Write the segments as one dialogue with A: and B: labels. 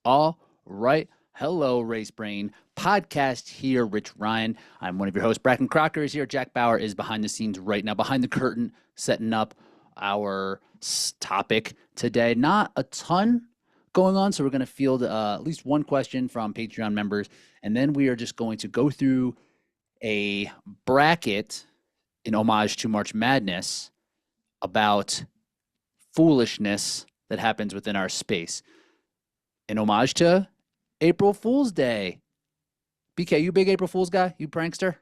A: All right. Hello, Race Brain podcast here. Rich Ryan. I'm one of your hosts. Bracken Crocker is here. Jack Bauer is behind the scenes right now, behind the curtain, setting up our topic today. Not a ton going on, so we're going to field at least one question from Patreon members, and then we are just going to go through a bracket in homage to March Madness about foolishness that happens within our space. In homage to April Fool's Day. BK, you big April Fool's guy? You prankster?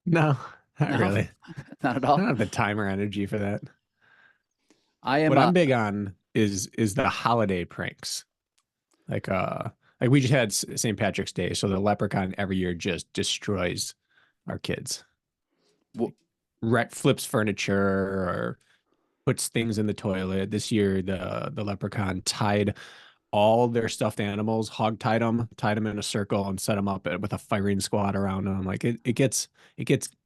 B: No, not really.
A: Not at all.
B: I don't have the time or energy for that.
A: I am.
B: What I'm big on is the holiday pranks. Like we just had St. Patrick's Day, so the leprechaun every year just destroys our kids. Flips furniture or puts things in the toilet. This year, the leprechaun tied all their stuffed animals, tied them in a circle and set them up with a firing squad around them. Like it gets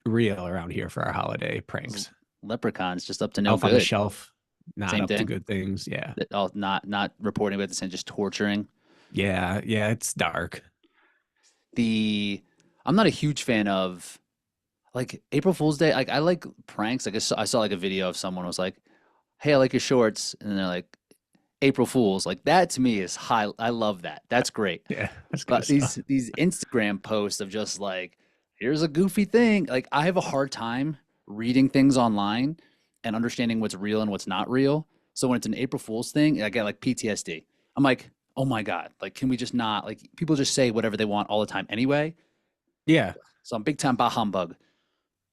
B: real around here for our holiday pranks.
A: Leprechauns just up to no
B: Elf
A: good.
B: on the shelf, not
A: Same
B: up
A: thing.
B: to good things. Yeah.
A: Not reporting about this and just torturing.
B: Yeah, it's dark.
A: I'm not a huge fan of like April Fool's Day. Like I like pranks. Like I saw like a video of someone was like, "Hey, I like your shorts," and they're like, April Fools, like that to me is high. I love that. That's great.
B: Yeah, that's
A: good. But these Instagram posts of just like, here's a goofy thing. Like I have a hard time reading things online and understanding what's real and what's not real. So when it's an April Fool's thing, I get like PTSD. I'm like, oh my God, like can we just not, like people just say whatever they want all the time anyway.
B: Yeah.
A: So I'm big time bah humbug.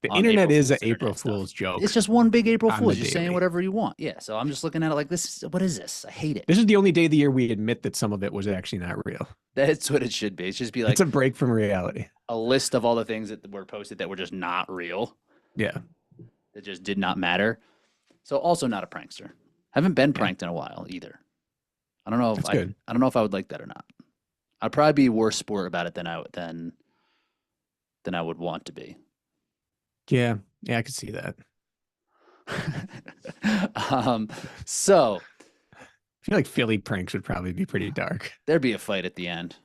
B: The internet is an April Fool's joke.
A: It's just one big April Fool's. You're saying whatever you want. Yeah. So I'm just looking at it like this. What is this? I hate it.
B: This is the only day of the year we admit that some of it was actually not real.
A: That's what it should be. It should just be like
B: it's a break from reality.
A: A list of all the things that were posted that were just not real.
B: Yeah.
A: That just did not matter. So also not a prankster. Haven't been pranked in a while either. I don't know if I don't know if I would like that or not. I'd probably be worse sport about it than I would want to be.
B: Yeah, I could see that.
A: So
B: I feel like Philly pranks would probably be pretty dark.
A: There'd be a fight at the end.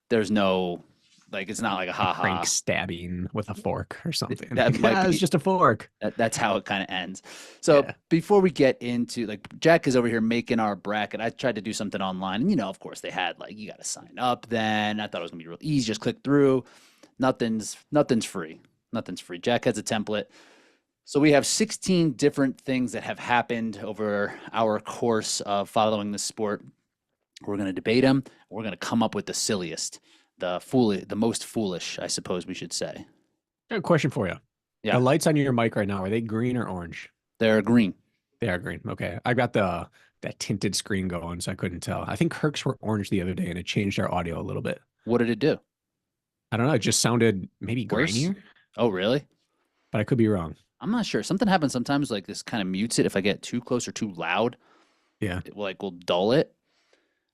A: There's no, like, it's not like a ha-ha.
B: Prank stabbing with a fork or something.
A: It's
B: just a fork.
A: That's how it kind of ends. So before we get into, like, Jack is over here making our bracket. I tried to do something online. And, of course, they had, like, you got to sign up then. I thought it was going to be real easy. Just click through. Nothing's free. Nothing's free. Jack has a template. So we have 16 different things that have happened over our course of following the sport. We're going to debate them. We're going to come up with the silliest, the most foolish, I suppose we should say.
B: I have a question for you. Yeah. The lights on your mic right now, are they green or orange?
A: They're green.
B: They are green. Okay. I got that tinted screen going, so I couldn't tell. I think Kirk's were orange the other day, and it changed our audio a little bit.
A: What did it do?
B: I don't know. It just sounded maybe grainier.
A: Oh, really?
B: But I could be wrong.
A: I'm not sure. Something happens sometimes, like this kind of mutes it if I get too close or too loud.
B: Yeah.
A: It will dull it.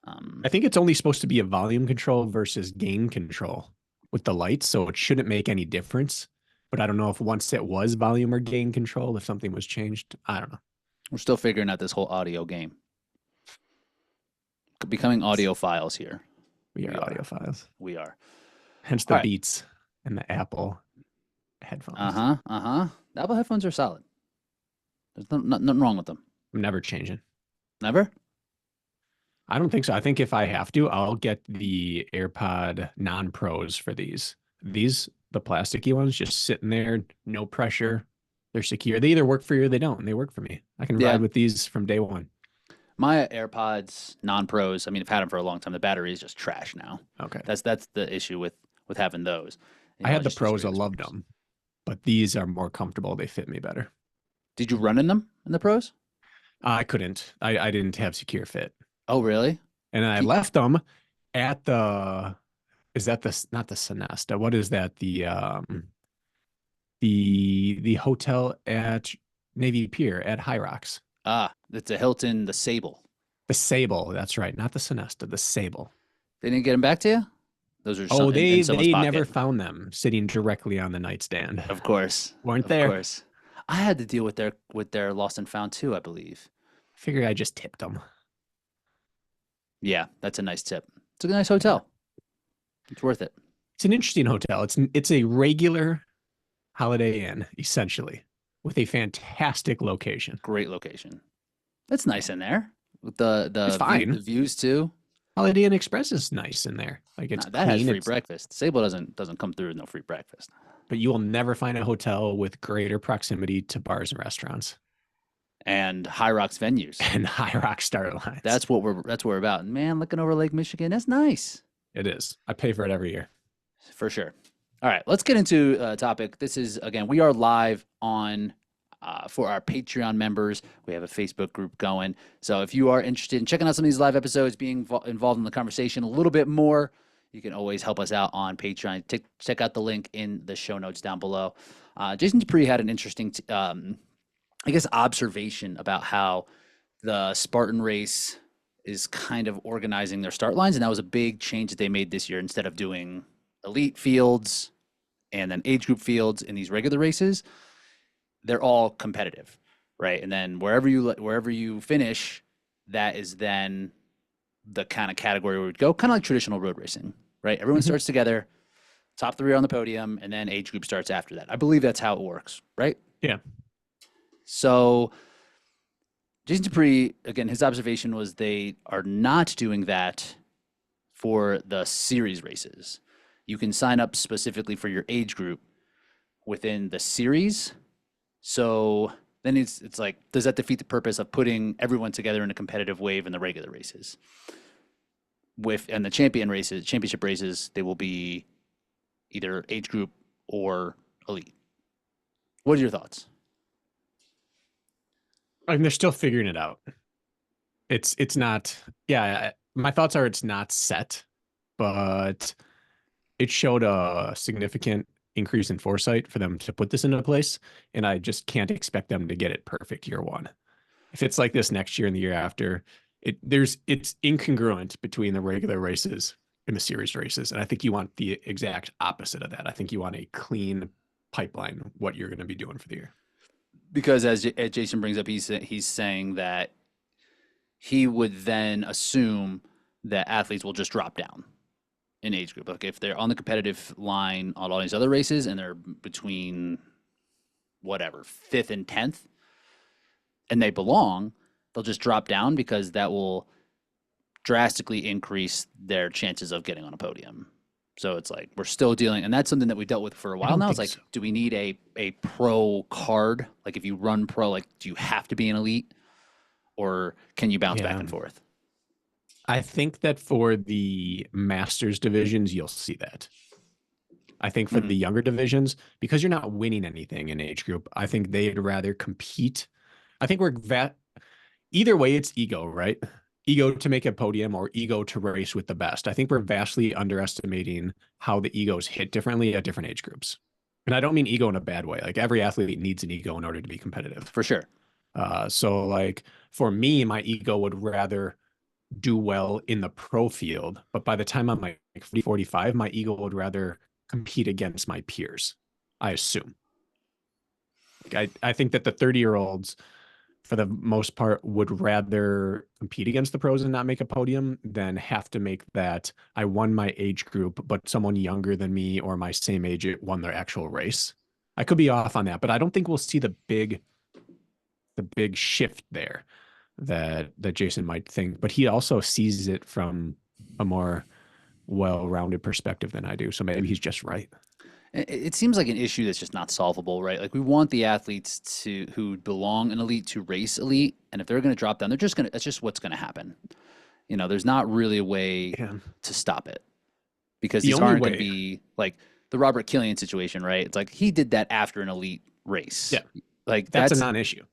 B: I think it's only supposed to be a volume control versus gain control with the lights, so it shouldn't make any difference. But I don't know if once it was volume or gain control, if something was changed. I don't know.
A: We're still figuring out this whole audio game. Becoming audiophiles here.
B: We are audiophiles.
A: We are.
B: Hence the Beats and the Apple headphones.
A: The Apple headphones are solid. There's nothing wrong with them.
B: I'm never changing.
A: Never?
B: I don't think so. I think if I have to, I'll get the AirPod non-pros for these. These, the plasticky ones, just sitting there, no pressure. They're secure. They either work for you or they don't. And they work for me. I can ride with these from day one.
A: My AirPods non-pros, I mean, I've had them for a long time. The battery is just trash now.
B: Okay.
A: That's the issue with having those.
B: I had the pros. I loved them. But these are more comfortable. They fit me better.
A: Did you run in them in the pros?
B: I couldn't. I didn't have secure fit.
A: Oh, really?
B: And I left them at not the Sonesta. What is that? The hotel at Navy Pier at High Rocks.
A: Ah, it's a Hilton, the Sable.
B: The Sable. That's right. Not the Sonesta, the Sable.
A: They didn't get them back to you? Those are
B: they never found them sitting directly on the nightstand.
A: Of course.
B: Weren't there.
A: Of course. I had to deal with their lost and found too, I believe.
B: Figure I just tipped them.
A: Yeah, that's a nice tip. It's a nice hotel. It's worth it.
B: It's an interesting hotel. It's a regular Holiday Inn, essentially, with a fantastic location.
A: Great location. It's nice in there with
B: It's
A: the
B: fine.
A: views too.
B: Holiday Inn Express is nice in there. Like it's
A: Nah, that has
B: clean.
A: free
B: It's
A: breakfast. Sable doesn't come through with no free breakfast.
B: but you will never find a hotel with greater proximity to bars and restaurants
A: And High Rocks venues.
B: and high rock start lines.
A: That's what we're about. And man, looking over Lake Michigan, that's nice.
B: It is. I pay for it every year.
A: For sure. All right, let's get into a topic. This is, again, we are live on for our Patreon members. We have a Facebook group going. So if you are interested in checking out some of these live episodes, being involved in the conversation a little bit more, you can always help us out on Patreon. Check out the link in the show notes down below. Jason Dupree had an interesting, I guess, observation about how the Spartan race is kind of organizing their start lines. And that was a big change that they made this year. Instead of doing elite fields and then age group fields in these regular races, they're all competitive, right? And then wherever you finish, that is then the kind of category where we'd go, kind of like traditional road racing, right? Everyone starts together, top three are on the podium, and then age group starts after that. I believe that's how it works, right?
B: Yeah.
A: So Jason Dupree, again, his observation was they are not doing that for the series races. You can sign up specifically for your age group within the series. So then it's like, does that defeat the purpose of putting everyone together in a competitive wave in the regular races? And the championship races, they will be either age group or elite. What are your thoughts?
B: I mean, they're still figuring it out. It's not, yeah, my thoughts are it's not set, but it showed a significant increase in foresight for them to put this into place. And I just can't expect them to get it perfect year one. If it's like this next year and the year after, it's incongruent between the regular races and the series races. And I think you want the exact opposite of that. I think you want a clean pipeline, what you're going to be doing for the year.
A: Because as Jason brings up, he's saying that he would then assume that athletes will just drop down in age group. Like if they're on the competitive line on all these other races and they're between whatever, 5th and 10th, and they belong, they'll just drop down because that will drastically increase their chances of getting on a podium. So it's like we're still dealing, and that's something that we dealt with for a while now. It's like, do we need a pro card? Like if you run pro, like do you have to be an elite, or can you bounce back and forth?
B: I think that for the masters divisions, you'll see that. I think for the younger divisions, because you're not winning anything in age group, I think they'd rather compete. I think either way, it's ego, right? Ego to make a podium or ego to race with the best. I think we're vastly underestimating how the egos hit differently at different age groups. And I don't mean ego in a bad way. Like every athlete needs an ego in order to be competitive.
A: For sure.
B: So like for me, my ego would rather do well in the pro field, but by the time I'm like 45, my ego would rather compete against my peers, I assume. Like I think that the 30-year-olds, for the most part, would rather compete against the pros and not make a podium than have to make that I won my age group, but someone younger than me or my same age won their actual race. I could be off on that, but I don't think we'll see the big shift there that Jason might think. But he also sees it from a more well-rounded perspective than I do. So maybe he's just right.
A: It seems like an issue that's just not solvable, right? Like we want the athletes who belong in elite to race elite, and if they're going to drop down, that's just what's going to happen. You know, there's not really a way to stop it because these aren't going to be like the Robert Killian situation, right? It's like he did that after an elite race.
B: Yeah,
A: like
B: that's a non-issue,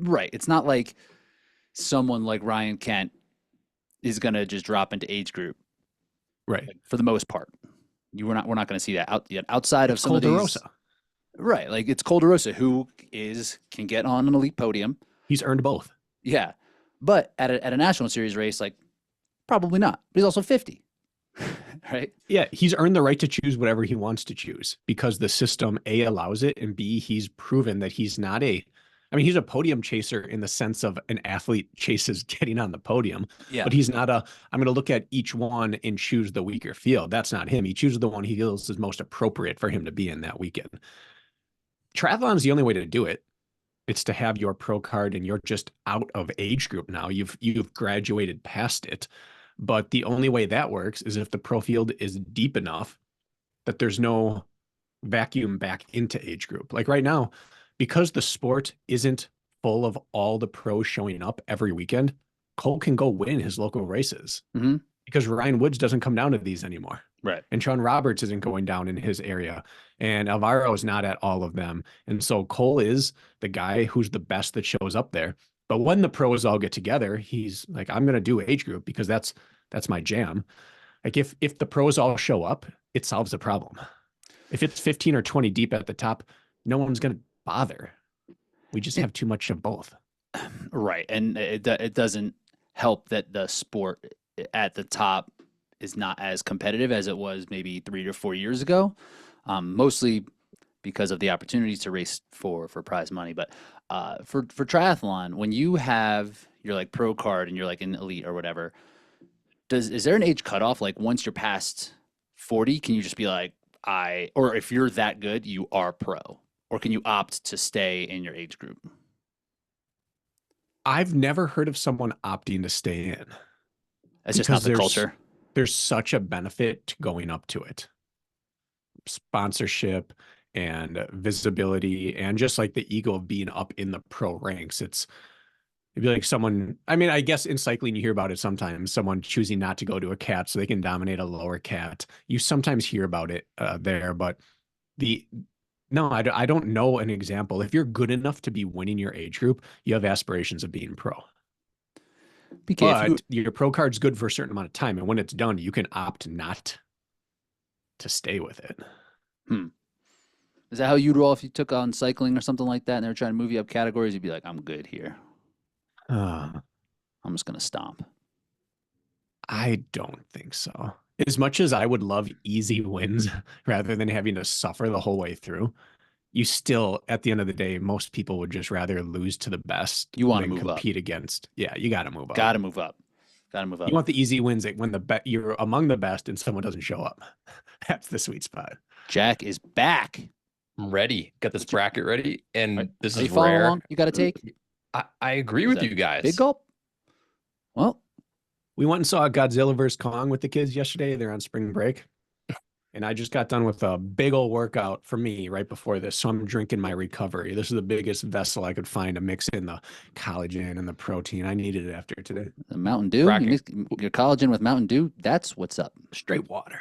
A: right? It's not like someone like Ryan Kent is going to just drop into age group,
B: right?
A: Like, for the most part. We're not going to see that outside of some of these. Right. Like it's Calderosa who can get on an elite podium.
B: He's earned both.
A: Yeah. But at a national series race, like probably not. But he's also 50. Right.
B: Yeah. He's earned the right to choose whatever he wants to choose because the system A allows it. And B, he's proven that he's not I mean, he's a podium chaser in the sense of an athlete chases getting on the podium,
A: Yeah.
B: but he's not I'm going to look at each one and choose the weaker field. That's not him. He chooses the one he feels is most appropriate for him to be in that weekend. Triathlon is the only way to do it. It's to have your pro card and you're just out of age group now. You've graduated past it. But the only way that works is if the pro field is deep enough that there's no vacuum back into age group. Like right now, because the sport isn't full of all the pros showing up every weekend, Cole can go win his local races
A: Mm-hmm.
B: because Ryan Woods doesn't come down to these anymore.
A: Right.
B: And Sean Roberts isn't going down in his area. And Alvaro is not at all of them. And so Cole is the guy who's the best that shows up there. But when the pros all get together, he's like, I'm going to do age group because that's my jam. Like if the pros all show up, it solves the problem. If it's 15 or 20 deep at the top, no one's going to bother. We just have too much of both.
A: Right. And it doesn't help that the sport at the top is not as competitive as it was maybe 3 to 4 years ago, mostly because of the opportunities to race for prize money. But for triathlon, when you have your like pro card and you're like an elite or whatever, is there an age cutoff? Like once you're past 40, can you just be like, or if you're that good, you are pro, or can you opt to stay in your age group?
B: I've never heard of someone opting to stay in.
A: That's just not the culture.
B: There's such a benefit to going up to it. Sponsorship and visibility and just like the ego of being up in the pro ranks. It'd be like someone, I mean, I guess in cycling you hear about it sometimes, someone choosing not to go to a cat so they can dominate a lower cat. You sometimes hear about it there, but no, I don't know an example. If you're good enough to be winning your age group, you have aspirations of being pro. But your pro card's good for a certain amount of time. And when it's done, you can opt not to stay with it.
A: Is that how you'd roll if you took on cycling or something like that and they were trying to move you up categories? You'd be like, I'm good here. I'm just going to stomp.
B: I don't think so. As much as I would love easy wins rather than having to suffer the whole way through, you still, at the end of the day, most people would just rather lose to the best.
A: You want to move
B: compete
A: up.
B: against. Yeah, you got to move up.
A: Got to move up. Got to move up.
B: You want the easy wins when you're among the best and someone doesn't show up. That's the sweet spot.
A: Jack is back.
C: I'm ready. Got this bracket ready, and this is
A: rare.
C: Along?
A: You got to take.
C: I agree with you guys.
A: Big gulp. Well,
B: we went and saw Godzilla vs. Kong with the kids yesterday. They're on spring break. And I just got done with a big old workout for me right before this. So I'm drinking my recovery. This is the biggest vessel I could find to mix in the collagen and the protein. I needed it after today.
A: The Mountain Dew? Your collagen with Mountain Dew? That's what's up.
B: Straight water.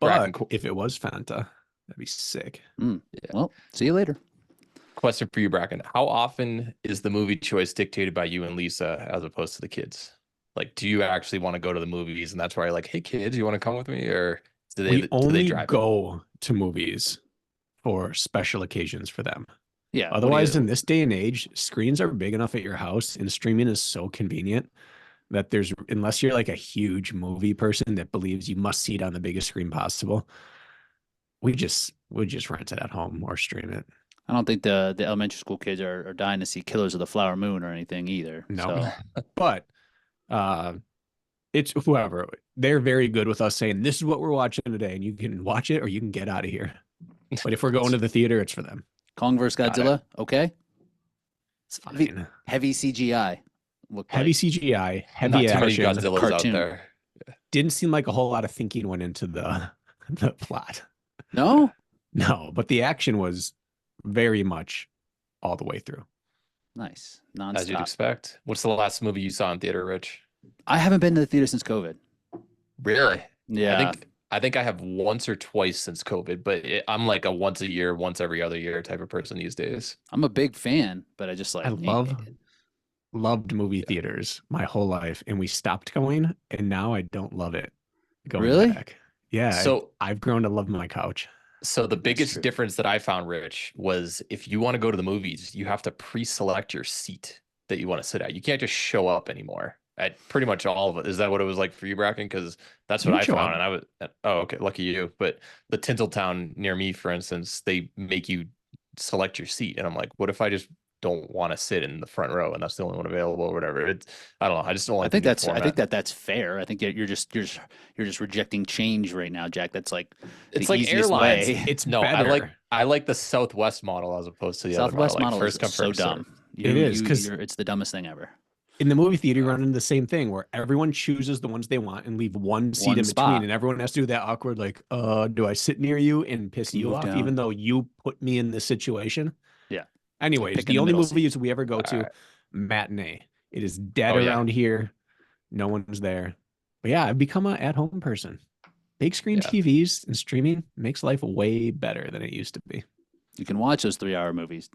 B: But if it was Fanta, that'd be sick.
A: Yeah. Well, see you later.
C: Question for you, Bracken. How often is the movie choice dictated by you and Lisa as opposed to the kids? Like, do you actually want to go to the movies and that's why you're like, hey, kids, you want to come with me? Or do they
B: only go to movies for special occasions for them?
A: Yeah.
B: Otherwise, in this day and age, screens are big enough at your house and streaming is so convenient that unless you're like a huge movie person that believes you must see it on the biggest screen possible, we just rent it at home or stream it.
A: I don't think the elementary school kids are dying to see Killers of the Flower Moon or anything either.
B: No, so. But it's whoever. They're very good with us saying, this is what we're watching today, and you can watch it or you can get out of here. But if we're going to the theater, it's for them.
A: Kong vs. Godzilla, okay?
B: It's fine.
A: Heavy CGI.
B: Heavy CGI, heavy action.
C: Godzilla's
A: cartoon.
C: Out there.
B: Didn't seem like a whole lot of thinking went into the plot.
A: No?
B: No, but the action was very much all the way through.
A: Nice. Non-stop.
C: As you'd expect. What's the last movie you saw in theater, Rich?
A: I haven't been to the theater since COVID.
C: Really?
A: Yeah.
C: I think I have once or twice since COVID, but I'm like a once a year, once every other year type of person these days.
A: I'm a big fan, but I just like
B: loved movie theaters my whole life, and we stopped going, and now I don't love it
A: going
B: back. Yeah.
C: So
B: I've grown to love my couch.
C: So the biggest difference that I found, Rich, was if you want to go to the movies, you have to pre-select your seat that you want to sit at. You can't just show up anymore at pretty much all of it. Is that what it was like for you, Bracken? Because that's what I found. And I was, oh, okay, lucky you. But the Tinseltown near me, for instance, they make you select your seat. And I'm like, what if I just don't want to sit in the front row and that's the only one available or whatever. I don't know. I just don't like
A: I think
C: the new
A: that's
C: format.
A: that's fair. I think you're just rejecting change right now, Jack. That's like
C: It's
A: the
C: like
A: easiest
C: airlines.
A: way.
B: It's
C: No,
B: better.
C: I like the Southwest model as opposed to the other model.
A: Southwest
C: Like
A: model is
C: first come,
A: so
C: first serve.
A: dumb.
B: It is, 'cause
A: it's the dumbest thing ever.
B: in the movie theater, you run into the same thing where everyone chooses the ones they want and leave one seat
A: One
B: in
A: spot.
B: between, and everyone has to do that awkward, like, do I sit near you and piss
A: Can you
B: you
A: move
B: off,
A: down?
B: even though you put me in this situation?
A: Yeah.
B: Anyways,
A: picking
B: the
A: the
B: only
A: middle seat.
B: movies we ever go
C: All
B: to,
C: right.
B: matinee. It is dead
C: Oh, yeah.
B: around here. No one's there. But yeah, I've become an at-home person. Big screen
C: Yeah.
B: TVs and streaming makes life way better than it used to be.
A: You can watch those 3-hour movies.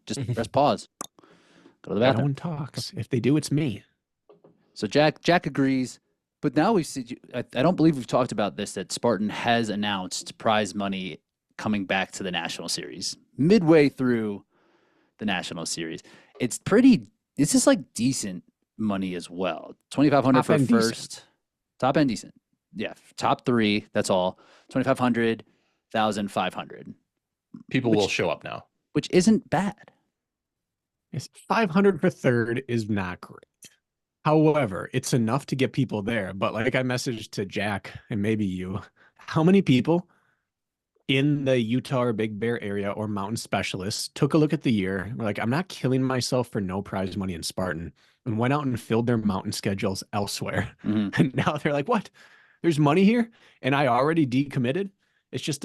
A: Just press pause. Go to the
B: No
A: bathroom.
B: one talks. If they do, it's me.
A: So Jack agrees, but now we see. I don't believe we've talked about this. That Spartan has announced prize money coming back to the national series midway through the national series. It's just like decent money as well. 2,500 for
B: Top end decent.
A: first. Top end decent. Yeah, top 3. That's all. 2,500, 1,500,
C: People will show up now.
A: which isn't bad.
B: Yes, 500 for third is not great. However, it's enough to get people there. But like I messaged to Jack and maybe you, how many people in the Utah or Big Bear area or mountain specialists took a look at the year, were like, I'm not killing myself for no prize money in Spartan, and went out and filled their mountain schedules elsewhere.
A: Mhm.
B: And now they're like, what? There's money here? And I already decommitted? It's just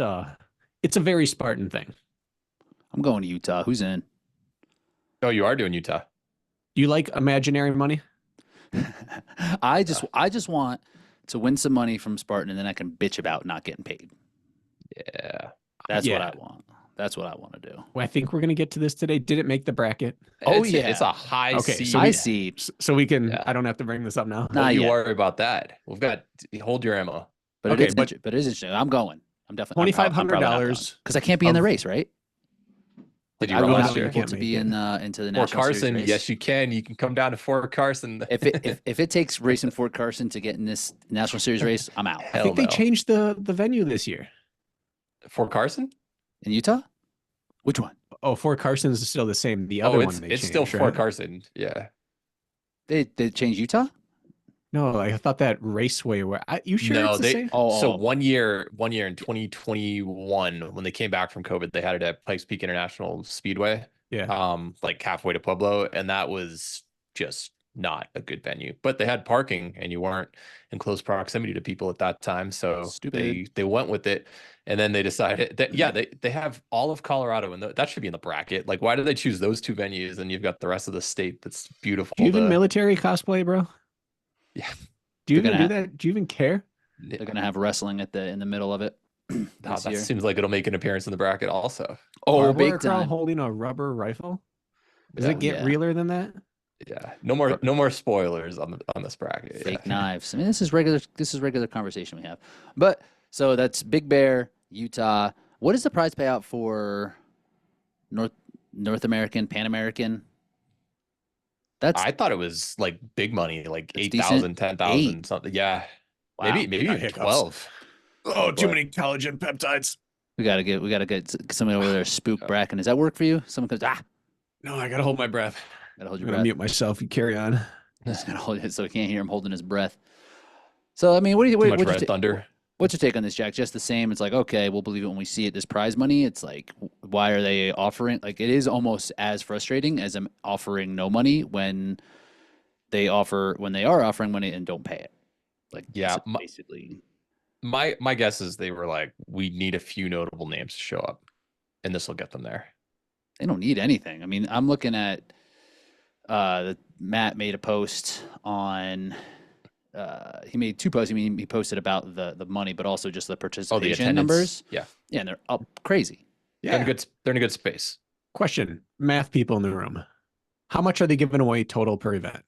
B: it's a very Spartan thing.
A: I'm going to Utah. Who's in?
C: Oh, you are doing Utah.
B: Do you like imaginary money?
A: I just want to win some money from Spartan, and then I can bitch about not getting paid.
C: Yeah.
A: That's what
B: Yeah.
A: I want. That's what I want to do.
B: Well, I think we're going to get to this today. Did it make the bracket?
A: Oh,
C: It's
A: yeah.
C: a high
B: Okay,
C: seed.
B: so
A: I
B: we-
A: see.
B: So we can,
C: Yeah.
B: I don't have to bring this up now.
A: Not
C: Don't you
A: yet.
C: worry about that. We've got hold your ammo.
A: But
B: Okay,
A: it is
B: but-
A: but it is interesting. I'm going. I'm definitely
B: $2,500
A: because I can't be in the
B: of-
A: race, right?
C: Did
A: I
C: you run
A: would
C: last
A: not
C: year?
A: be able
B: Can't
A: to
B: make
A: be
B: it.
A: into the
C: Fort
A: national
C: Carson,
A: series race.
C: yes, you can. You can come down to Fort Carson.
A: If it takes racing Fort Carson to get in this national series race, I'm out.
B: I
C: Hell
B: think they
C: no.
B: changed the venue this year.
C: Fort Carson?
A: In Utah? Which one?
B: Oh, Fort Carson is still the same. The other
C: Oh,
B: one they
C: it's
B: changed,
C: still Fort
B: right?
C: Carson. Yeah.
A: They changed Utah?
B: No, I thought that raceway where you sure
C: No,
B: it's the
C: they
B: same?
C: so
A: Oh.
C: one year in 2021, when they came back from COVID, they had it at Pikes Peak International Speedway,
B: Yeah.
C: like halfway to Pueblo, and that was just not a good venue. But they had parking, and you weren't in close proximity to people at that time, so
A: Stupid.
C: they went with it, and then they decided that they have all of Colorado, and that should be in the bracket. Like, why did they choose those 2 venues, and you've got the rest of the state that's beautiful?
B: Do you even
C: to-
B: military cosplay, bro?
C: Yeah.
B: Do you
A: They're
B: even do
A: gonna
B: that? Do you even care?
A: They're gonna have wrestling in the middle of it
C: Oh,
A: this
C: that
A: year.
C: seems like it'll make an appearance in the bracket also.
A: Oh,
B: Barbed wire
A: big
B: crawl
A: time.
B: holding a rubber rifle? Does
C: Yeah.
B: it get
A: Yeah.
B: realer than that?
C: Yeah, no more spoilers on this bracket.
A: Fake
C: Yeah.
A: knives. I mean, this is regular conversation we have. But so that's Big Bear, Utah. What is the prize payout for North American, Pan American? That's
C: I thought it was like big money, like
A: It's
C: 8,000, 10,000,
A: 8.
C: something. Yeah,
A: wow.
C: maybe
B: got
C: even
B: hiccups.
C: 12.
B: Oh, too
C: boy.
B: many collagen peptides.
A: We gotta get somebody over there spook Bracken. Does that work for you? Someone comes,
B: No, I gotta hold my breath.
A: gotta hold
B: I'm
A: your
B: gonna
A: breath.
B: mute myself. You carry on.
A: Just gotta hold it so we can't hear him holding his breath. So I mean,
C: Too much
A: what's
C: Red
A: your
C: Thunder.
A: what's your take on this, Jack? Just the same. It's like, okay, we'll believe it when we see it. This prize money. It's like, why are they offering? Like, it is almost as frustrating as them offering no money when they are offering money and don't pay it. Like,
C: Yeah,
A: it's basically.
C: My guess is they were like, we need a few notable names to show up, and this will get them there.
A: They don't need anything. I mean, I'm looking at Matt made a post on he made 2 posts. I mean, he posted about the money, but also just the
C: Oh, the
A: participation
C: attendance
A: numbers.
C: Yeah,
A: Yeah, and they're up crazy.
C: they're in a good space.
B: Question: math people in the room, how much are they giving away total per event?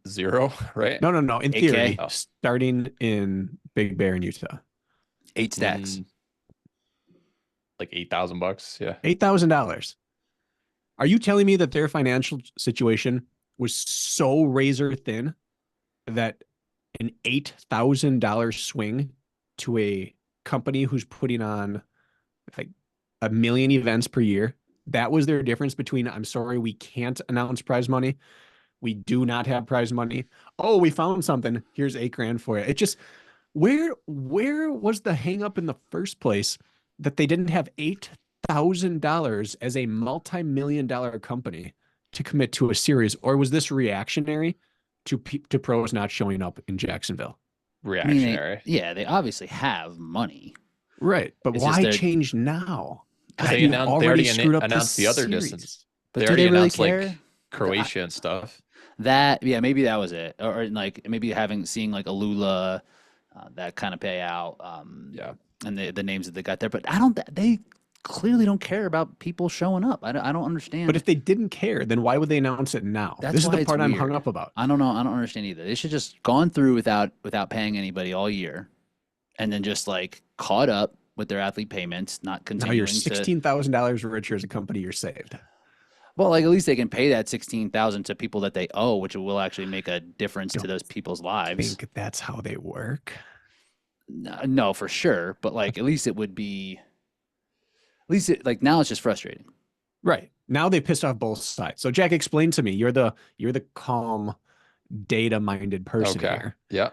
C: 0, right?
B: No. In
A: 8K?
B: theory,
C: Oh.
B: starting in Big Bear in Utah,
A: 8 stacks.
C: Like $8,000. Yeah.
B: $8,000. Are you telling me that their financial situation was so razor thin that an $8,000 swing to a company who's putting on like 1 million events per year That was their difference between, I'm sorry, we can't announce prize money. We do not have prize money. Oh, we found something. Here's $8,000 for you. It just, where was the hang up in the first place that they didn't have $8,000 as a multi-million-dollar company to commit to a series? Or was this reactionary to pros not showing up in Jacksonville?
C: Reactionary.
A: They obviously have money.
B: Right. But
A: It's
B: why change now?
C: They already announced the other distance.
A: But
C: they
A: do
C: already
A: they really
C: announced
A: care?
C: like Croatia and stuff.
A: Maybe that was it. Or like maybe seeing like Alula, that kind of payout. And the names that they got there. But they clearly don't care about people showing up. I don't understand.
B: But if they didn't care, then why would they announce it now?
A: This
B: is the part I'm hung up about.
A: I don't know. I don't understand either. They should just gone through without paying anybody all year, and then just like caught up with their athlete payments, not continuing.
B: Now you're $16,000 richer as a company. You're saved.
A: Well, like at least they can pay that $16,000 to people that they owe, which will actually make a difference to those people's lives.
B: I think that's how they work.
A: No, for sure. But like, at least it would be. At least like now it's just frustrating.
B: Right. Now they pissed off both sides. So Jack, explain to me. You're the calm, data-minded person here.
C: Yeah.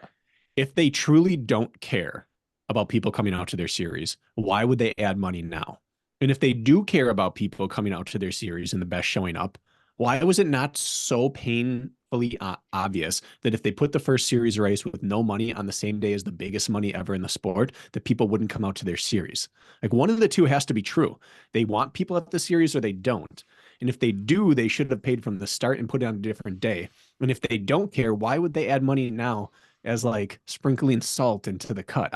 B: If they truly don't care about people coming out to their series, why would they add money now? And if they do care about people coming out to their series and the best showing up, why was it not so painfully obvious that if they put the first series race with no money on the same day as the biggest money ever in the sport, that people wouldn't come out to their series? Like, one of the two has to be true. They want people at the series or they don't. And if they do, they should have paid from the start and put it on a different day. And if they don't care, why would they add money now as like sprinkling salt into the cut?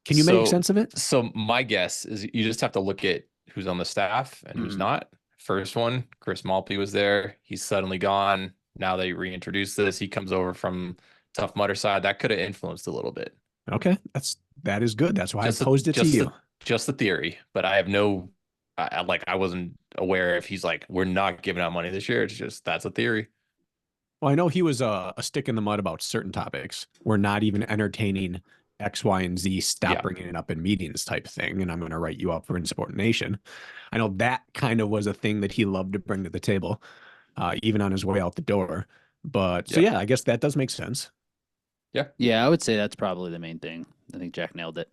B: Can you make sense of it?
C: So my guess is you just have to look at who's on the staff and who's not. First one, Chris Malpe was there. He's suddenly gone. Now they reintroduce this. He comes over from Tough Mudder side. That could have influenced a little bit.
B: Okay, that is good. That's why I posed it to you.
C: Just the theory, but I have no, I wasn't aware if he's like, we're not giving out money this year. It's just, that's a theory.
B: Well, I know he was a stick in the mud about certain topics. We're not even entertaining X, Y, and Z. Stop bringing it up in meetings type thing. And I'm going to write you up for Insubordination. I know that kind of was a thing that he loved to bring to the table, even on his way out the door. But so, yeah, I guess that does make sense.
C: Yeah.
A: Yeah, I would say that's probably the main thing. I think Jack nailed it.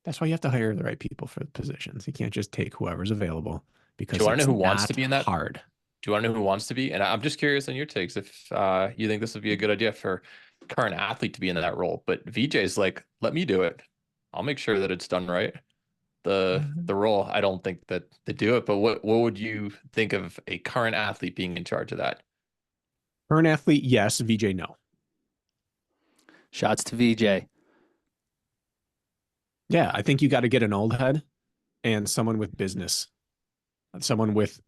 B: That's why you have to hire the right people for the positions. You can't just take whoever's available, because
C: do you want to know who wants to be in that?
B: Hard.
C: Do you want to know who wants to be? And I'm just curious on your takes if you think this would be a good idea for current athlete to be in that role. But VJ's like, let me do it. I'll make sure that it's done right. The role, I don't think that they do it. But what would you think of a current athlete being in charge of that?
B: Current athlete, yes. VJ, no.
A: Shots to VJ.
B: Yeah, I think you got to get an old head and someone with business, someone with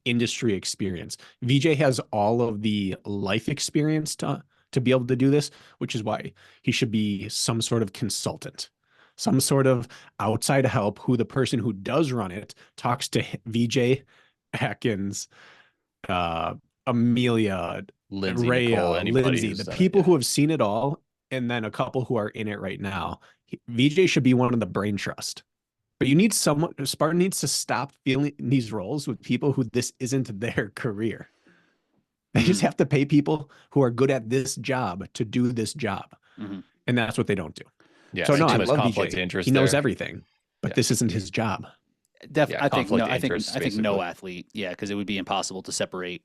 B: industry experience. VJ has all of the life experience to be able to do this, which is why he should be some sort of consultant, some sort of outside help, who the person who does run it talks to VJ, Atkins, Amelia,
C: Lindsay,
B: Rhea, Lindsay, the people who have seen it all, and then a couple who are in it right now. VJ should be one of the brain trust. But you need someone, Spartan needs to stop filling these roles with people who this isn't their career. They just have to pay people who are good at this job to do this job. And that's what they don't do.
C: Yeah.
B: So no, I love VJ. He knows everything, but this isn't his job.
A: Definitely. I think no athlete. Yeah. Cause it would be impossible to separate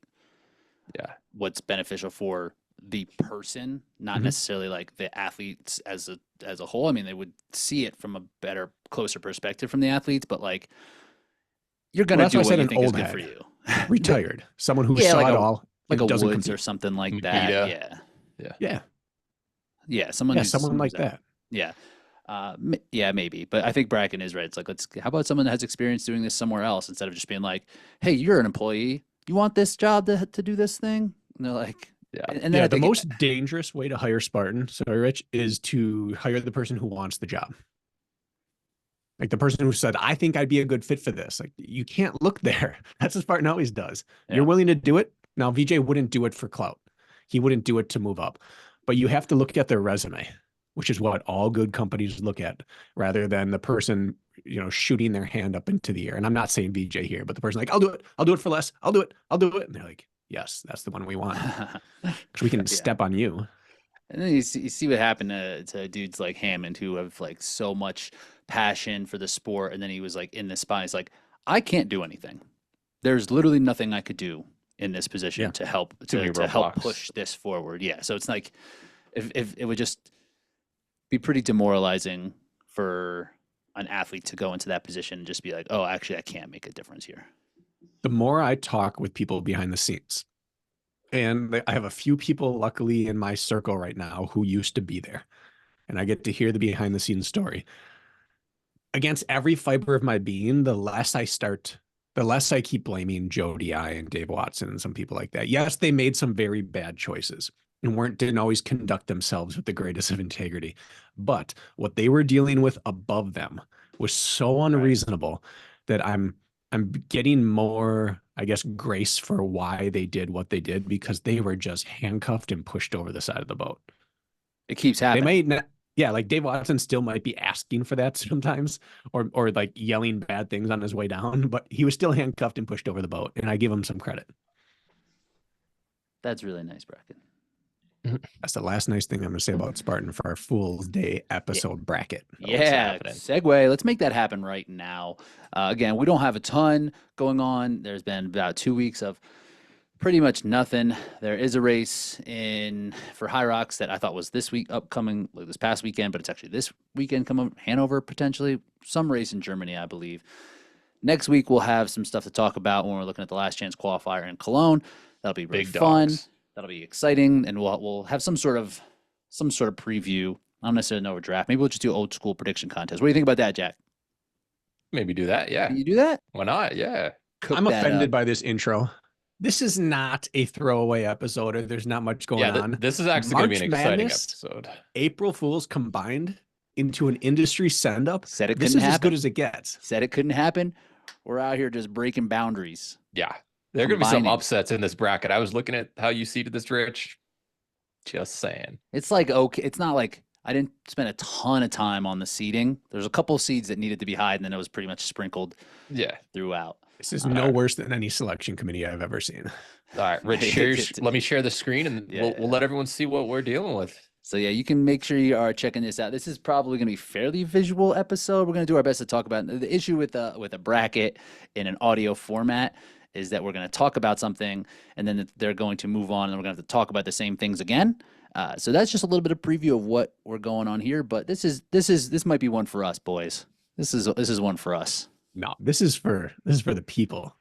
A: what's beneficial for the person, not necessarily like the athletes as a whole. I mean, they would see it from a better, closer perspective from the athletes, but like you're going to do what you think is good for you.
B: Retired. Someone who saw it all.
A: Like a Woods or something like that. Yeah. Someone
B: like that.
A: Yeah. Yeah, maybe. But I think Bracken is right. It's like, how about someone that has experience doing this somewhere else, instead of just being like, hey, you're an employee. You want this job to do this thing? And they're like, and then
B: the most dangerous way to hire Spartan, sorry, Rich, is to hire the person who wants the job. Like the person who said, I think I'd be a good fit for this. Like, you can't look there. That's what Spartan always does. Yeah. You're willing to do it. Now, VJ wouldn't do it for clout. He wouldn't do it to move up. But you have to look at their resume. which is what all good companies look at, rather than the person, shooting their hand up into the air. And I'm not saying VJ here, but the person like, I'll do it for less. I'll do it. And they're like, yes, that's the one we want. Because we can step on you.
A: And then you see what happened to dudes like Hammond who have like so much passion for the sport. And then he was like in the spot. He's like, I can't do anything. There's literally nothing I could do in this position to help to help push this forward. Yeah. So it's like if it would just be pretty demoralizing for an athlete to go into that position and just be like, oh, actually, I can't make a difference here.
B: The more I talk with people behind the scenes, and I have a few people, luckily, in my circle right now who used to be there, and I get to hear the behind the scenes story. Against every fiber of my being, the less I keep blaming Joe DI and Dave Watson and some people like that. Yes, they made some very bad choices and didn't always conduct themselves with the greatest of integrity. But what they were dealing with above them was so unreasonable that I'm getting more, I guess, grace for why they did what they did, because they were just handcuffed and pushed over the side of the boat.
A: It keeps happening.
B: They might not, like Dave Watson still might be asking for that sometimes, or like yelling bad things on his way down, but he was still handcuffed and pushed over the boat, and I give him some credit.
A: That's really nice, Bracken.
B: That's the last nice thing I'm going to say about Spartan for our Fool's Day episode bracket.
A: Yeah, segue. Let's make that happen right now. Again, we don't have a ton going on. There's been about 2 weeks of pretty much nothing. There is a race for High Rocks that I thought was this week upcoming, like this past weekend, but it's actually this weekend coming up. Hanover, potentially. Some race in Germany, I believe. Next week, we'll have some stuff to talk about when we're looking at the last chance qualifier in Cologne. That'll be really fun. That'll be exciting, and we'll have some sort of preview. I don't necessarily know a draft. Maybe we'll just do old school prediction contest. What do you think about that, Jack?
C: Maybe do that. Yeah.
A: Can you do that?
C: Why not? Yeah.
B: I'm offended by this intro. This is not a throwaway episode, or there's not much going on.
C: This is actually going to be an exciting episode.
B: April Fools combined into an industry send-up.
A: Said it couldn't
B: happen. This is as good as it gets.
A: Said it couldn't happen. We're out here just breaking boundaries.
C: Yeah. There are going to be some upsets in this bracket. I was looking at how you seeded this, Rich. Just saying.
A: It's like, okay, it's not like I didn't spend a ton of time on the seeding. There's a couple of seeds that needed to be high, and then it was pretty much sprinkled throughout.
B: This is no worse than any selection committee I've ever seen.
C: All right, Rich, let me share the screen, and we'll let everyone see what we're dealing with.
A: So, yeah, you can make sure you are checking this out. This is probably going to be a fairly visual episode. We're going to do our best to talk about it. The issue with a bracket in an audio format is that we're going to talk about something, and then they're going to move on, and we're going to have to talk about the same things again. So that's just a little bit of preview of what we're going on here. But this might be one for us, boys. This is one for us.
B: No, this is for the people.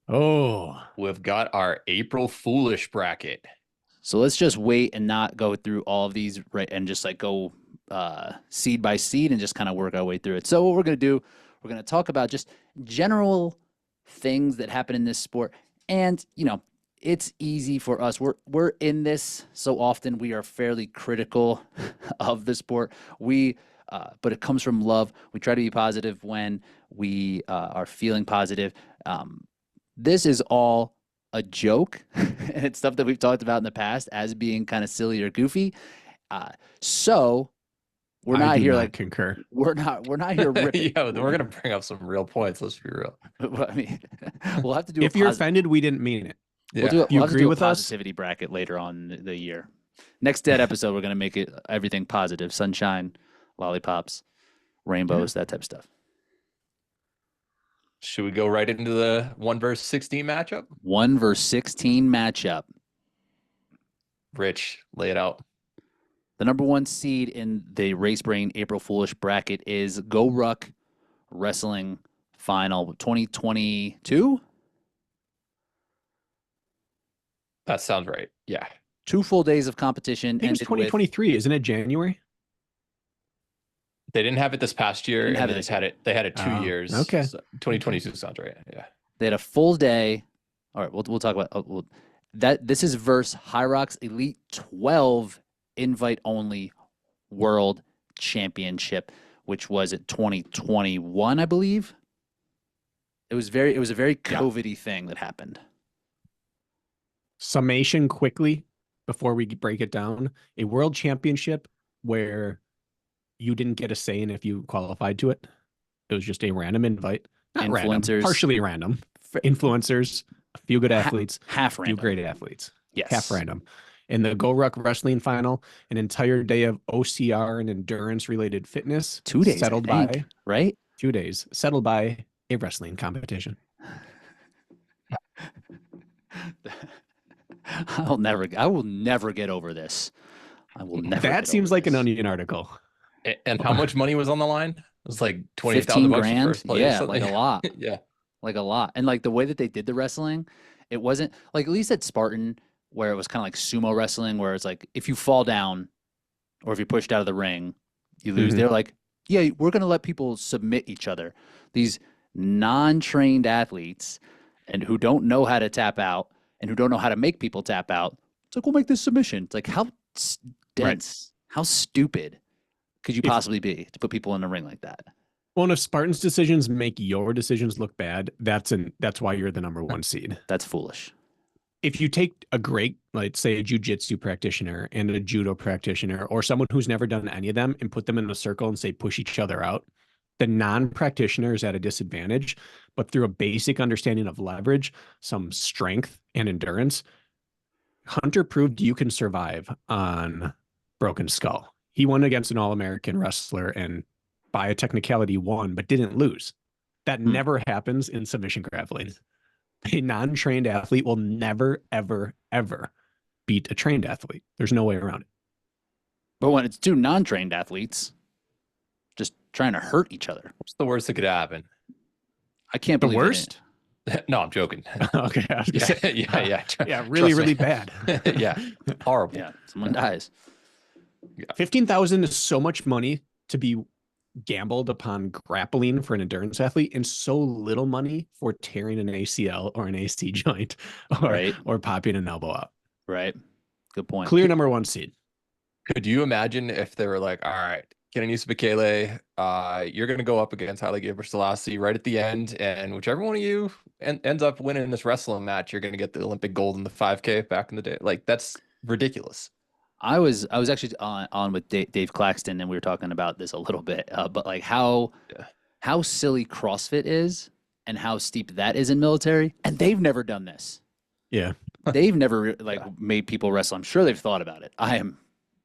B: Oh,
C: we've got our April Foolish bracket.
A: So let's just wait and not go through all of these, right, and just like go seed by seed and just kind of work our way through it. So what we're going to do, we're going to talk about just general things that happen in this sport. And, it's easy for us. We're in this so often. We are fairly critical of the sport. But it comes from love. We try to be positive when we are feeling positive. This is all a joke, and it's stuff that we've talked about in the past as being kind of silly or goofy. So we're not here like
B: concur.
A: We're not here ripping.
C: Yeah, we're gonna bring up some real points. Let's be real.
A: I mean, we'll have to do.
B: If you're offended, we didn't mean it.
A: Yeah. We'll agree with us? Positivity bracket later on the year. Next dead episode, we're gonna make it everything positive: sunshine, lollipops, rainbows, that type of stuff.
C: Should we go right into the 1 versus 16 matchup?
A: 1 versus 16 matchup.
C: Rich, lay it out.
A: The number 1 seed in the Race Brain April Foolish bracket is Go Ruck Wrestling Final 2022.
C: That sounds right. Yeah.
A: 2 full days of competition.
B: I think it's 2023, isn't it January?
C: They didn't have it this past year. They had it 2 years.
B: Okay.
C: So 2022 sounds right. Yeah.
A: They had a full day. All right, we'll talk about that. This is versus High Rocks Elite 12 invite only World Championship, which was at 2021, I believe. It was a very COVID-y thing that happened.
B: Summation quickly. before we break it down, a world championship where you didn't get a say in if you qualified to it. It was just a random invite, not random,
A: Influencers.
B: partially random. Influencers, a few good athletes,
A: half
B: a few
A: random.
B: great athletes.
A: Yes.
B: Half random. In the Go Ruck wrestling final, an entire day of OCR and endurance related fitness
A: 2 days,
B: settled
A: I think,
B: by
A: right?
B: 2 days, settled by a wrestling competition.
A: I will never get over this. I will never.
B: That seems like an Onion article.
C: And how much money was on the line? It was like
A: 15
C: $20,000 for
A: grand.
C: first place.
A: Yeah,
C: or
A: like
C: something.
A: a lot.
C: Yeah.
A: Like a lot. And like the way that they did the wrestling, it wasn't like, at least at Spartan, where it was kind of like sumo wrestling, where it's like if you fall down or if you're pushed out of the ring, you lose. They're like, yeah, we're going to let people submit each other. These non-trained athletes and who don't know how to tap out and who don't know how to make people tap out. It's like, we'll make this submission. It's like, how dense, how stupid could you possibly be to put people in the ring like that?
B: Well, and if Spartan's decisions make your decisions look bad, that's why you're the number 1 seed.
A: That's foolish.
B: If you take a great, like say a jiu-jitsu practitioner and a judo practitioner or someone who's never done any of them and put them in a circle and say push each other out, the non-practitioner is at a disadvantage, but through a basic understanding of leverage, some strength and endurance, Hunter proved you can survive on Broken Skull. He won against an All-American wrestler and by a technicality won, but didn't lose. That never happens in submission grappling. A non-trained athlete will never, ever, ever beat a trained athlete. There's no way around it.
A: But when it's two non-trained athletes just trying to hurt each other,
C: What's the worst that could happen?
A: I can't
B: The
A: believe
B: worst?
C: No, I'm joking.
B: Okay. I was gonna say,
C: Yeah.
B: really,
C: Trust me.
B: really bad.
C: Yeah. Horrible.
A: Yeah, someone dies.
B: 15,000 is so much money to be gambled upon grappling for an endurance athlete and so little money for tearing an ACL or an AC joint or popping an elbow out.
A: Right. Good point.
B: Clear number 1 seed.
C: Could you imagine if they were like, all right, Kenenisa Bekele, you're going to go up against Haile Gebrselassie right at the end, and whichever one of you ends up winning this wrestling match, you're going to get the Olympic gold in the 5K back in the day. Like, that's ridiculous.
A: I was actually on with Dave Claxton, and we were talking about this a little bit, but like how silly CrossFit is and how steep that is in military, and they've never done this.
B: Yeah.
A: They've never made people wrestle. I'm sure they've thought about it. I am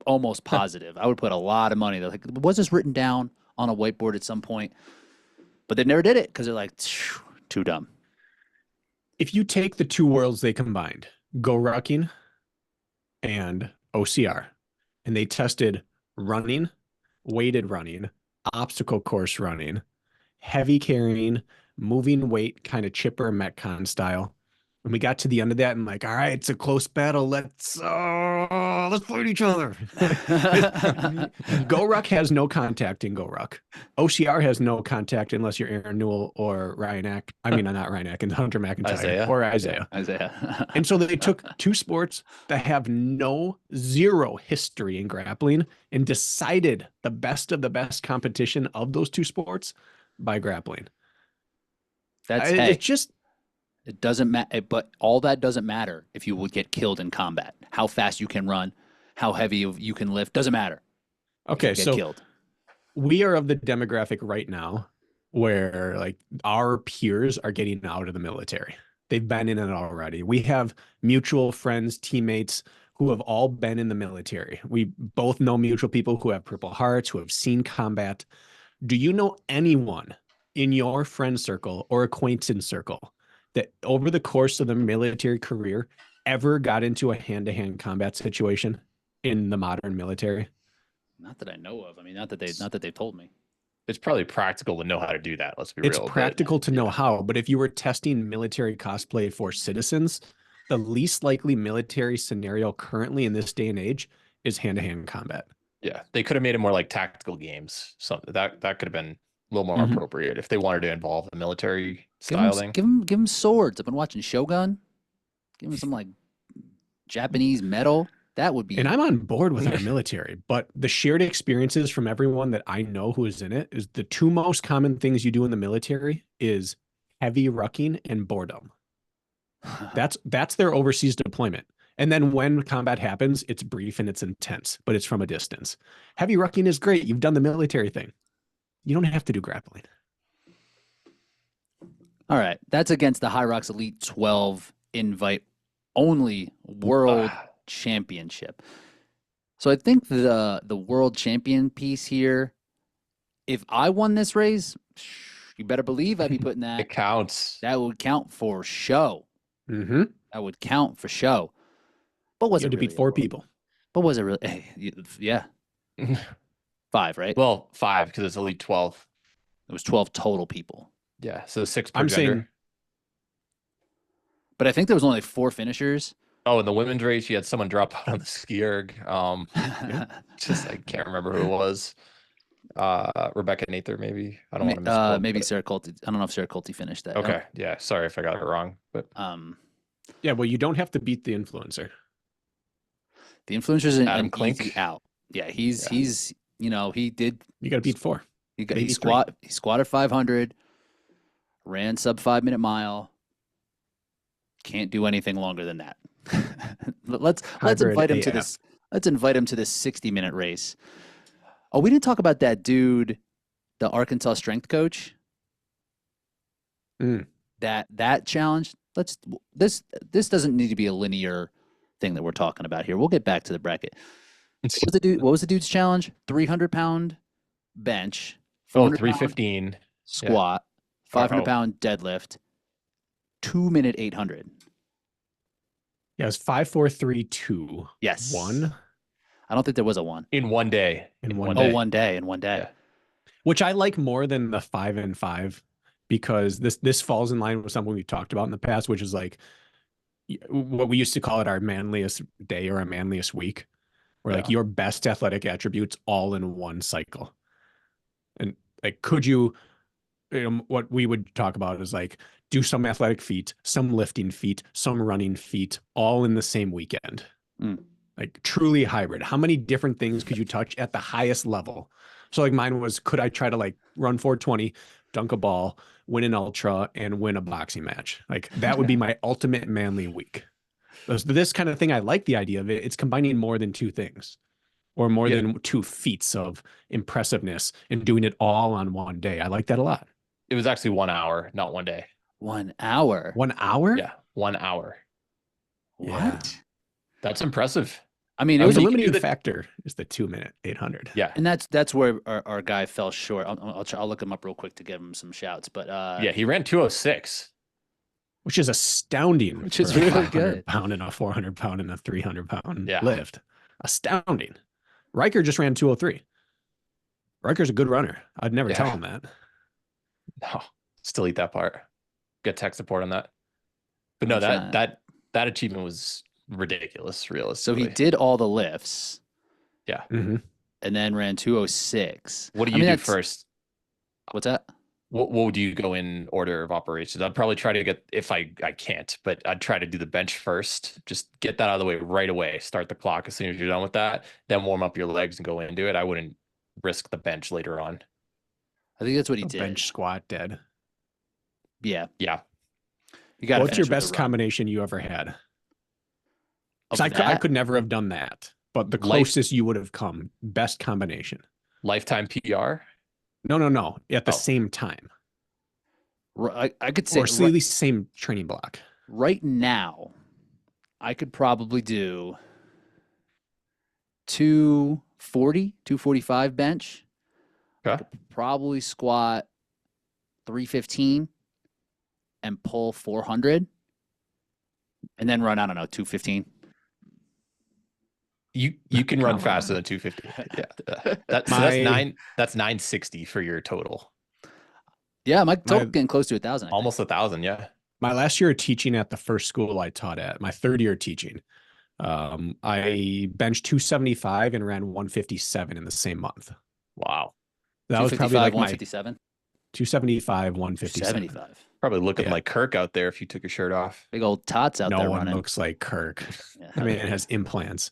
A: almost positive. I would put a lot of money. They're like, was this written down on a whiteboard at some point? But they never did it because they're like, too dumb.
B: If you take the 2 worlds they combined, Go Rucking and OCR, and they tested running, weighted running, obstacle course running, heavy carrying, moving weight, kind of chipper Metcon style. And we got to the end of that and like, all right, it's a close battle. Let's fight each other. Go Ruck has no contact in Go Ruck. OCR has no contact unless you're Aaron Newell or not Ryan Ack, and Hunter McIntyre or Isaiah.
A: Isaiah.
B: And so they took 2 sports that have zero history in grappling and decided the best of the best competition of those 2 sports by grappling.
A: It doesn't matter, but all that doesn't matter if you would get killed in combat. How fast you can run, how heavy you can lift, doesn't matter.
B: Okay, so
A: killed.
B: We are of the demographic right now where like our peers are getting out of the military. They've been in it already. We have mutual friends, teammates who have all been in the military. We both know mutual people who have Purple Hearts, who have seen combat. Do you know anyone in your friend circle or acquaintance circle that over the course of the military career ever got into a hand-to-hand combat situation in the modern military?
A: Not that I know of. I mean, not that they've told me.
C: It's probably practical to know how to do that. Let's be real.
B: It's practical to know how, but if you were testing military cosplay for citizens, the least likely military scenario currently in this day and age is hand-to-hand combat.
C: Yeah, they could have made it more like tactical games. Something that could have been a little more appropriate if they wanted to involve the military style thing.
A: Give them swords. I've been watching Shogun. Give them some like Japanese metal. That would be.
B: And I'm on board with our military, but the shared experiences from everyone that I know who is in it is the 2 most common things you do in the military is heavy rucking and boredom. That's their overseas deployment. And then when combat happens, it's brief and it's intense, but it's from a distance. Heavy rucking is great. You've done the military thing. You don't have to do grappling.
A: All right. That's against the High Rocks Elite 12 invite only world championship. So I think the world champion piece here, if I won this race, you better believe I'd be putting that.
C: It counts.
A: That would count for show.
B: Mm-hmm.
A: That would count for show. But was
B: You
A: it
B: had to
A: really
B: beat 4 people.
A: But was it really? Hey, yeah. 5, right?
C: Well, 5 because it's Elite 12.
A: It was 12 total people.
C: Yeah, so 6 per
B: I'm
C: gender.
B: saying,
A: But I think there was only 4 finishers.
C: Oh, in the women's race, you had someone drop out on the ski erg. Just I can't remember who it was. Rebecca Nather, maybe. I don't want to misquote.
A: Maybe Sarah Colte. I don't know if Sarah Colte finished that.
C: Okay, yeah. Sorry if I got it wrong, but
B: yeah, well, you don't have to beat the influencer.
A: The influencer's
C: Adam
A: an
C: Klink
A: easy out. Yeah, he's he did.
B: You got to beat 4.
A: He
B: Maybe 3.
A: squatted 500, ran sub 5-minute mile. Can't do anything longer than that. let's invite him to this. Let's invite him to this 60-minute race. Oh, we didn't talk about that dude, the Arkansas strength coach. That challenge. This doesn't need to be a linear thing that we're talking about here. We'll get back to the bracket. What was the dude's challenge? 300-pound bench.
C: 315
A: squat, 500-pound deadlift, 2-minute 800.
B: Yeah, it was 5, 4, 3, 2.
A: Yes.
B: 1.
A: I don't think there was a 1.
C: in one day.
B: In one
A: Oh,
B: day.
A: 1 day in 1 day.
C: Yeah.
B: Which I like more than the 5 and 5 because this falls in line with something we've talked about in the past, which is like what we used to call it our manliest day or our manliest week, where like your best athletic attributes all in one cycle. And like, could you know, what we would talk about is like do some athletic feat, some lifting feat, some running feat, all in the same weekend. Like truly hybrid. How many different things could you touch at the highest level? So like mine was, could I try to like run 420, dunk a ball, win an ultra, and win a boxing match? Like that would be my ultimate manly week. This kind of thing, I like the idea of it. It's combining more than 2 things or more than 2 feats of impressiveness and doing it all on one day. I like that a lot.
C: It was actually 1 hour, not 1 day.
A: 1 hour.
B: 1 hour?
C: Yeah, 1 hour.
A: What?
B: Yeah.
C: That's impressive.
A: I mean,
B: It was a
C: you can
B: limiting
C: do
B: factor is the 2-minute 800.
C: Yeah.
A: and that's where our guy fell short. I'll look him up real quick to give him some shouts. But
C: Yeah, he ran 206.
B: Which is astounding.
A: Which is
B: for a
A: really
B: 500
A: good.
B: pound and a 400 pound and a 300 pound
C: Yeah.
B: lift. Astounding. Riker just ran 203. Riker's a good runner. I'd never tell him that.
C: No, still eat that part. Get tech support on that. But no,
A: I'm
C: that achievement was ridiculous,
A: So
C: realistically.
A: he did all the lifts.
C: Yeah.
B: Mm-hmm.
A: And then ran 206.
C: What do
A: I
C: you
A: mean,
C: do
A: that's-
C: first?
A: What's that?
C: What would you go in order of operations? I'd probably try to get, if I can't, but I'd try to do the bench first. Just get that out of the way right away. Start the clock as soon as you're done with that. Then warm up your legs and go into it. I wouldn't risk the bench later on.
A: I think that's what he did.
B: Bench squat dead.
A: Yeah.
C: Yeah.
A: You got.
B: What's your best combination you ever had? 'Cause I could never have done that. But the closest you would have come, best combination.
C: Lifetime PR?
B: No. At the same time.
A: I could say
B: Or at least same training block.
A: right now, I could probably do 240, 245 bench.
C: Okay.
A: I could probably squat 315 and pull 400 and then run, I don't know, 215.
C: You can run
B: Come
C: faster
B: on.
C: than 250. Yeah. That's 960 for your total.
A: Yeah, my total getting close to 1,000.
C: Almost 1,000, yeah.
B: My last year of teaching at the first school I taught at, my 3rd year of teaching, I benched 275 and ran 157 in the same month.
C: Wow.
B: That was probably like my
A: 157.
B: 275, 157.
A: 75.
C: Probably looking like Kirk out there if you took your shirt off.
A: Big old tots out
B: No
A: there
B: one
A: running.
B: looks like Kirk.
A: Yeah.
B: I mean, it has implants.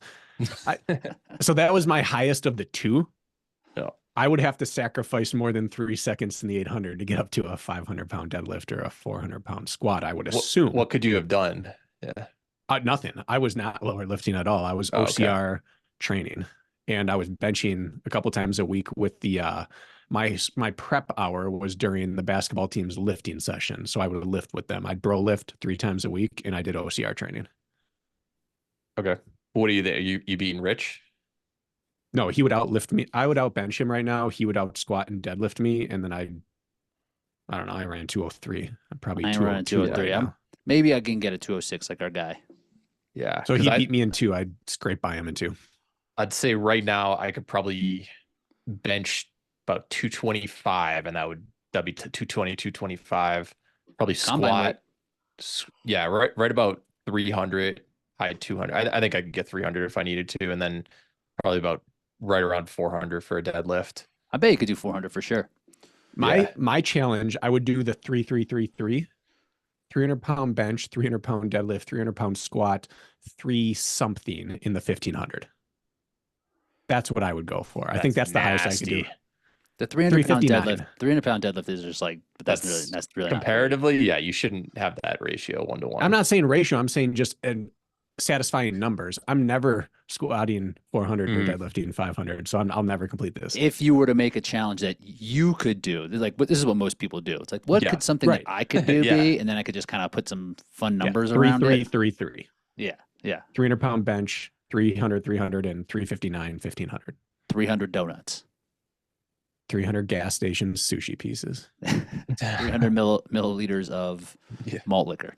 B: So that was my highest of the 2.
C: Yeah.
B: I would have to sacrifice more than 3 seconds in the 800 to get up to a 500 pound deadlift or a 400 pound squat, I would assume.
C: What could you have done? Yeah.
B: Nothing. I was not lower lifting at all. I was
C: Oh, okay.
B: OCR training, and I was benching a couple times a week with the my prep hour was during the basketball team's lifting session. So I would lift with them. I'd bro lift 3 times a week, and I did OCR training.
C: Okay. What are you there? You beating Rich?
B: No, he would outlift me. I would outbench him right now. He would out squat and deadlift me, and then I don't know. I ran 203. I'm probably
A: I ain't running
B: 202
A: 203.
B: right now.
A: Maybe I can get a 206 like our guy.
C: Yeah.
B: So
C: 'cause
B: he beat me in 2. I'd scrape by him in 2.
C: I'd say right now I could probably bench about 225, and that'd be 220, 225. Probably
A: Combine
C: squat. Yeah, right about 300, high 200. I think I could get 300 if I needed to, and then probably about right around 400 for a deadlift.
A: I bet you could do 400 for sure.
B: My challenge, I would do the 3-3-3-3, 300-pound bench, 300-pound deadlift, 300-pound squat, 3 something in the 1500. That's what I would go for. I think that's the highest I could do.
A: The 300-pound
B: 359.
A: deadlift. 300-pound deadlift is just like, but that's really not
C: comparatively. Yeah, you shouldn't have that ratio 1-to-1.
B: I'm not saying ratio. I'm saying just satisfying numbers. I'm never squatting 400 or deadlifting 500, so I'll never complete this.
A: If you were to make a challenge that you could do, like, this is what most people do. It's like, what could something that I could do be, and then I could just kind of put some fun numbers around it.
B: 3-3-3-3.
A: Yeah, yeah.
B: 300-pound bench, 300, 300, and 359, 1500.
A: 300 donuts.
B: 300 gas station sushi pieces.
A: 300 milliliters of malt liquor.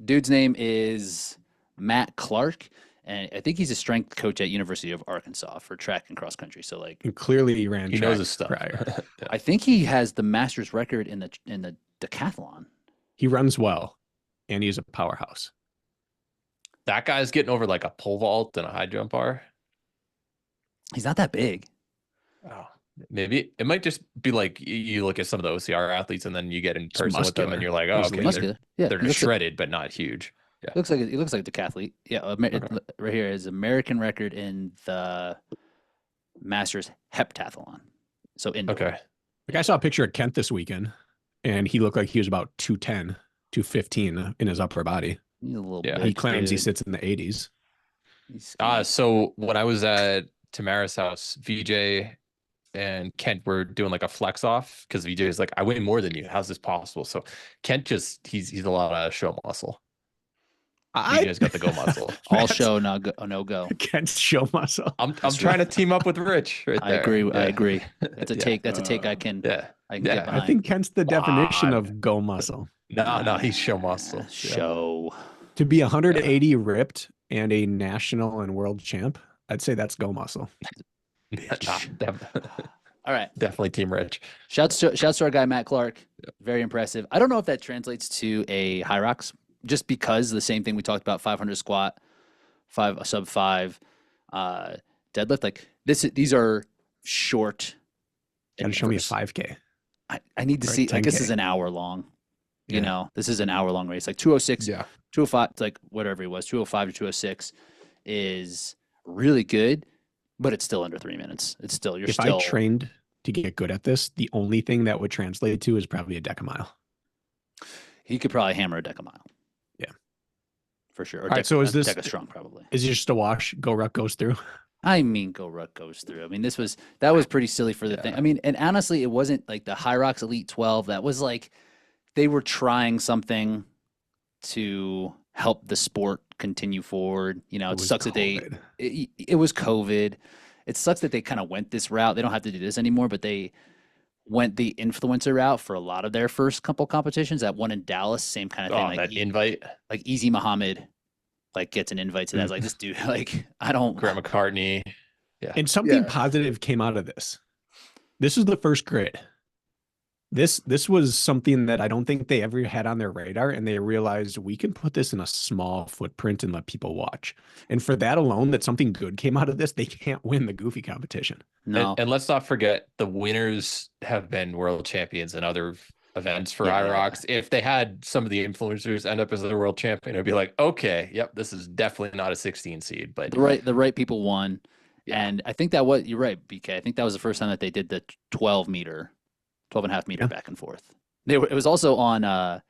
A: Dude's name is Matt Clark, and I think he's a strength coach at University of Arkansas for track and cross country. So like,
B: and clearly he ran.
C: He knows his stuff.
B: Prior.
A: I think he has the master's record in the decathlon.
B: He runs well, and he's a powerhouse.
C: That guy's getting over like a pole vault and a high jump bar.
A: He's not that big.
C: Oh, maybe it might just be like you look at some of the OCR athletes, and then you get in person with them, and you're like, oh, okay,
A: muscular. They're
C: just shredded, but not huge. Yeah,
A: he looks like a decathlete. Yeah, right here is American record in the Masters heptathlon. So indoor.
B: Okay. Like I saw a picture of Kent this weekend, and he looked like he was about 210, 215 in his upper body.
A: He's a little
B: He claims he sits in the 80s.
C: So when I was at Tamara's house, VJ and Kent were doing like a flex off because VJ is like, I weigh more than you. How's this possible? So Kent he's a lot of show muscle. VJ's got the go muscle.
A: All show, no go.
B: Kent's show muscle.
C: I'm trying to team up with Rich.
A: I agree. That's a take. That's a take I can get behind.
B: I think Kent's the definition of go muscle.
C: No, he's show muscle.
A: Show.
B: To be 180 ripped and a national and world champ, I'd say that's go muscle.
A: All right.
C: Definitely Team Rich.
A: Shouts to our guy, Matt Clark. Very impressive. I don't know if that translates to a high rocks, just because the same thing we talked about, 500 squat, sub 5 deadlift. Like these are short.
B: And show me a 5K.
A: I need to see, like, this is an hour long. You know, this is an hour long race. Like 206, 205, like whatever it was, 205 to 206 is really good, but it's still under 3 minutes. It's still,
B: If I trained to get good at this, the only thing that would translate to is probably a decamile.
A: He could probably hammer a decamile.
B: Yeah.
A: For sure.
B: All right, so is this
A: Deca strong probably?
B: Is it just a wash? Go Ruck goes through?
A: I mean, Go Ruck goes through. I mean, that was pretty silly for the thing. I mean, and honestly, it wasn't like the High Rocks Elite 12. That was like, they were trying something to help the sport continue forward. You know, it sucks that it was COVID. It sucks that they kind of went this route. They don't have to do this anymore, but they went the influencer route for a lot of their first couple competitions. That one in Dallas, same kind of thing.
C: Like that invite,
A: like Easy Muhammad, like gets an invite to that. It's like, this dude, like, I don't.
C: Grant McCartney. Yeah.
B: And something positive came out of this. This is the first grid. This was something that I don't think they ever had on their radar, and they realized we can put this in a small footprint and let people watch. And for that alone, that something good came out of this, they can't win the goofy competition.
A: No.
C: And let's not forget, the winners have been world champions in other events for IROX. If they had some of the influencers end up as the world champion, it'd be like, okay, yep, this is definitely not a 16 seed. But
A: the right people won. Yeah. And I think you're right, BK. I think that was the first time that they did the 12 and a half meter back and forth. It was also on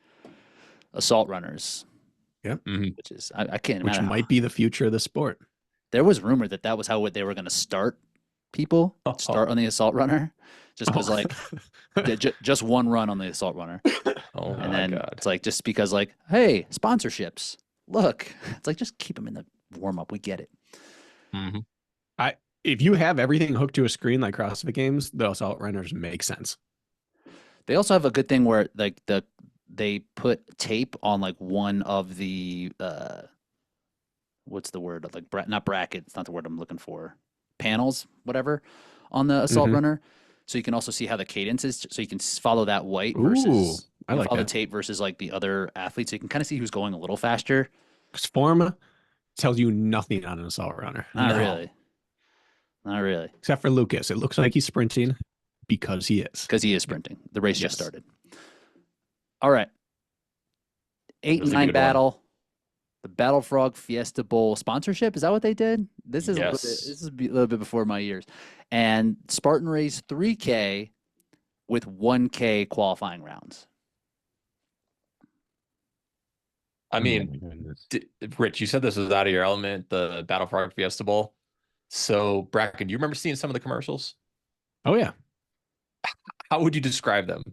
A: assault runners. which is I can't
B: Which
A: imagine.
B: might be the future of the sport.
A: There was rumor that that was how they were going to start people start on the assault runner, just because like just one run on the assault runner,
C: Oh
A: and
C: my
A: then
C: God.
A: it's like just because like, hey, sponsorships, look, it's like just keep them in the warm up. We get it.
C: Mhm.
B: If you have everything hooked to a screen like CrossFit Games, the assault runners make sense.
A: They also have a good thing where like they put tape on like one of the what's the word, like not brackets, not the word I'm looking for, panels, whatever, on the assault runner, so you can also see how the cadence is, so you can follow that white versus
B: I like
A: follow
B: that.
A: the tape versus like the other athletes, so you can kind of see who's going a little faster.
B: Because form tells you nothing on an assault runner.
A: Not really. Not really.
B: Except for Lucas. It looks like he's sprinting because he is.
A: Because he is sprinting. The race just
B: Yes.
A: started. All right. 8
C: This
A: and
C: is a
A: 9
C: good one.
A: battle. The Battle Frog Fiesta Bowl sponsorship. Is that what they did? This is
C: Yes.
A: this is a little bit before my years. And Spartan Race 3K with 1K qualifying rounds.
C: I mean, Rich, you said this was out of your element, the Battle Frog Fiesta Bowl. So, Bracken, do you remember seeing some of the commercials?
B: Oh, yeah.
C: How would you describe them?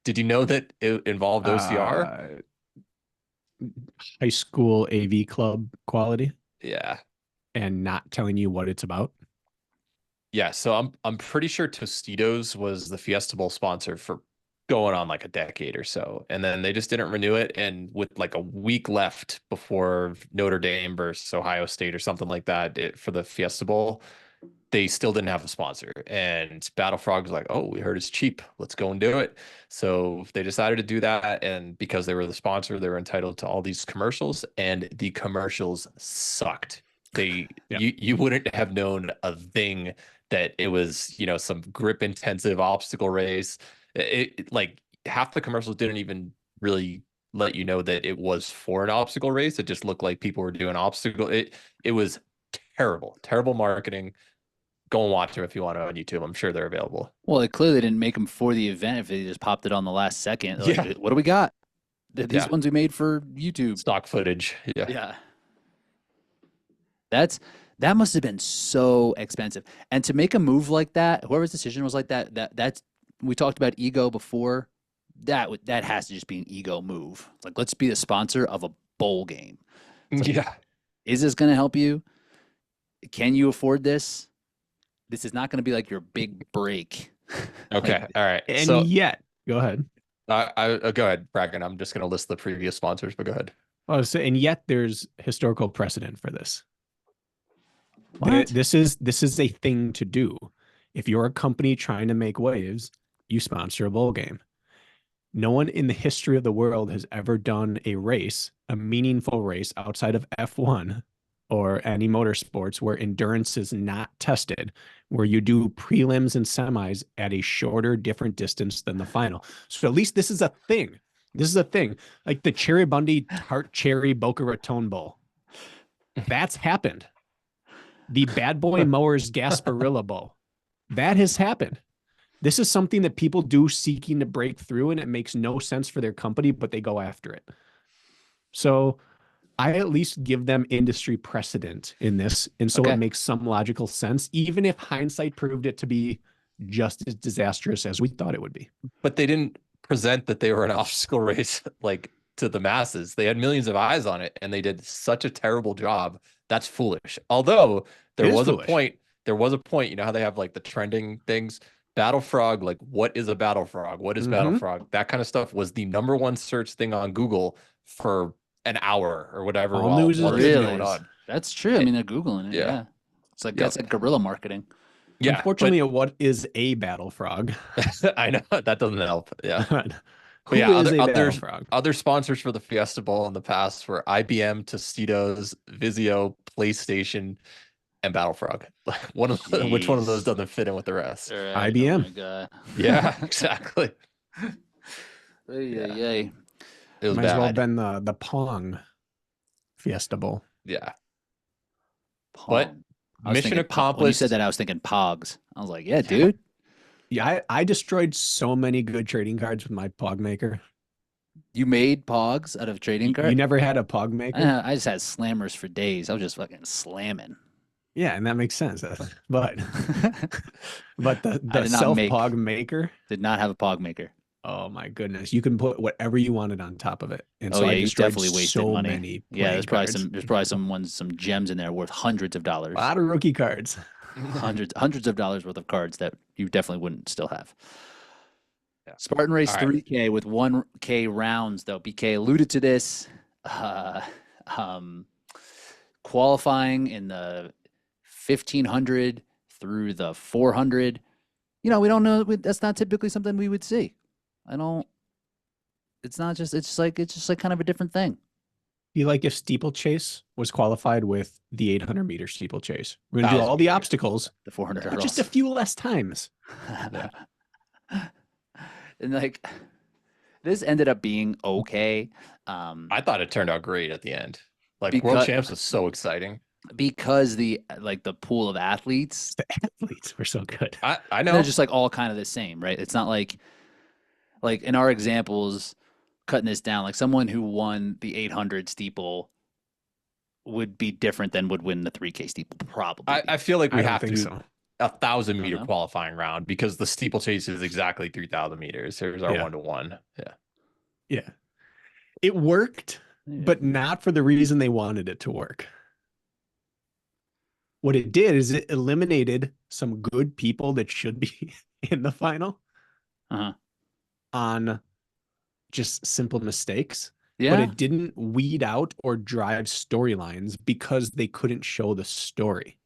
C: Did you know that it involved OCR?
B: High school AV club quality
C: Yeah.
B: and not telling you what it's about.
C: Yeah. So I'm pretty sure Tostitos was the Fiesta Bowl sponsor for going on like a decade or so. And then they just didn't renew it. And with like a week left before Notre Dame versus Ohio State or something like that for the Fiesta Bowl, they still didn't have a sponsor. And Battle Frog's like, oh, we heard it's cheap. Let's go and do it. So they decided to do that. And because they were the sponsor, they were entitled to all these commercials. And the commercials sucked. You wouldn't have known a thing that it was, some grip intensive obstacle race. It like half the commercials didn't even really let you know that it was for an obstacle race. It just looked like people were doing obstacle. It was terrible marketing. Go and watch them if you want to on YouTube. I'm sure they're available.
A: Well, they clearly didn't make them for the event if they just popped it on the last second. Like, what do we got? These ones we made for YouTube.
C: Stock footage.
A: Yeah. That must have been so expensive. And to make a move like that, whoever's decision was like that's we talked about ego before. That has to just be an ego move. It's like, let's be the sponsor of a bowl game. Like, is this going to help you? Can you afford this? This is not going to be like your big break.
C: Okay. All right.
B: And yet, go ahead.
C: Go ahead, Bracken. I'm just going to list the previous sponsors, but go ahead.
B: And yet there's historical precedent for this.
A: What?
B: This is a thing to do. If you're a company trying to make waves, you sponsor a bowl game. No one in the history of the world has ever done a meaningful race outside of F1 or any motorsports where endurance is not tested, where you do prelims and semis at a shorter, different distance than the final. So at least this is a thing. This is a thing. Like the Cherry Bundy Tart Cherry Boca Raton Bowl. That's happened. The Bad Boy Mowers Gasparilla Bowl. That has happened. This is something that people do seeking to break through, and it makes no sense for their company, but they go after it. So I at least give them industry precedent in this. And so it makes some logical sense, even if hindsight proved it to be just as disastrous as we thought it would be.
C: But they didn't present that they were an obstacle race like to the masses. They had millions of eyes on it, and they did such a terrible job. That's foolish. Although there was a point, you know how they have like the trending things? Battle Frog, like what is a Battle Frog? What is Battle Frog? That kind of stuff was the #1 search thing on Google for an hour or whatever.
B: All news is
C: going on.
A: That's true. I mean, they're Googling it. Yeah. It's like, that's like guerrilla marketing.
C: Yeah.
B: Unfortunately, what is a Battle Frog?
C: I know that doesn't help. Yeah.
B: Who is a Battle Frog?
C: Other sponsors for the Fiesta Bowl in the past were IBM, Tostitos, Vizio, PlayStation, and Battle Frog. Which one of those doesn't fit in with the rest?
A: Right.
B: IBM.
A: Oh my God.
C: Yeah, exactly.
A: Yay.
C: It was
B: Might
C: bad.
B: as well have been the Pong Fiesta Bowl.
C: Yeah.
A: But
C: mission accomplished.
A: When you said that, I was thinking Pogs. I was like, yeah, dude.
B: Yeah, I destroyed so many good trading cards with my Pog maker.
A: You made pogs out of trading
B: You
A: card?
B: never had a pog maker?
A: I just had slammers for days. I was just fucking slamming.
B: Yeah, and that makes sense. But
A: I
B: the
A: did not
B: self
A: make,
B: pog maker,
A: did not have a pog maker.
B: oh my goodness, you can put whatever you wanted on top of it. And
A: Oh
B: so
A: yeah,
B: I
A: you
B: destroyed
A: definitely wasted
B: so
A: money.
B: many
A: Yeah,
B: playing cards.
A: there's probably some gems in there worth hundreds of
B: A
A: dollars.
B: lot of rookie cards.
A: Hundreds of dollars worth of cards that you definitely wouldn't still have.
C: Yeah.
A: Spartan Race
C: All right.
A: 3K with 1K rounds, though. BK alluded to this. Uh, um, Qualifying in the 1500 through the 400. You know, we don't know. That's not typically something we would see. I don't. It's not just. It's just like kind of a different thing.
B: Be like if steeplechase was qualified with the 800-meter steeplechase. We're gonna do
C: 1,000
B: all the
C: meters.
B: obstacles,
A: The 400
B: but just a few less times.
C: Yeah.
A: And like, this ended up being okay.
C: I thought it turned out great at the end. Like
A: Because-
C: World Champs was so exciting.
A: because the pool of athletes,
B: The athletes were so good.
C: I know.
A: they're just like all kind of the same, right? It's not like in our examples, cutting this down, like someone who won the 800 steeple would be different than would win the 3K steeple, probably.
C: I feel like
B: I
C: we
B: don't
C: have to
B: think
C: do
B: so.
C: 1,000-meter
A: know.
C: qualifying round because the steeplechase is exactly 3,000 meters. There's our
B: Yeah.
C: 1-to-1. Yeah.
B: Yeah. It worked,
A: Yeah.
B: but not for the reason they wanted it to work. What it did is it eliminated some good people that should be in the final
A: Uh-huh.
B: on just simple mistakes.
A: Yeah.
B: But it didn't weed out or drive storylines because they couldn't show the story.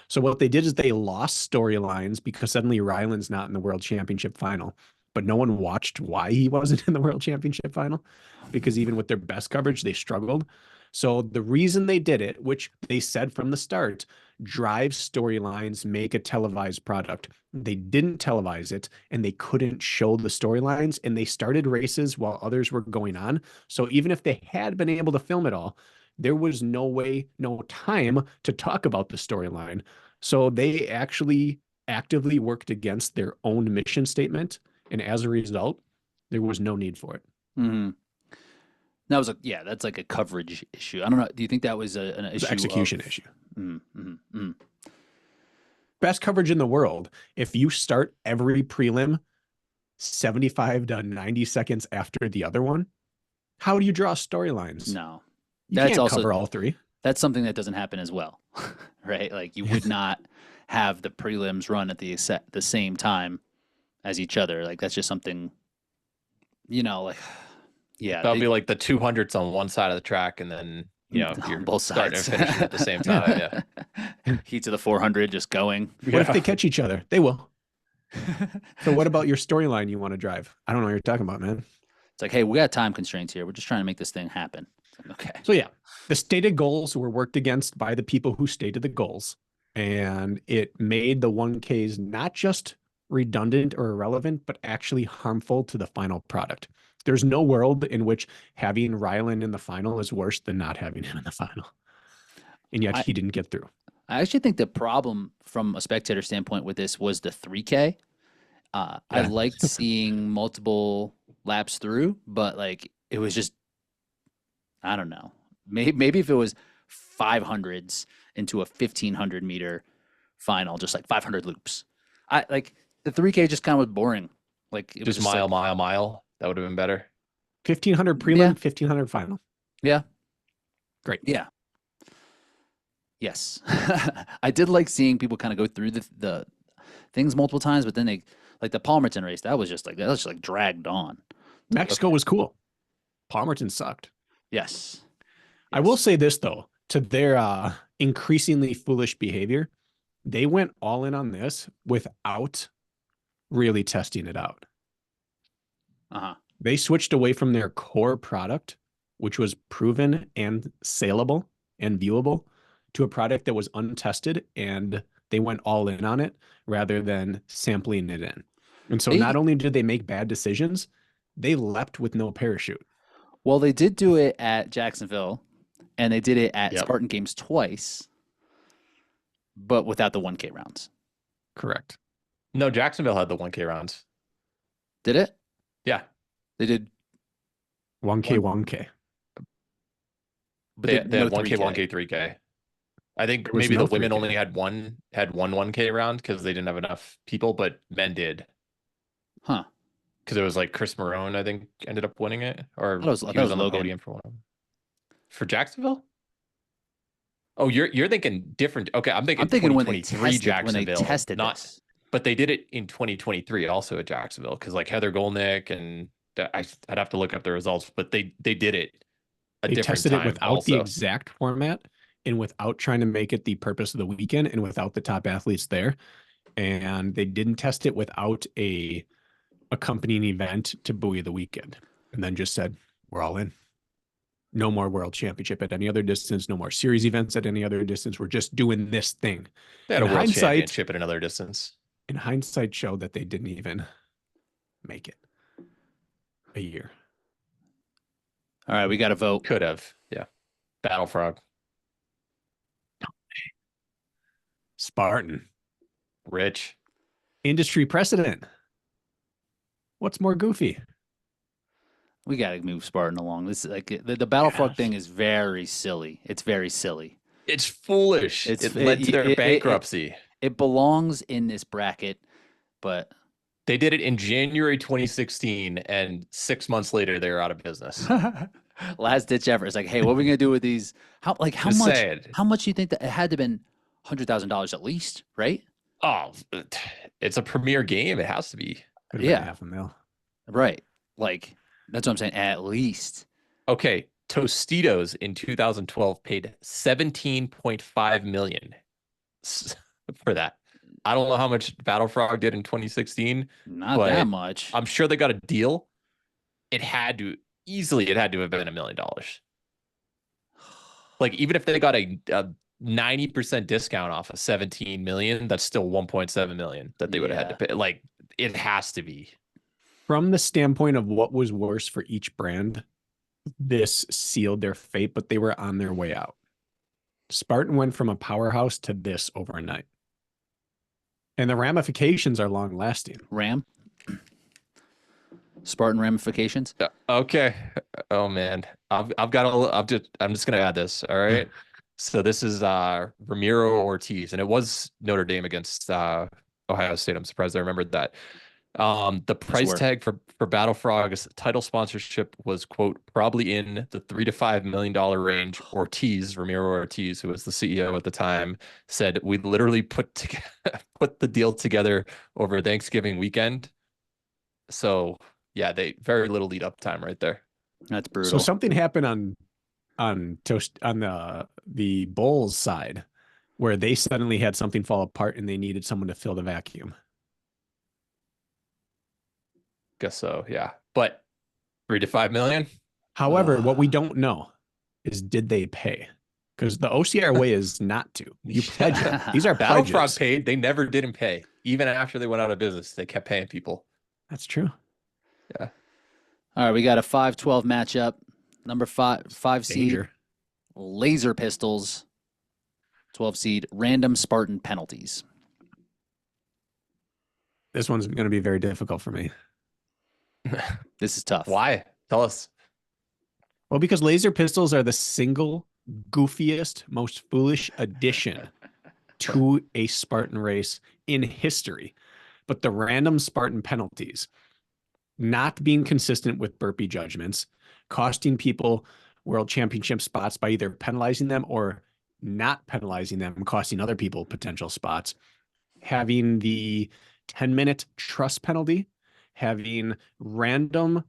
B: So what they did is they lost storylines because suddenly Ryland's not in the World Championship final, but no one watched why he wasn't in the World Championship final because even with their best coverage, they struggled. So the reason they did it, which they said from the start, drive storylines, make a televised product. They didn't televise it and they couldn't show the storylines and they started races while others were going on. So even if they had been able to film it all, there was no way, no time to talk about the storyline. So they actually actively worked against their own mission statement. And as a result, there was no need for it.
A: Mm-hmm. That was that's like a coverage issue. I don't know. Do you think that was an
B: It was
A: issue?
B: an execution
A: of-
B: issue.
A: Mm-hmm.
B: Best coverage in the world. If you start every prelim 75 to 90 seconds after the other one, how do you draw storylines?
A: No,
B: You
A: that's
B: can't
A: also-
B: cover all three.
A: that's something that doesn't happen as well, right? Like you would not have the prelims run at the same time as each other. Like that's just something, like, yeah,
C: That'll be like the 200s on one side of the track, and then
A: on
C: you're
A: both
C: starting
A: sides
C: and finishing at the same time. Yeah.
A: Heats of the 400 just going.
B: What if they catch each other? They will. So what about your storyline you want to drive? I don't know what you're talking about, man.
A: It's like, hey, we got time constraints here. We're just trying to make this thing happen. Okay.
B: So yeah, the stated goals were worked against by the people who stated the goals, and it made the 1Ks not just redundant or irrelevant, but actually harmful to the final product. There's no world in which having Ryland in the final is worse than not having him in the final. And yet he didn't get through.
A: I actually think the problem from a spectator standpoint with this was the 3K. I
B: Yeah.
A: liked seeing multiple laps through, but like it was just, I don't know. Maybe if it was 500s into a 1500 meter final, just like 500 loops. I like the 3K just kind of was boring. Like it was
C: Just mile. That would have been better.
B: 1500 prelim,
A: Yeah.
B: 1500 final.
A: Yeah.
B: Great.
A: Yeah. Yes. I did like seeing people kind of go through the things multiple times, but then they like the Palmerton race, that was just like dragged on.
B: Mexico was cool. Palmerton sucked.
A: Yes.
B: I will say this though, to their increasingly foolish behavior, they went all in on this without really testing it out.
A: Uh-huh.
B: They switched away from their core product, which was proven and saleable and viewable, to a product that was untested, and they went all in on it rather than sampling it in. And so not only did they make bad decisions, they leapt with no parachute.
A: Well, they did do it at Jacksonville, and they did it at
C: Yep.
A: Spartan Games twice, but without the 1K rounds.
B: Correct.
C: No, Jacksonville had the 1K rounds.
A: Did it?
C: Yeah.
A: They did.
B: 1K, 1K.
A: But
C: They
A: no
C: had 1K,
A: 3K.
C: 1K, 3K. I think
B: There was
C: maybe
B: no
C: the women
B: 3K.
C: only had one 1K round because they didn't have enough people, but men did.
A: Huh.
C: Because it was like Chris Marone, I think, ended up winning it, or
A: I thought
C: he
A: it
C: was
A: was
C: on the
A: Logan.
C: podium for one of them. For Jacksonville? Oh, you're thinking different. Okay, I'm thinking
A: when they
C: 2023 Jacksonville,
A: tested
C: not.
A: this.
C: But they did it in 2023 also at Jacksonville because like Heather Golnick and I'd have to look up the results, but they did it a
B: They
C: different
B: tested it
C: time
B: without the
C: also.
B: exact format and without trying to make it the purpose of the weekend and without the top athletes there. And they didn't test it without a accompanying event to buoy the weekend. And then just said, we're all in. No more world championship at any other distance. No more series events at any other distance. We're just doing this thing.
C: They had a
B: In
C: world
B: hindsight-
C: championship at another distance.
B: In hindsight, showed that they didn't even make it a year.
A: All right, we got to vote.
C: Could have, yeah. Battle Frog,
B: Spartan.
C: Rich.
B: Industry precedent. What's more goofy?
A: We got to move Spartan along. This is like the Battle Frog
B: Gosh.
A: thing is very silly. It's very silly.
C: It's foolish.
A: It's-
C: It led to their bankruptcy.
A: It belongs in this bracket, but
C: They did it in January 2016, and 6 months later, they were out of business.
A: last ditch effort. It's like, hey, what are we gonna do with these? How
C: Just
A: much?
C: saying.
A: How much do you think that it had to have been $100,000 at least, right?
C: Oh, it's a premier game. It has to be.
B: Could have been
A: Yeah.
B: $500,000.
A: Right. Like that's what I'm saying. At least.
C: Okay, Tostitos in 2012 paid 17.5 million for that. I don't know how much Battle Frog did in 2016.
A: Not
C: But
A: that much.
C: I'm sure they got a deal. It had to have been $1 million. Like even if they got a 90% discount off of 17 million, that's still 1.7 million that they would have had to pay. Like it has to be.
B: From the standpoint of what was worse for each brand, this sealed their fate, but they were on their way out. Spartan went from a powerhouse to this overnight. And the ramifications are long lasting.
A: Ram. Spartan ramifications.
C: Okay. Oh man. I'm just gonna add this. All right. So this is Ramiro Ortiz, and it was Notre Dame against Ohio State. I'm surprised I remembered that. The price
A: Sure.
C: tag for Battle Frog's title sponsorship was, quote, probably in the $3 to $5 million range. Ramiro Ortiz, who was the CEO at the time, said we literally put the deal together over Thanksgiving weekend. So yeah, they very little lead up time right there.
A: That's brutal.
B: So something happened on the Bulls side where they suddenly had something fall apart and they needed someone to fill the vacuum.
C: Guess so, yeah. But 3 to 5 million.
B: However, what we don't know is did they pay? Because the OCR way is not to. You pledge it. These are
C: Battle
B: pledges.
C: Frog paid. They never didn't pay. Even after they went out of business, they kept paying people.
B: That's true.
A: All right, we got a 5-12 matchup. Number 5 seed
B: Danger.
A: Laser Pistols. 12 seed Random Spartan Penalties.
B: This one's going to be very difficult for me.
A: This is tough.
C: Why? Tell us.
B: Well, because laser pistols are the single goofiest, most foolish addition to a Spartan race in history. But the random Spartan penalties, not being consistent with burpee judgments, costing people world championship spots by either penalizing them or not penalizing them, costing other people potential spots, having the 10-minute trust penalty, having random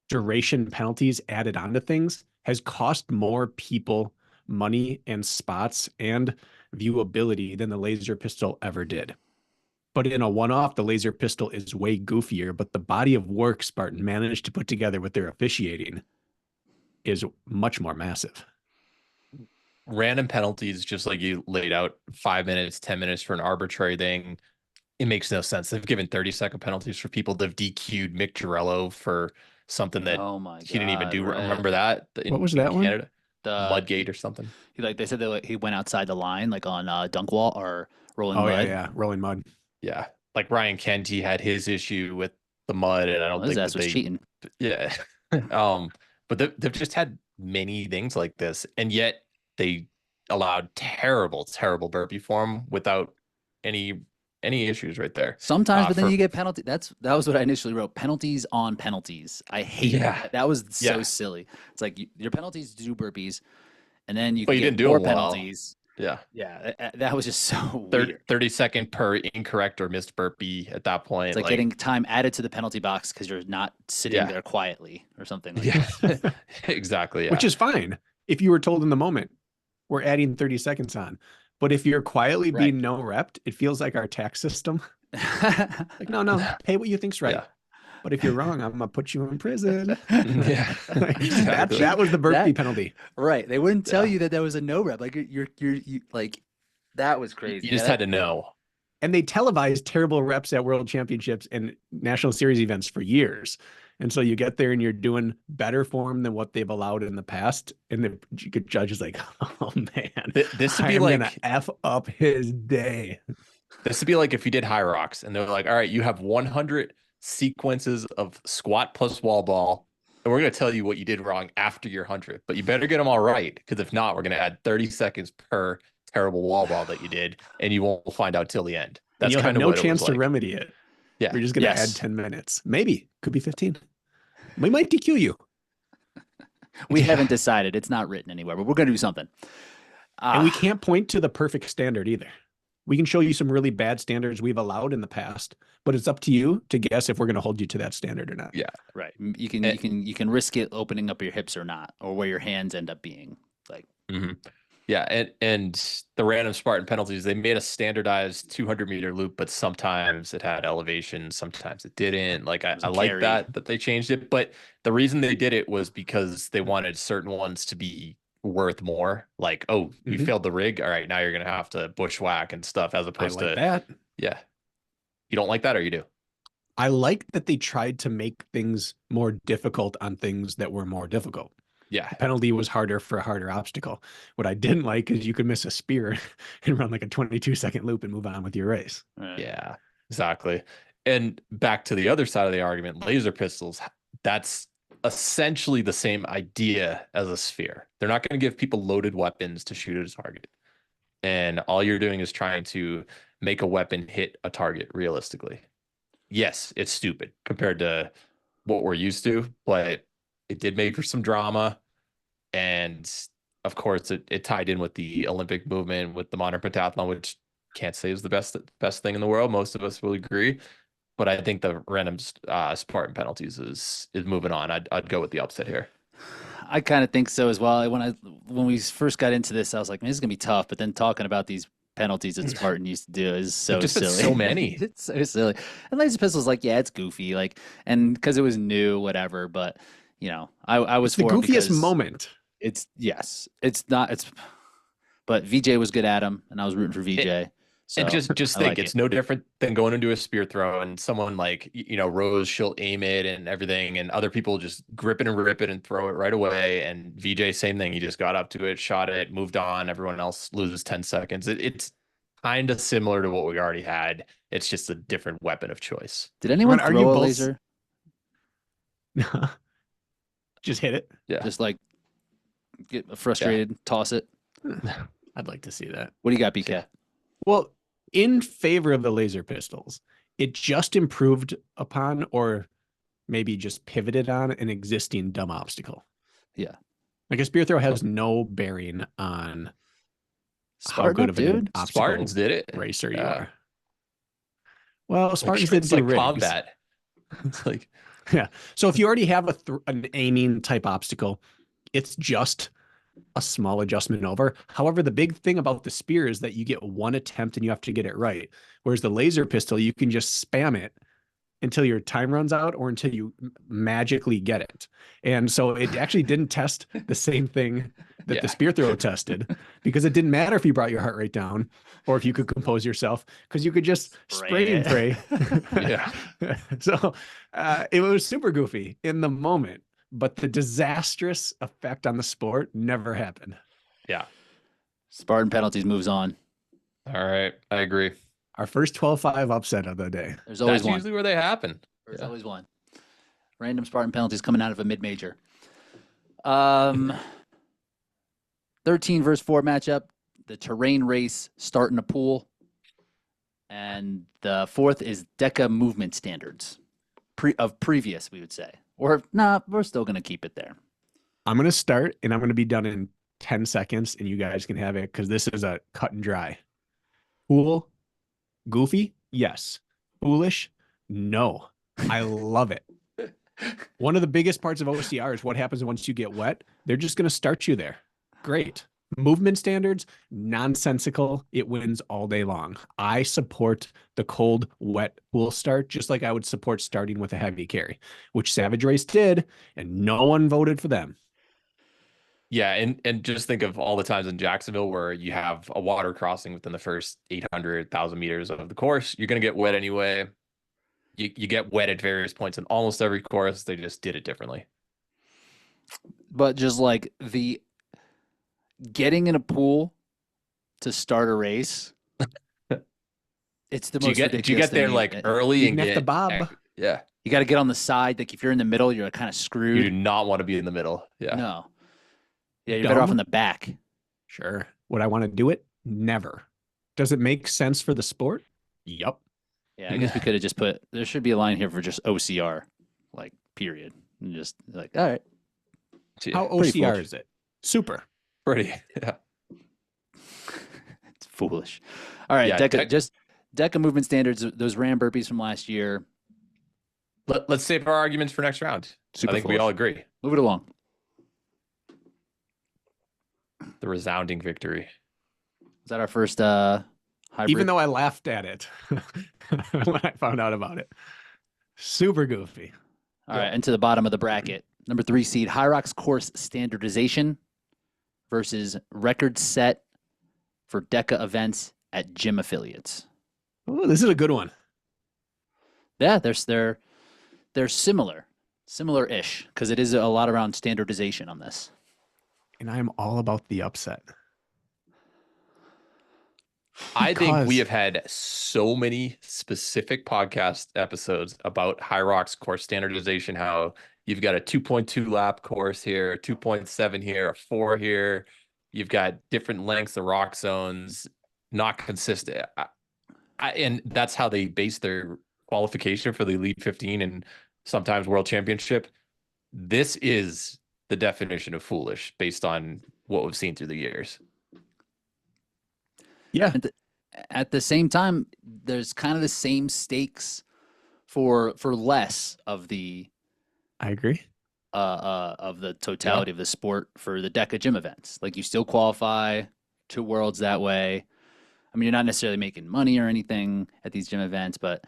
B: duration penalties added onto things has cost more people money and spots and viewability than the laser pistol ever did. But in a one-off, the laser pistol is way goofier, but the body of work Spartan managed to put together with their officiating is much more massive.
C: Random penalties, just like you laid out, 5 minutes, 10 minutes for an arbitrary thing. It makes no sense. They've given 30-second penalties for people. They've DQ'd Mick Girello for something that
A: Oh my god.
C: he didn't even do.
A: right.
C: Remember that?
B: What was that one?
C: Canada?
A: The
C: Mudgate or something.
A: they said that he went outside the line like on dunk wall or rolling
B: Oh,
A: mud.
B: yeah. Rolling mud.
C: Yeah. Like Ryan Kenty had his issue with the mud, and I don't
A: Well, his
C: think
A: ass
C: that
A: was
C: they
A: cheating.
C: Yeah. But they've just had many things like this, and yet they allowed terrible burpee form without any issues right there.
A: Sometimes, but then
C: For
A: you get penalty. That was what I initially wrote. Penalties on penalties. I hate
C: Yeah.
A: that. That was so
C: Yeah.
A: silly. It's like your penalties to do burpees, and then you
C: But
A: can
C: you
A: get
C: didn't do
A: more
C: them well.
A: penalties.
C: Yeah.
A: Yeah, that was just so
C: 30,
A: weird.
C: 30-second per incorrect or missed burpee at that point.
A: It's like getting time added to the penalty box because you're not sitting
C: Yeah.
A: there quietly or something like
C: yeah,
A: that.
C: exactly. Yeah.
B: Which is fine if you were told in the moment, we're adding 30 seconds on. But if you're quietly
A: Right.
B: being no repped, it feels like our tax system. Like, no, pay what you think's right.
C: Yeah.
B: But if you're wrong, I'm gonna put you in prison.
C: Yeah.
B: Like,
C: Exactly.
B: that was the burpee penalty.
A: Right. They wouldn't tell
C: Yeah.
A: you that was a no rep. Like you like that was crazy.
C: You just
A: Yeah,
C: had to know.
B: And they televised terrible reps at world championships and national series events for years. And so you get there and you're doing better form than what they've allowed in the past. And the judge is like, oh man,
C: This would be
B: I'm
C: like
B: gonna F up his day.
C: This would be like if you did high rocks and they're like, all right, you have 100 sequences of squat plus wall ball. And we're going to tell you what you did wrong after your 100, but you better get them all right. Because if not, we're going to add 30 seconds per terrible wall ball that you did. And you won't find out till the end.
B: And
C: That's
B: you'll have
C: kind of
B: no
C: what it
B: chance
C: was
B: to
C: like.
B: remedy it.
C: Yeah.
B: We're just gonna add 10 minutes. Maybe. Could be 15. We might DQ you.
A: we haven't decided. It's not written anywhere, but we're gonna do something.
B: And we can't point to the perfect standard either. We can show you some really bad standards we've allowed in the past, but it's up to you to guess if we're going to hold you to that standard or not.
C: Yeah.
A: Right. You can risk it opening up your hips or not, or where your hands end up being. Like
C: Yeah, and the random Spartan penalties, they made a standardized 200-meter loop, but sometimes it had elevation, sometimes it didn't. Like I like
A: carry.
C: that they changed it, but the reason they did it was because they wanted certain ones to be worth more. Like, oh, you failed the rig, all right, now you're gonna have to bushwhack and stuff, as
B: I
C: opposed
B: like
C: to
B: that.
C: Yeah. You don't like that, or you do?
B: I like that they tried to make things more difficult on things that were more difficult.
C: Yeah.
B: The penalty was harder for a harder obstacle. What I didn't like is you could miss a spear and run like a 22-second loop and move on with your race.
C: Yeah, exactly. And back to the other side of the argument, laser pistols, that's essentially the same idea as a sphere. They're not going to give people loaded weapons to shoot at a target. And all you're doing is trying to make a weapon hit a target realistically. Yes, it's stupid compared to what we're used to, but it did make for some drama. And of course, it tied in with the Olympic movement, with the modern pentathlon, which can't say is the best thing in the world. Most of us will agree. But I think the random Spartan penalties is moving on. I'd go with the upset here.
A: I kind of think so as well. When we first got into this, I was like, man, this is gonna be tough. But then talking about these penalties that Spartan used to do is so
C: just
A: silly.
C: so many.
A: It's so silly. And laser pistols, like, yeah, it's goofy, like, and because it was new, whatever. But you know, I was
B: the
A: for it
B: goofiest
A: because
B: moment.
A: It's it's not. But VJ was good at him, and I was rooting for VJ. So
C: and just
A: I
C: think
A: like
C: it's
A: it.
C: no different than going into a spear throw and someone like, Rose, she'll aim it and everything, and other people just grip it and rip it and throw it right away. And VJ, same thing. He just got up to it, shot it, moved on. Everyone else loses 10 seconds. It's kind of similar to what we already had. It's just a different weapon of choice.
A: Did anyone
B: Are you
A: throw a
B: both-
A: laser?
B: Just hit it.
C: Yeah.
A: Just like get frustrated, toss it.
B: I'd like to see that.
A: What do you got, BK?
C: Yeah.
B: Well, in favor of the laser pistols, it just improved upon, or maybe just pivoted on, an existing dumb obstacle.
A: Yeah.
B: Like a spear throw has no bearing on how
A: Spartan
B: good
A: up,
B: of an
A: dude.
B: obstacle
C: Spartans did it.
B: racer you
C: Yeah.
B: are. Well, Spartans
C: It's
B: didn't do
C: like
B: rigs.
C: combat. It's like,
B: Yeah. So if you already have an aiming type obstacle, it's just a small adjustment over. However, the big thing about the spear is that you get one attempt and you have to get it right. Whereas the laser pistol, you can just spam it until your time runs out or until you magically get it. And so it actually didn't test the same thing that the spear throw tested, because it didn't matter if you brought your heart rate down or if you could compose yourself, because you could just spray and pray.
C: Yeah.
B: So it was super goofy in the moment, but the disastrous effect on the sport never happened.
C: Yeah.
A: Spartan penalties moves on.
C: All right. I agree.
B: Our first 12-5 upset of the day.
A: There's always
C: That's
A: one.
C: usually where they happen.
A: There's
C: Yeah.
A: always one. Random Spartan penalties coming out of a mid-major. 13 versus 4 matchup. The terrain race start in a pool. And the fourth is DECA movement standards of previous, we would say. Or, nah, we're still going to keep it there.
B: I'm going to start, and I'm going to be done in 10 seconds, and you guys can have it because this is a cut and dry. Cool. Goofy? Yes. Foolish? No. I love it. One of the biggest parts of OCR is what happens once you get wet. They're just going to start you there. Great. Movement standards, nonsensical. It wins all day long. I support the cold, wet pool start, just like I would support starting with a heavy carry, which Savage Race did, and no one voted for them.
C: Yeah, and just think of all the times in Jacksonville where you have a water crossing within the first 800,000 meters of the course. You're going to get wet anyway. You get wet at various points in almost every course. They just did it differently.
A: But just like the getting in a pool to start a race, it's the most ridiculous
C: do you get there
A: thing.
C: like early
B: You
C: and
B: can have
C: get
B: the bob.
C: Yeah.
A: You got to get on the side. Like if you're in the middle, you're kind of screwed.
C: You do not want to be in the middle. Yeah.
A: No. Yeah, you're better off in the back.
B: Sure. Would I want to do it? Never. Does it make sense for the sport? Yup.
A: Yeah, I guess we could have just put, there should be a line here for just OCR, like, period. And just like, all right.
B: How
A: Pretty
B: OCR
A: foolish.
B: is it? Super.
C: Pretty. Yeah.
A: It's foolish. All right,
C: Yeah,
A: DECA movement standards, those ram burpees from last year.
C: Let's save our arguments for next round.
A: Super
C: I think we
A: foolish.
C: all agree.
A: Move it along.
C: The resounding victory.
A: Is that our first hybrid?
B: Even though I laughed at it when I found out about it. Super goofy.
A: All right, into the bottom of the bracket. Number 3 seed, Hyrox course standardization versus record set for DECA events at gym affiliates.
B: Oh, this is a good one.
A: Yeah, they're similar-ish, because it is a lot around standardization on this.
B: And I'm all about the upset.
C: I think
B: Because-
C: we have had so many specific podcast episodes about Hyrox course standardization, how you've got a 2.2 lap course here, a 2.7 here, a 4 here. You've got different lengths of rock zones, not consistent. And that's how they base their qualification for the Elite 15 and sometimes World Championship. This is the definition of foolish based on what we've seen through the years.
B: Yeah.
A: At the same time, there's kind of the same stakes for less of the
B: I agree.
A: of the totality of the sport for the DECA gym events. Like you still qualify to Worlds that way. I mean, you're not necessarily making money or anything at these gym events, but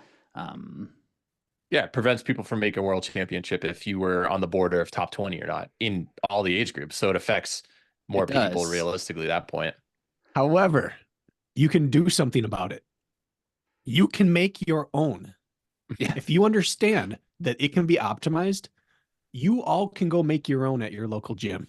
C: Yeah, it prevents people from making World Championship if you were on the border of top 20 or not in all the age groups. So it affects more people
A: does.
C: realistically at that point.
B: However, you can do something about it. You can make your own.
A: Yeah.
B: If you understand that it can be optimized, you all can go make your own at your local gym.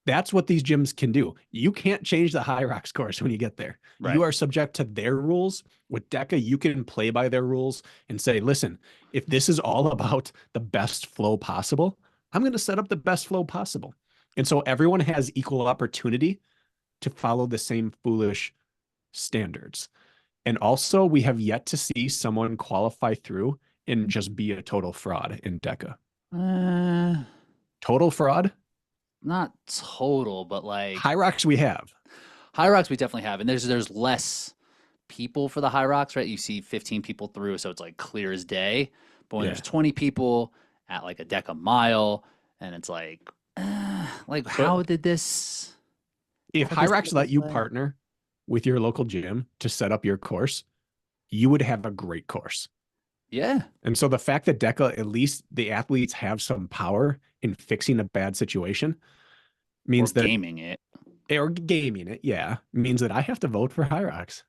B: That's what these gyms can do. You can't change the Hyrox course when you get there.
A: Right.
B: You are subject to their rules. With DECA, you can play by their rules and say, listen, if this is all about the best flow possible, I'm going to set up the best flow possible. And so everyone has equal opportunity to follow the same foolish standards. And also, we have yet to see someone qualify through and just be a total fraud in DECA. Total fraud?
A: not total, but like
B: Hyrox we have.
A: Hyrox we definitely have, and there's less people for the Hyrox, right? You see 15 people through, so it's like clear as day. But when
B: Yeah.
A: there's 20 people at like a DECA mile, and it's like how did this?
B: If
A: How does
B: Hyrox
A: this
B: let you
A: play?
B: partner with your local gym to set up your course, you would have a great course.
A: Yeah,
B: And so the fact that DECA, at least the athletes have some power in fixing a bad situation means
A: or
B: that,
A: gaming it.
B: or gaming it, yeah, means that I have to vote for Hyrox.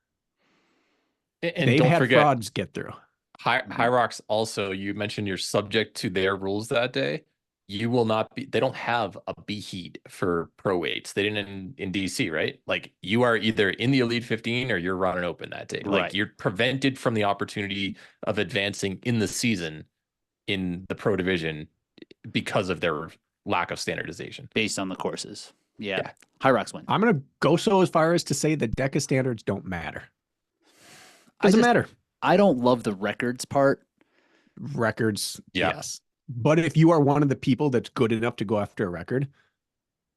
C: And
B: They've
C: don't
B: had
C: forget,
B: frauds get through.
C: Hyrox also, you mentioned you're subject to their rules that day. You will not be, they don't have a B heat for pro weights. They didn't in DC, right? Like you are either in the Elite 15 or you're running open that day. Like
A: Right.
C: you're prevented from the opportunity of advancing in the season in the pro division because of their lack of standardization.
A: based on the courses. Yeah.
C: Yeah.
A: High Rocks win.
B: I'm gonna go so as far as to say the DECA standards don't matter.
A: I
B: Doesn't
A: just-
B: matter.
A: I don't love the records part.
B: Records,
C: Yeah.
B: yes. But if you are one of the people that's good enough to go after a record,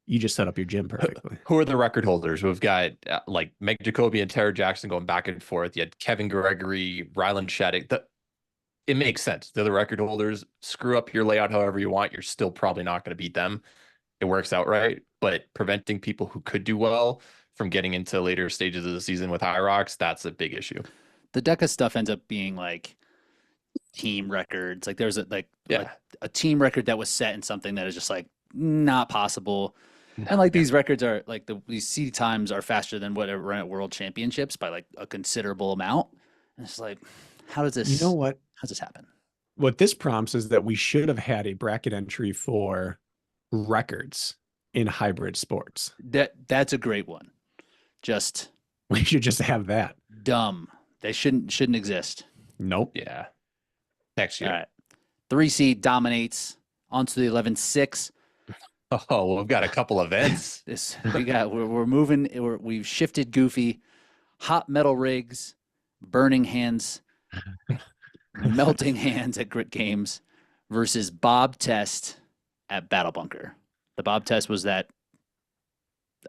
B: you just set up your gym perfectly.
C: Who are the record holders? We've got like Meg Jacoby and Tara Jackson going back and forth. You had Kevin Gregory, Ryland Shattuck. It makes sense. They're the record holders. Screw up your layout however you want. You're still probably not going to beat them. It works out right. But preventing people who could do well from getting into later stages of the season with high rocks, that's a big issue.
A: The DECA stuff ends up being like team records. Like there's a team record that was set in something that is just like not possible. And like these records are like these seed times are faster than whatever run at world championships by like a considerable amount. And it's like, how does this?
B: You know what?
A: How does this happen?
B: What this prompts is that we should have had a bracket entry for records in hybrid sports.
A: That's a great one. Just
B: We should just have that.
A: dumb. They shouldn't exist.
B: Nope.
C: Yeah. Next year.
A: All right. 3 seed dominates onto the 11-6.
C: Oh, well, we've got a couple events.
A: We're moving. We've shifted Goofy, hot metal rigs, burning hands, melting hands at Grit Games versus Bob Test at Battle Bunker. The Bob Test was that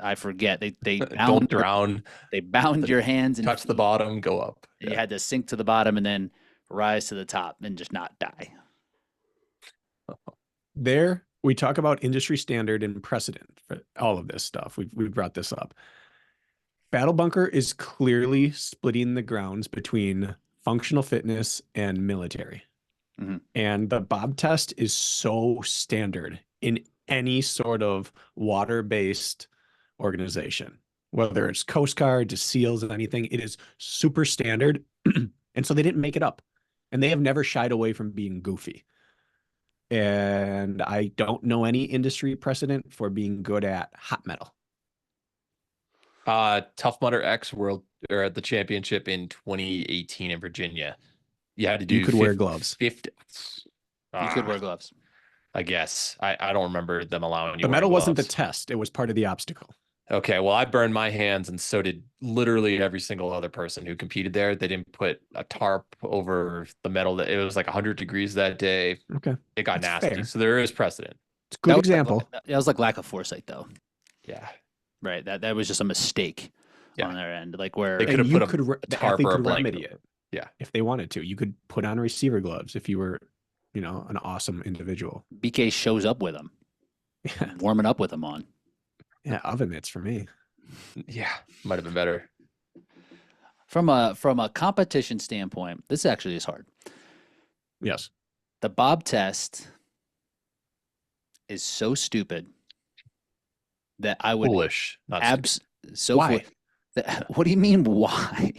A: I forget they
C: Don't
A: bound
C: drown.
A: they bound your hands and
C: Touch the bottom. Go up.
A: You had to sink to the bottom and then rise to the top and just not die.
B: There, we talk about industry standard and precedent for all of this stuff. We've brought this up. Battle Bunker is clearly splitting the grounds between functional fitness and military.
A: Mhm.
B: And the Bob test is so standard in any sort of water-based organization, whether it's Coast Guard to SEALs and anything, it is super standard. And so they didn't make it up. And they have never shied away from being goofy. And I don't know any industry precedent for being good at hot metal.
C: Tough Mudder X World or at the championship in 2018 in Virginia. You had to do.
B: You could wear gloves.
C: 50.
A: You could wear gloves.
C: I guess. I don't remember them allowing you.
B: The medal wasn't the
C: gloves.
B: test. It was part of the obstacle.
C: Okay, well, I burned my hands, and so did literally every single other person who competed there. They didn't put a tarp over the metal. That it was like 100 degrees that day.
B: Okay.
C: It got
B: That's
C: nasty.
B: fair.
C: So there is precedent.
B: It's a good
A: That was
B: example.
A: That was like lack of foresight, though.
C: Yeah,
A: Right. That was just a mistake
C: Yeah.
A: on their end. Like where
C: They could
B: And
C: have
B: you
C: put
B: could
C: a
B: the
C: tarp
B: athlete
C: or a
B: could
C: blanket
B: remedy
C: over
B: it.
C: Yeah.
B: If they wanted to. You could put on receiver gloves if you were, an awesome individual.
A: BK shows up with them,
B: Yeah.
A: warming up with them on.
B: Yeah, oven mitts for me.
C: yeah, might have been better.
A: From a competition standpoint, this actually is hard.
B: Yes.
A: The Bob test is so stupid that I would
C: Foolish, not stupid.
A: so
B: Why?
A: What do you mean why?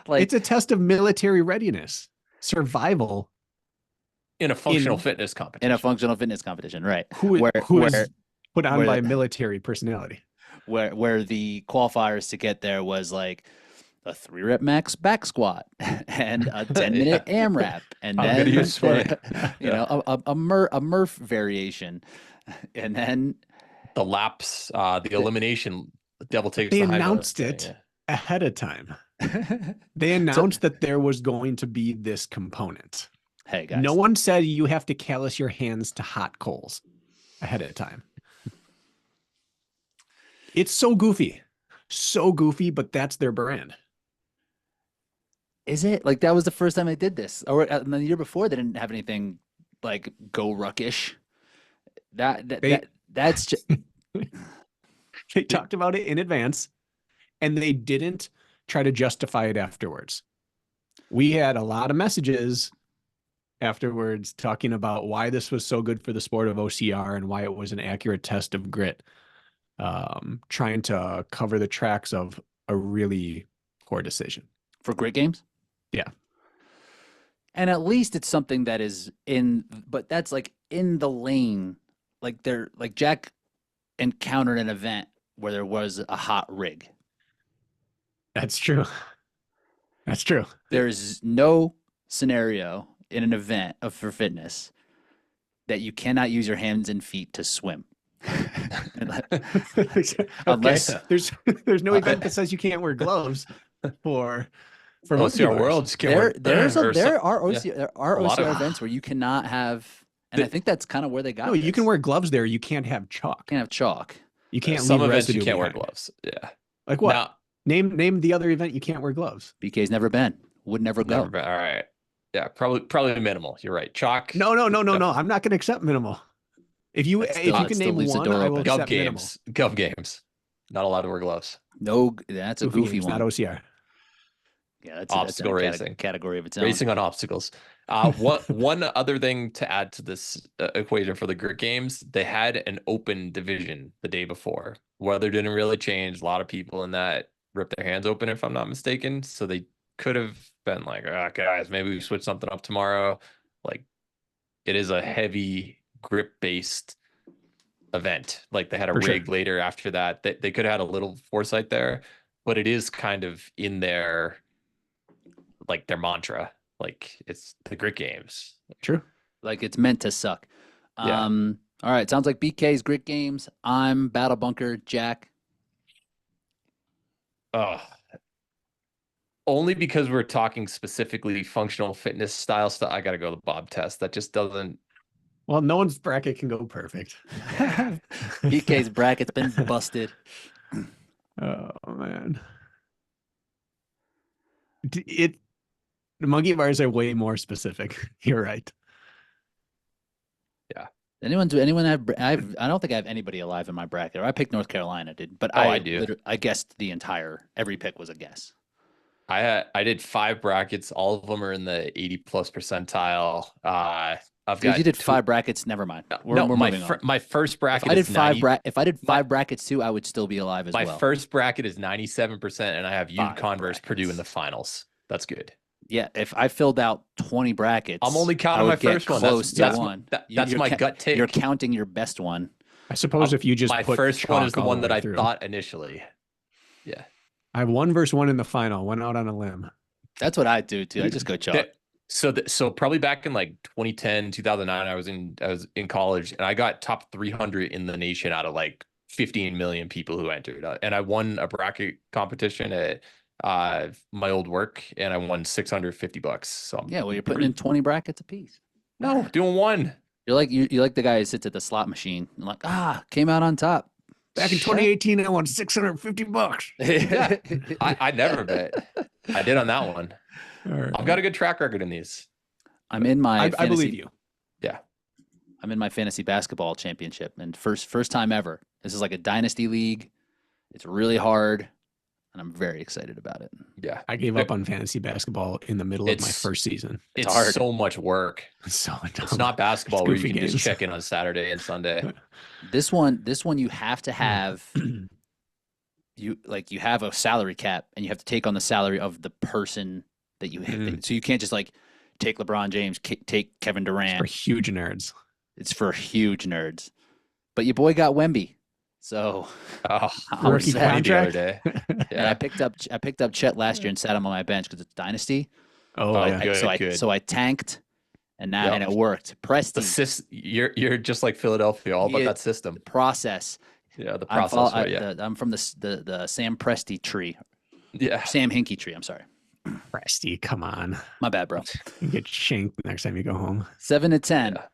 A: Like
B: It's a test of military readiness, survival.
C: in a functional
B: in-
C: fitness competition.
A: in a functional fitness competition, right?
B: Who
A: Where
B: is put on
A: where-
B: by military personality.
A: where the qualifiers to get there was like a 3-rep max back squat and a 10-minute AMRAP, and
C: I'm
A: then
C: gonna use swimming.
A: a Murph variation, and then
C: the laps, the elimination, the devil takes.
B: They
C: the high
B: announced
C: road.
B: it ahead of time. They announced that there was going to be this component.
A: Hey guys,
B: No one said you have to callous your hands to hot coals ahead of time. It's so goofy, but that's their brand.
A: is it like that was the first time they did this, or the year before they didn't have anything like go ruckish. That's just
B: They talked about it in advance and they didn't try to justify it afterwards. We had a lot of messages afterwards talking about why this was so good for the sport of OCR and why it was an accurate test of grit, trying to cover the tracks of a really poor decision.
A: for Grit Games.
B: Yeah.
A: And at least it's something that is but that's like in the lane. Like Jack encountered an event where there was a hot rig.
B: That's true. That's true.
A: There's no scenario in an event for fitness that you cannot use your hands and feet to swim. Unless
B: there's no event that says you can't wear gloves for monkey
C: OCR
B: bars.
C: Worlds.
A: there are
C: a lot of-
A: OCR events where you cannot have, and I think that's kind of where they got.
B: No, you can
A: this.
B: wear gloves there. You can't have chalk.
A: You can't have chalk.
B: You can't
C: Some
B: leave
C: events you
B: residue
C: can't wear
B: behind.
C: gloves. Yeah.
B: Like what?
C: Now,
B: Name the other event you can't wear gloves.
A: BK's never been. Would never go.
C: never been. All right. Yeah, probably minimal. You're right. Chalk.
B: No. I'm not going to accept minimal. If you can name
A: leaves the
B: one,
A: door
B: I will
A: open.
B: accept minimal.
C: Gov games. Not allowed to wear gloves.
A: No, that's a goofy
B: games,
A: one.
B: not OCR.
A: Yeah, that's
C: Obstacle
A: that's
C: racing.
A: category of its own.
C: Racing on obstacles. One other thing to add to this equation for the grit games, they had an open division the day before. Weather didn't really change. A lot of people in that ripped their hands open, if I'm not mistaken. So they could have been like, guys, maybe we switch something up tomorrow. Like, it is a heavy grip based event. Like, they had a rig later after that. They could have had a little foresight there, but it is kind of in their mantra. Like, it's the grit games.
B: True.
A: Like, it's meant to suck.
C: Yeah.
A: All right. Sounds like BK's grit games. I'm Battle Bunker. Jack.
C: Only because we're talking specifically functional fitness style stuff. I got to go to the Bob test. That just doesn't.
B: Well, no one's bracket can go perfect.
A: BK's bracket's been busted.
B: Oh man. The monkey bars are way more specific. You're right.
C: Yeah.
A: Anyone have? I don't think I have anybody alive in my bracket. Or I picked North Carolina, but I
C: do.
A: I guessed every pick was a guess.
C: I did 5 brackets. All of them are in the 80+ percentile.
A: If you did 5 brackets, never mind. We're moving on.
C: My first bracket.
A: If I did 5 brackets too, I would still be alive as well.
C: My first bracket is 97%, and I have
A: 5
C: UConn versus
A: brackets.
C: Purdue in the finals. That's good.
A: Yeah, if I filled out 20 brackets,
C: I'm only counting
A: I
C: my
A: would get
C: first one.
A: Close
C: That's
A: to one.
C: that's my gut take.
A: You're counting your best one.
B: I suppose if you just
C: my
B: put
C: first one is
B: chalk
C: the
B: all
C: one that
B: way
C: I
B: through.
C: thought initially. Yeah.
B: I have 1 versus 1 in the final. Went out on a limb.
A: That's what I do too. I just go chalk.
C: So probably back in like 2010, 2009, I was in college, and I got top 300 in the nation out of like 15 million people who entered, and I won a bracket competition at my old work, and I won $650. So
A: Yeah, well, you're putting in 20 brackets apiece.
C: No, doing one.
A: You're like you like the guy who sits at the slot machine and like, came out on top.
B: Back in 2018, I won $650.
C: Yeah, I never bet. I did on that one.
B: All right.
C: I've got a good track record in these.
A: I'm in my
B: I believe you.
C: Yeah.
A: I'm in my fantasy basketball championship, and first time ever. This is like a dynasty league. It's really hard, and I'm very excited about it.
C: Yeah.
B: I gave up on fantasy basketball in the middle of my first season.
C: It's
A: hard.
C: so much work.
B: So
C: It's not basketball
B: It's
C: where you
B: goofy
C: can just
B: games.
C: check in on Saturday and Sunday.
A: This one you have to have you have a salary cap, and you have to take on the salary of the person that you hit. So you can't just like take LeBron James, take Kevin Durant.
B: for huge nerds.
A: It's for huge nerds. But your boy got Wemby. So
C: Oh,
A: I'm
B: Rookie
A: sad.
C: the other
B: contract?
C: day.
A: And I
C: Yeah.
A: picked up Chet last year and sat him on my bench because it's dynasty.
B: Oh,
C: Oh,
B: yeah.
C: good.
A: So I tanked, and now
C: Yep.
A: and it worked. Presti,
C: You're just like Philadelphia, all about
A: Yeah.
C: that system.
A: process.
C: Yeah, the
A: I'm,
C: process. Right, yeah.
A: I'm from the Sam Presti tree,
C: Yeah.
A: Sam Hinkie tree. I'm sorry,
B: Presty, come on.
A: my bad, bro.
B: You get shanked next time you go home.
A: 7 to 10.
C: Yeah.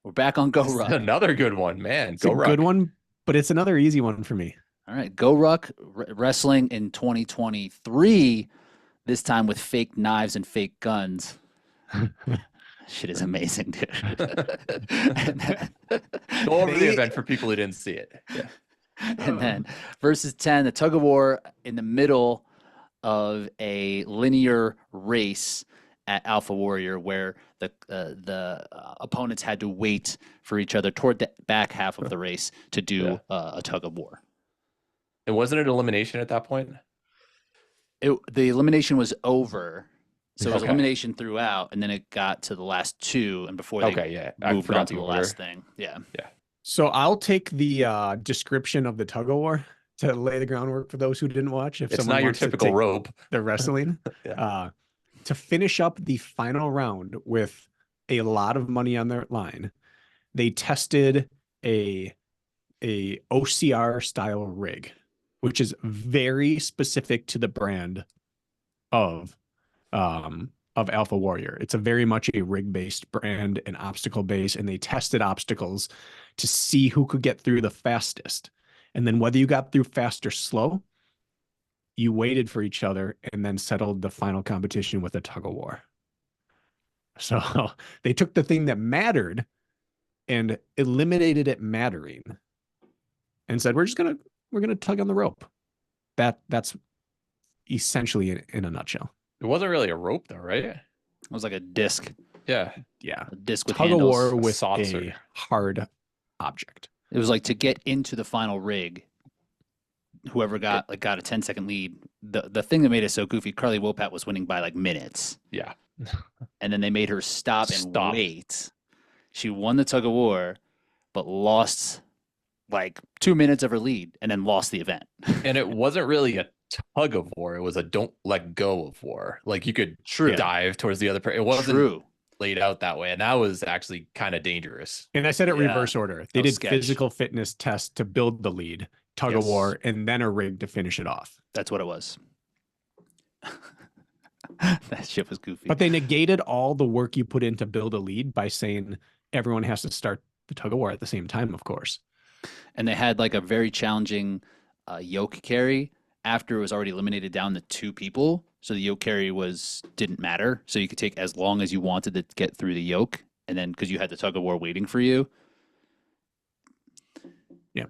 A: We're back on Go Ruck.
C: Another good one, man.
B: It's
C: Go
B: a
C: Ruck.
B: good one, but it's another easy one for me.
A: All right, Go Ruck wrestling in 2023. This time with fake knives and fake guns. Shit is amazing, dude. And then-
C: Go over the event for people who didn't see it. Yeah.
A: and then versus 10, the tug of war in the middle of a linear race at Alpha Warrior, where the opponents had to wait for each other toward the back half of the race to do a tug of war.
C: And wasn't it elimination at that point?
A: The elimination was over, so it was
C: Okay.
A: elimination throughout, and then it got to the last 2, and before they
C: Okay, yeah. I
A: moved
C: forgot
A: on to the
C: order.
A: last thing. Yeah.
B: So I'll take the description of the tug of war to lay the groundwork for those who didn't watch. If
C: It's
B: someone
C: not your
B: wants to
C: typical
B: take
C: rope.
B: the wrestling.
C: Yeah.
B: to finish up the final round with a lot of money on their line, they tested a OCR style rig, which is very specific to the brand of Alpha Warrior. It's a very much a rig-based brand, an obstacle base, and they tested obstacles to see who could get through the fastest. And then whether you got through fast or slow, you waited for each other and then settled the final competition with a tug of war. So they took the thing that mattered and eliminated it mattering and said, we're gonna tug on the rope. That's essentially in a nutshell.
C: It wasn't really a rope though, right?
A: It was like a disc.
C: Yeah.
B: Yeah.
A: A disc with
B: Tug
A: handles.
B: of war with
C: saucer.
B: a hard object.
A: It was like to get into the final rig. Whoever got a 10-second lead. The thing that made it so goofy, Carly Wopat was winning by like minutes.
C: Yeah.
A: And then they made her stop and wait. She won the tug of war, but lost like 2 minutes of her lead and then lost the event.
C: And it wasn't really a tug of war. It was a don't let go of war. Like you could dive towards the other person. It wasn't laid out that way. And that was actually kind of dangerous.
B: And I said it reverse order. They did
A: sketch.
B: Physical fitness tests to build the lead, tug of war, and then a rig to finish it off.
A: That's what it was. That shit was goofy.
B: But they negated all the work you put in to build a lead by saying everyone has to start the tug of war at the same time, of course.
A: And they had like a very challenging yoke carry after it was already eliminated down to 2 people. So the yoke carry didn't matter. So you could take as long as you wanted to get through the yoke. And then because you had the tug of war waiting for you.
B: Yeah.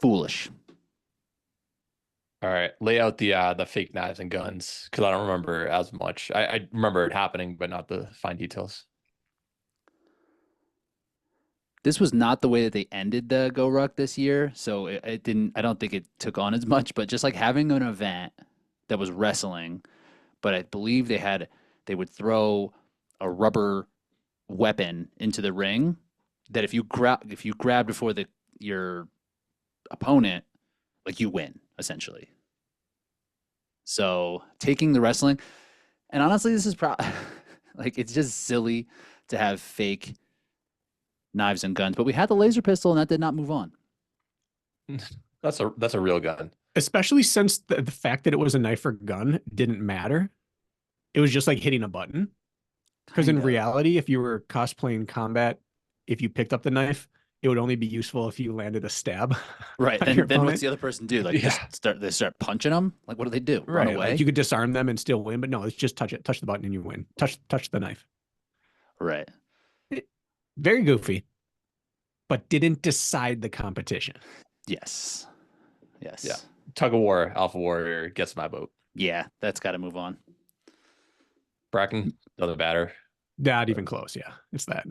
A: Foolish.
C: All right. Lay out the fake knives and guns because I don't remember as much. I remember it happening, but not the fine details.
A: This was not the way that they ended the Go Ruck this year, so it didn't. I don't think it took on as much. But just like having an event that was wrestling, but I believe they would throw a rubber weapon into the ring that if you grab before your opponent, like you win essentially. So taking the wrestling, and honestly, this is like it's just silly to have fake knives and guns, but we had the laser pistol and that did not move on.
C: That's a real gun.
B: Especially since the fact that it was a knife or gun didn't matter. It was just like hitting a button. Because in reality, if you were cosplaying combat, if you picked up the knife, it would only be useful if you landed a stab.
A: Right. Then what's the other person do? Like they start punching them? Like what do they do?
B: Right.
A: Run away?
B: Like you could disarm them and still win, but no, it's just touch the button and you win. Touch the knife.
A: Right.
B: Very goofy, but didn't decide the competition.
A: Yes.
C: Yeah. Tug of war, Alpha Warrior gets my vote.
A: Yeah, that's got to move on.
C: Bracken, doesn't matter.
B: Not even close. Yeah, it's that.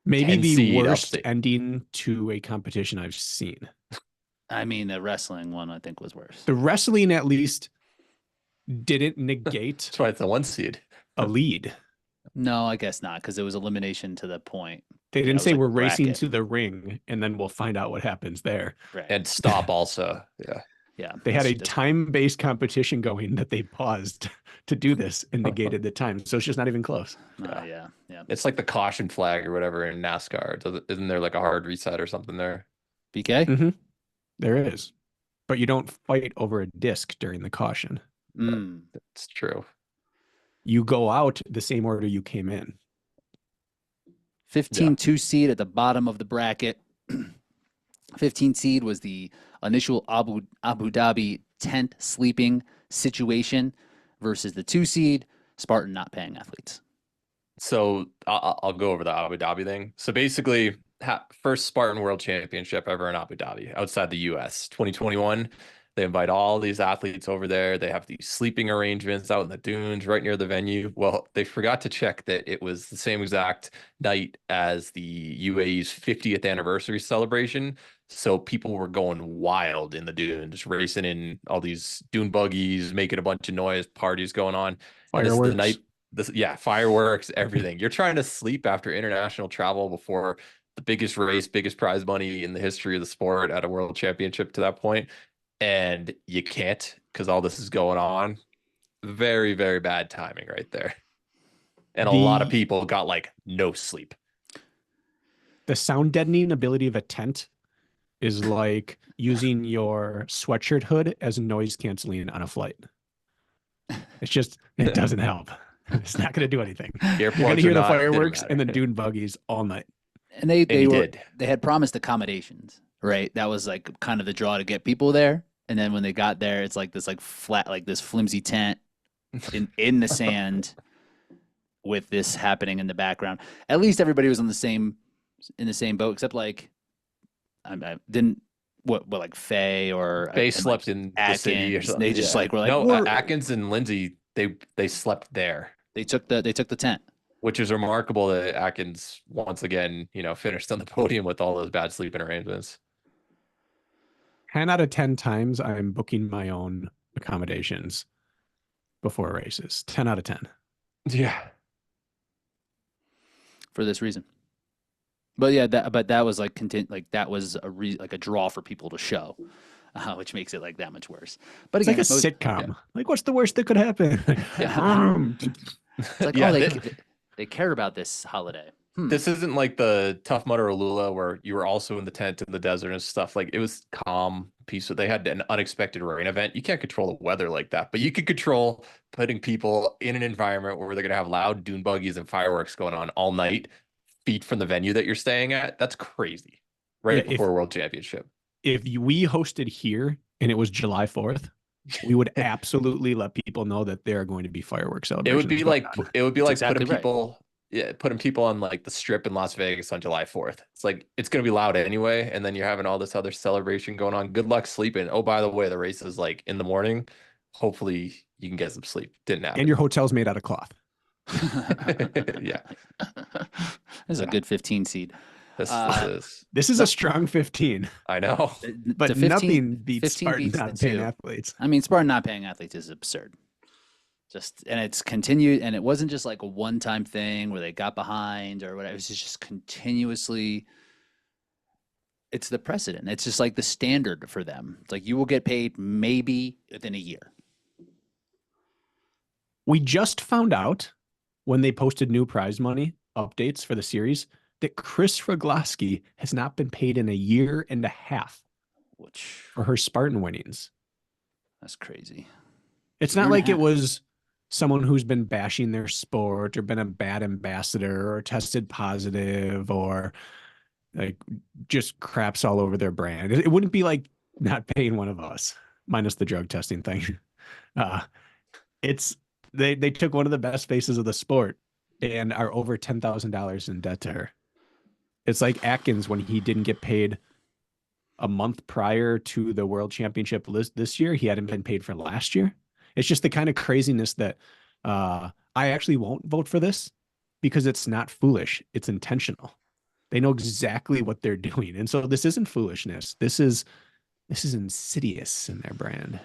B: Maybe the worst ending to a competition I've seen.
A: I mean, the wrestling one I think was worse.
B: The wrestling at least didn't negate.
C: That's why it's the 1 seed.
B: A lead.
A: No, I guess not, because it was elimination to the point.
B: They didn't say we're racing to the ring and then we'll find out what happens there.
A: Right.
C: And stop also. Yeah.
A: Yeah.
B: They had a time-based competition going that they paused to do this and negated the time. So it's just not even close.
A: Yeah.
C: It's like the caution flag or whatever in NASCAR. Isn't there like a hard reset or something there?
A: BK?
B: Mm-hmm. There is. But you don't fight over a disc during the caution.
C: That's true.
B: You go out the same order you came in.
A: 15 2 seed at the bottom of the bracket. 15 seed was the initial Abu Dhabi tent sleeping situation versus the 2 seed Spartan not paying athletes.
C: So I'll go over the Abu Dhabi thing. So basically, first Spartan World Championship ever in Abu Dhabi outside the US. 2021. They invite all these athletes over there. They have these sleeping arrangements out in the dunes right near the venue. Well, they forgot to check that it was the same exact night as the UAE's 50th anniversary celebration. So people were going wild in the dunes, racing in all these dune buggies, making a bunch of noise, parties going on.
B: Fireworks.
C: Fireworks, everything. You're trying to sleep after international travel before the biggest race, biggest prize money in the history of the sport at a world championship to that point. And you can't because all this is going on. very, very bad timing right there. And a lot of people got like no sleep.
B: The sound deadening ability of a tent is like using your sweatshirt hood as noise canceling on a flight. It's just, it doesn't help. It's not going to do anything. You're going to hear the fireworks and the dune buggies all night.
A: And they had promised accommodations, right? That was like kind of the draw to get people there. And then when they got there, it's like this like flat, like this flimsy tent in the sand with this happening in the background. At least everybody was in the same boat, except like I didn't like Faye or
C: Faye slept like in
A: Atkins,
C: the city or something.
A: They just like were like
C: no, Atkins and Lindsay they slept there.
A: They took the tent,
C: which is remarkable that Atkins once again finished on the podium with all those bad sleeping arrangements.
B: 10 out of 10 times I'm booking my own accommodations before races. 10 out of 10.
C: Yeah.
A: For this reason. But yeah, that was like that was like a draw for people to show, which makes it like that much worse. But
B: again, it's like a sitcom. Yeah. Like, what's the worst that could happen?
A: It's like, they care about this holiday.
C: This isn't like the Tough Mudder Alula where you were also in the tent in the desert and stuff. Like, it was calm, peaceful. They had an unexpected rain event. You can't control the weather like that, but you could control putting people in an environment where they're going to have loud dune buggies and fireworks going on all night, feet from the venue that you're staying at. That's crazy. Right before a world championship. If
B: we hosted here and it was July 4th, we would absolutely let people know that there are going to be fireworks celebrations.
C: It would be like exactly putting people on like the strip in Las Vegas on July 4th. It's like, it's going to be loud anyway. And then you're having all this other celebration going on. Good luck sleeping. Oh, by the way, the race is like in the morning. Hopefully you can get some sleep. Didn't happen.
B: And your hotel's made out of cloth.
C: Yeah.
A: This is a good 15 seed.
B: This is a strong 15.
C: I know.
B: But 15, nothing beats Spartan not paying athletes.
A: I mean, Spartan not paying athletes is absurd. And it's continued, and it wasn't just like a one-time thing where they got behind or whatever. It was just continuously. It's the precedent. It's just like the standard for them. It's like you will get paid maybe within a year.
B: We just found out when they posted new prize money updates for the series that Chris Rogloski has not been paid in a year and a half for her Spartan winnings.
A: That's crazy.
B: It's not like it was someone who's been bashing their sport or been a bad ambassador or tested positive or like just craps all over their brand. It wouldn't be like not paying one of us, minus the drug testing thing. They took one of the best faces of the sport and are over $10,000 in debt to her. It's like Atkins when he didn't get paid a month prior to the world championship list this year. He hadn't been paid for last year. It's just the kind of craziness that I actually won't vote for this because it's not foolish. It's intentional. They know exactly what they're doing. And so this isn't foolishness. This is insidious in their brand.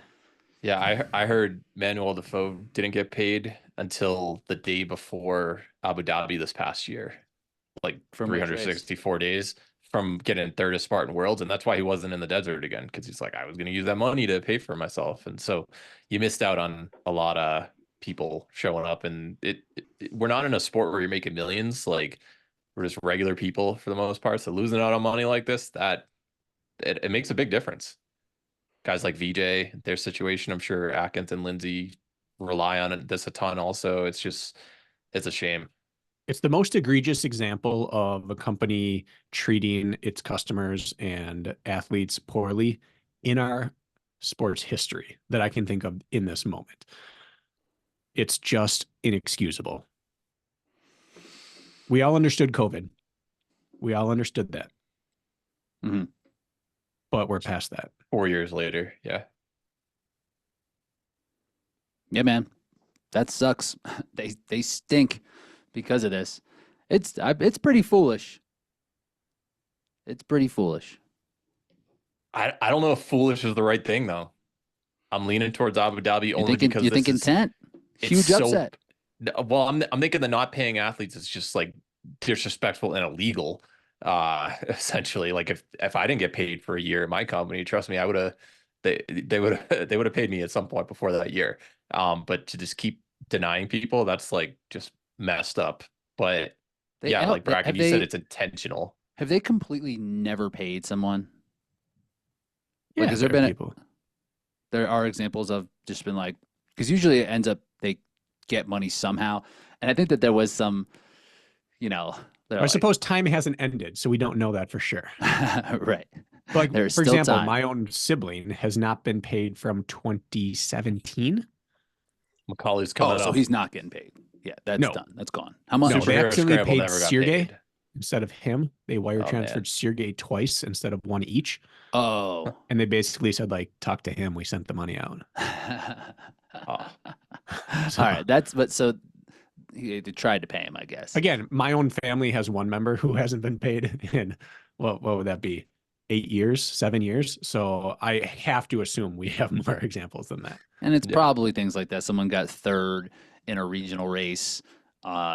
C: Yeah, I heard Manuel Defoe didn't get paid until the day before Abu Dhabi this past year, like 364 days from getting third at Spartan Worlds. And that's why he wasn't in the desert again, because he's like, I was going to use that money to pay for myself. And so you missed out on a lot of people showing up. And we're not in a sport where you're making millions. Like, we're just regular people for the most part. So losing out on money like this, it makes a big difference. Guys like VJ, their situation, I'm sure Atkins and Lindsay rely on this a ton also. It's a shame.
B: It's the most egregious example of a company treating its customers and athletes poorly in our sports history that I can think of in this moment. It's just inexcusable. We all understood COVID. We all understood that.
A: Mm-hmm.
B: But we're past that.
C: 4 years later. Yeah.
A: Yeah, man. That sucks. They stink because of this. It's pretty foolish. It's pretty foolish.
C: I don't know if foolish is the right thing though. I'm leaning towards Abu Dhabi only because
A: you think intent. Huge upset.
C: Well, I'm thinking the not paying athletes is just like disrespectful and illegal. Essentially, like if I didn't get paid for a year at my company, trust me, I would have they would have paid me at some point before that year. But to just keep denying people, that's like just messed up. But yeah, like Bracken, you said it's intentional.
A: Have they completely never paid someone?
B: Yeah,
A: Like, has there been
B: people?
A: There are examples of just been like, because usually it ends up they get money somehow, and I think that there was some,
B: I suppose time hasn't ended, so we don't know that for sure.
A: Right.
B: But
A: There's
B: for
A: still
B: example,
A: time.
B: my own sibling has not been paid from 2017.
C: Macaulay's coming
A: so
C: up.
A: he's not getting paid. Yeah, that's
B: No.
A: done. That's gone. How much?
B: So they
C: Superhero
B: accidentally
C: Scramble
B: paid
C: never got
B: Sergey
C: paid.
B: instead of him. They wire
C: Oh,
B: transferred Sergey twice instead of one each.
A: Oh.
B: And they basically said, like, talk to him. We sent the money out.
A: All right. So they tried to pay him, I guess.
B: Again, my own family has one member who hasn't been paid in, what would that be? 8 years, 7 years. So I have to assume we have more examples than that.
A: And it's probably things like that. Someone got third in a regional race.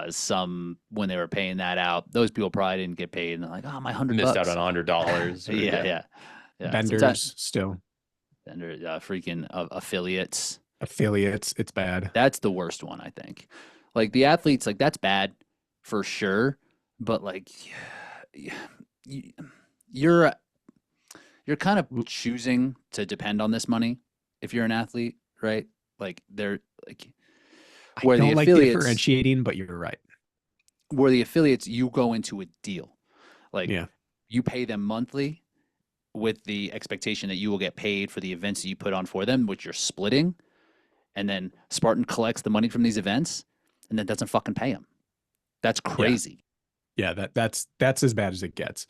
A: Some when they were paying that out, those people probably didn't get paid, and they're like, "Oh, my $100
C: missed out on $100."
A: yeah.
B: Vendors still.
A: Vendor freaking affiliates.
B: It's bad.
A: That's the worst one, I think. Like the athletes, like that's bad for sure. But like, you're kind of choosing to depend on this money if you're an athlete, right? Like they're like
B: where I don't like differentiating, but you're right.
A: Where the affiliates, you go into a deal, like you pay them monthly with the expectation that you will get paid for the events that you put on for them, which you're splitting, and then Spartan collects the money from these events and then doesn't fucking pay them. That's crazy.
B: Yeah, that's as bad as it gets.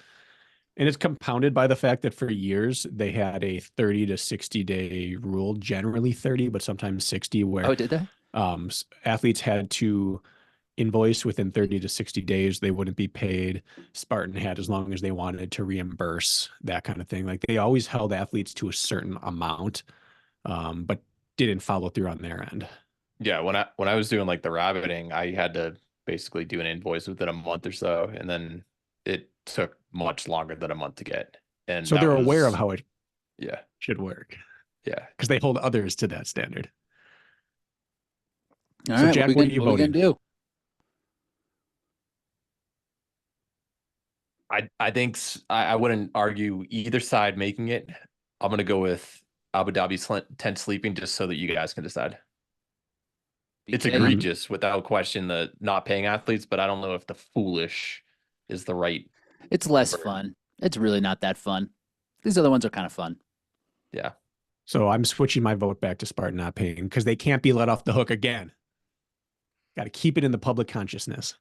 B: And it's compounded by the fact that for years they had a 30 to 60 day rule, generally 30, but sometimes 60, where
A: did they?
B: Athletes had to invoice within 30 to 60 days. They wouldn't be paid. Spartan had as long as they wanted to reimburse, that kind of thing. Like they always held athletes to a certain amount, but didn't follow through on their end.
C: Yeah, when I was doing like the rabbiting, I had to basically do an invoice within a month or so, and then it took much longer than a month to get. And
B: so they're aware of how it should work.
C: Yeah,
B: because they hold others to that standard.
A: All right,
B: Jack, what are you voting?
A: Do?
C: I think I wouldn't argue either side making it. I'm gonna go with Abu Dhabi's tent sleeping, just so that you guys can decide. It's egregious, without question, the not paying athletes, but I don't know if the foolish is the right.
A: It's less fun. It's really not that fun. These other ones are kind of fun.
C: Yeah.
B: So I'm switching my vote back to Spartan not paying, because they can't be let off the hook again. Got to keep it in the public consciousness.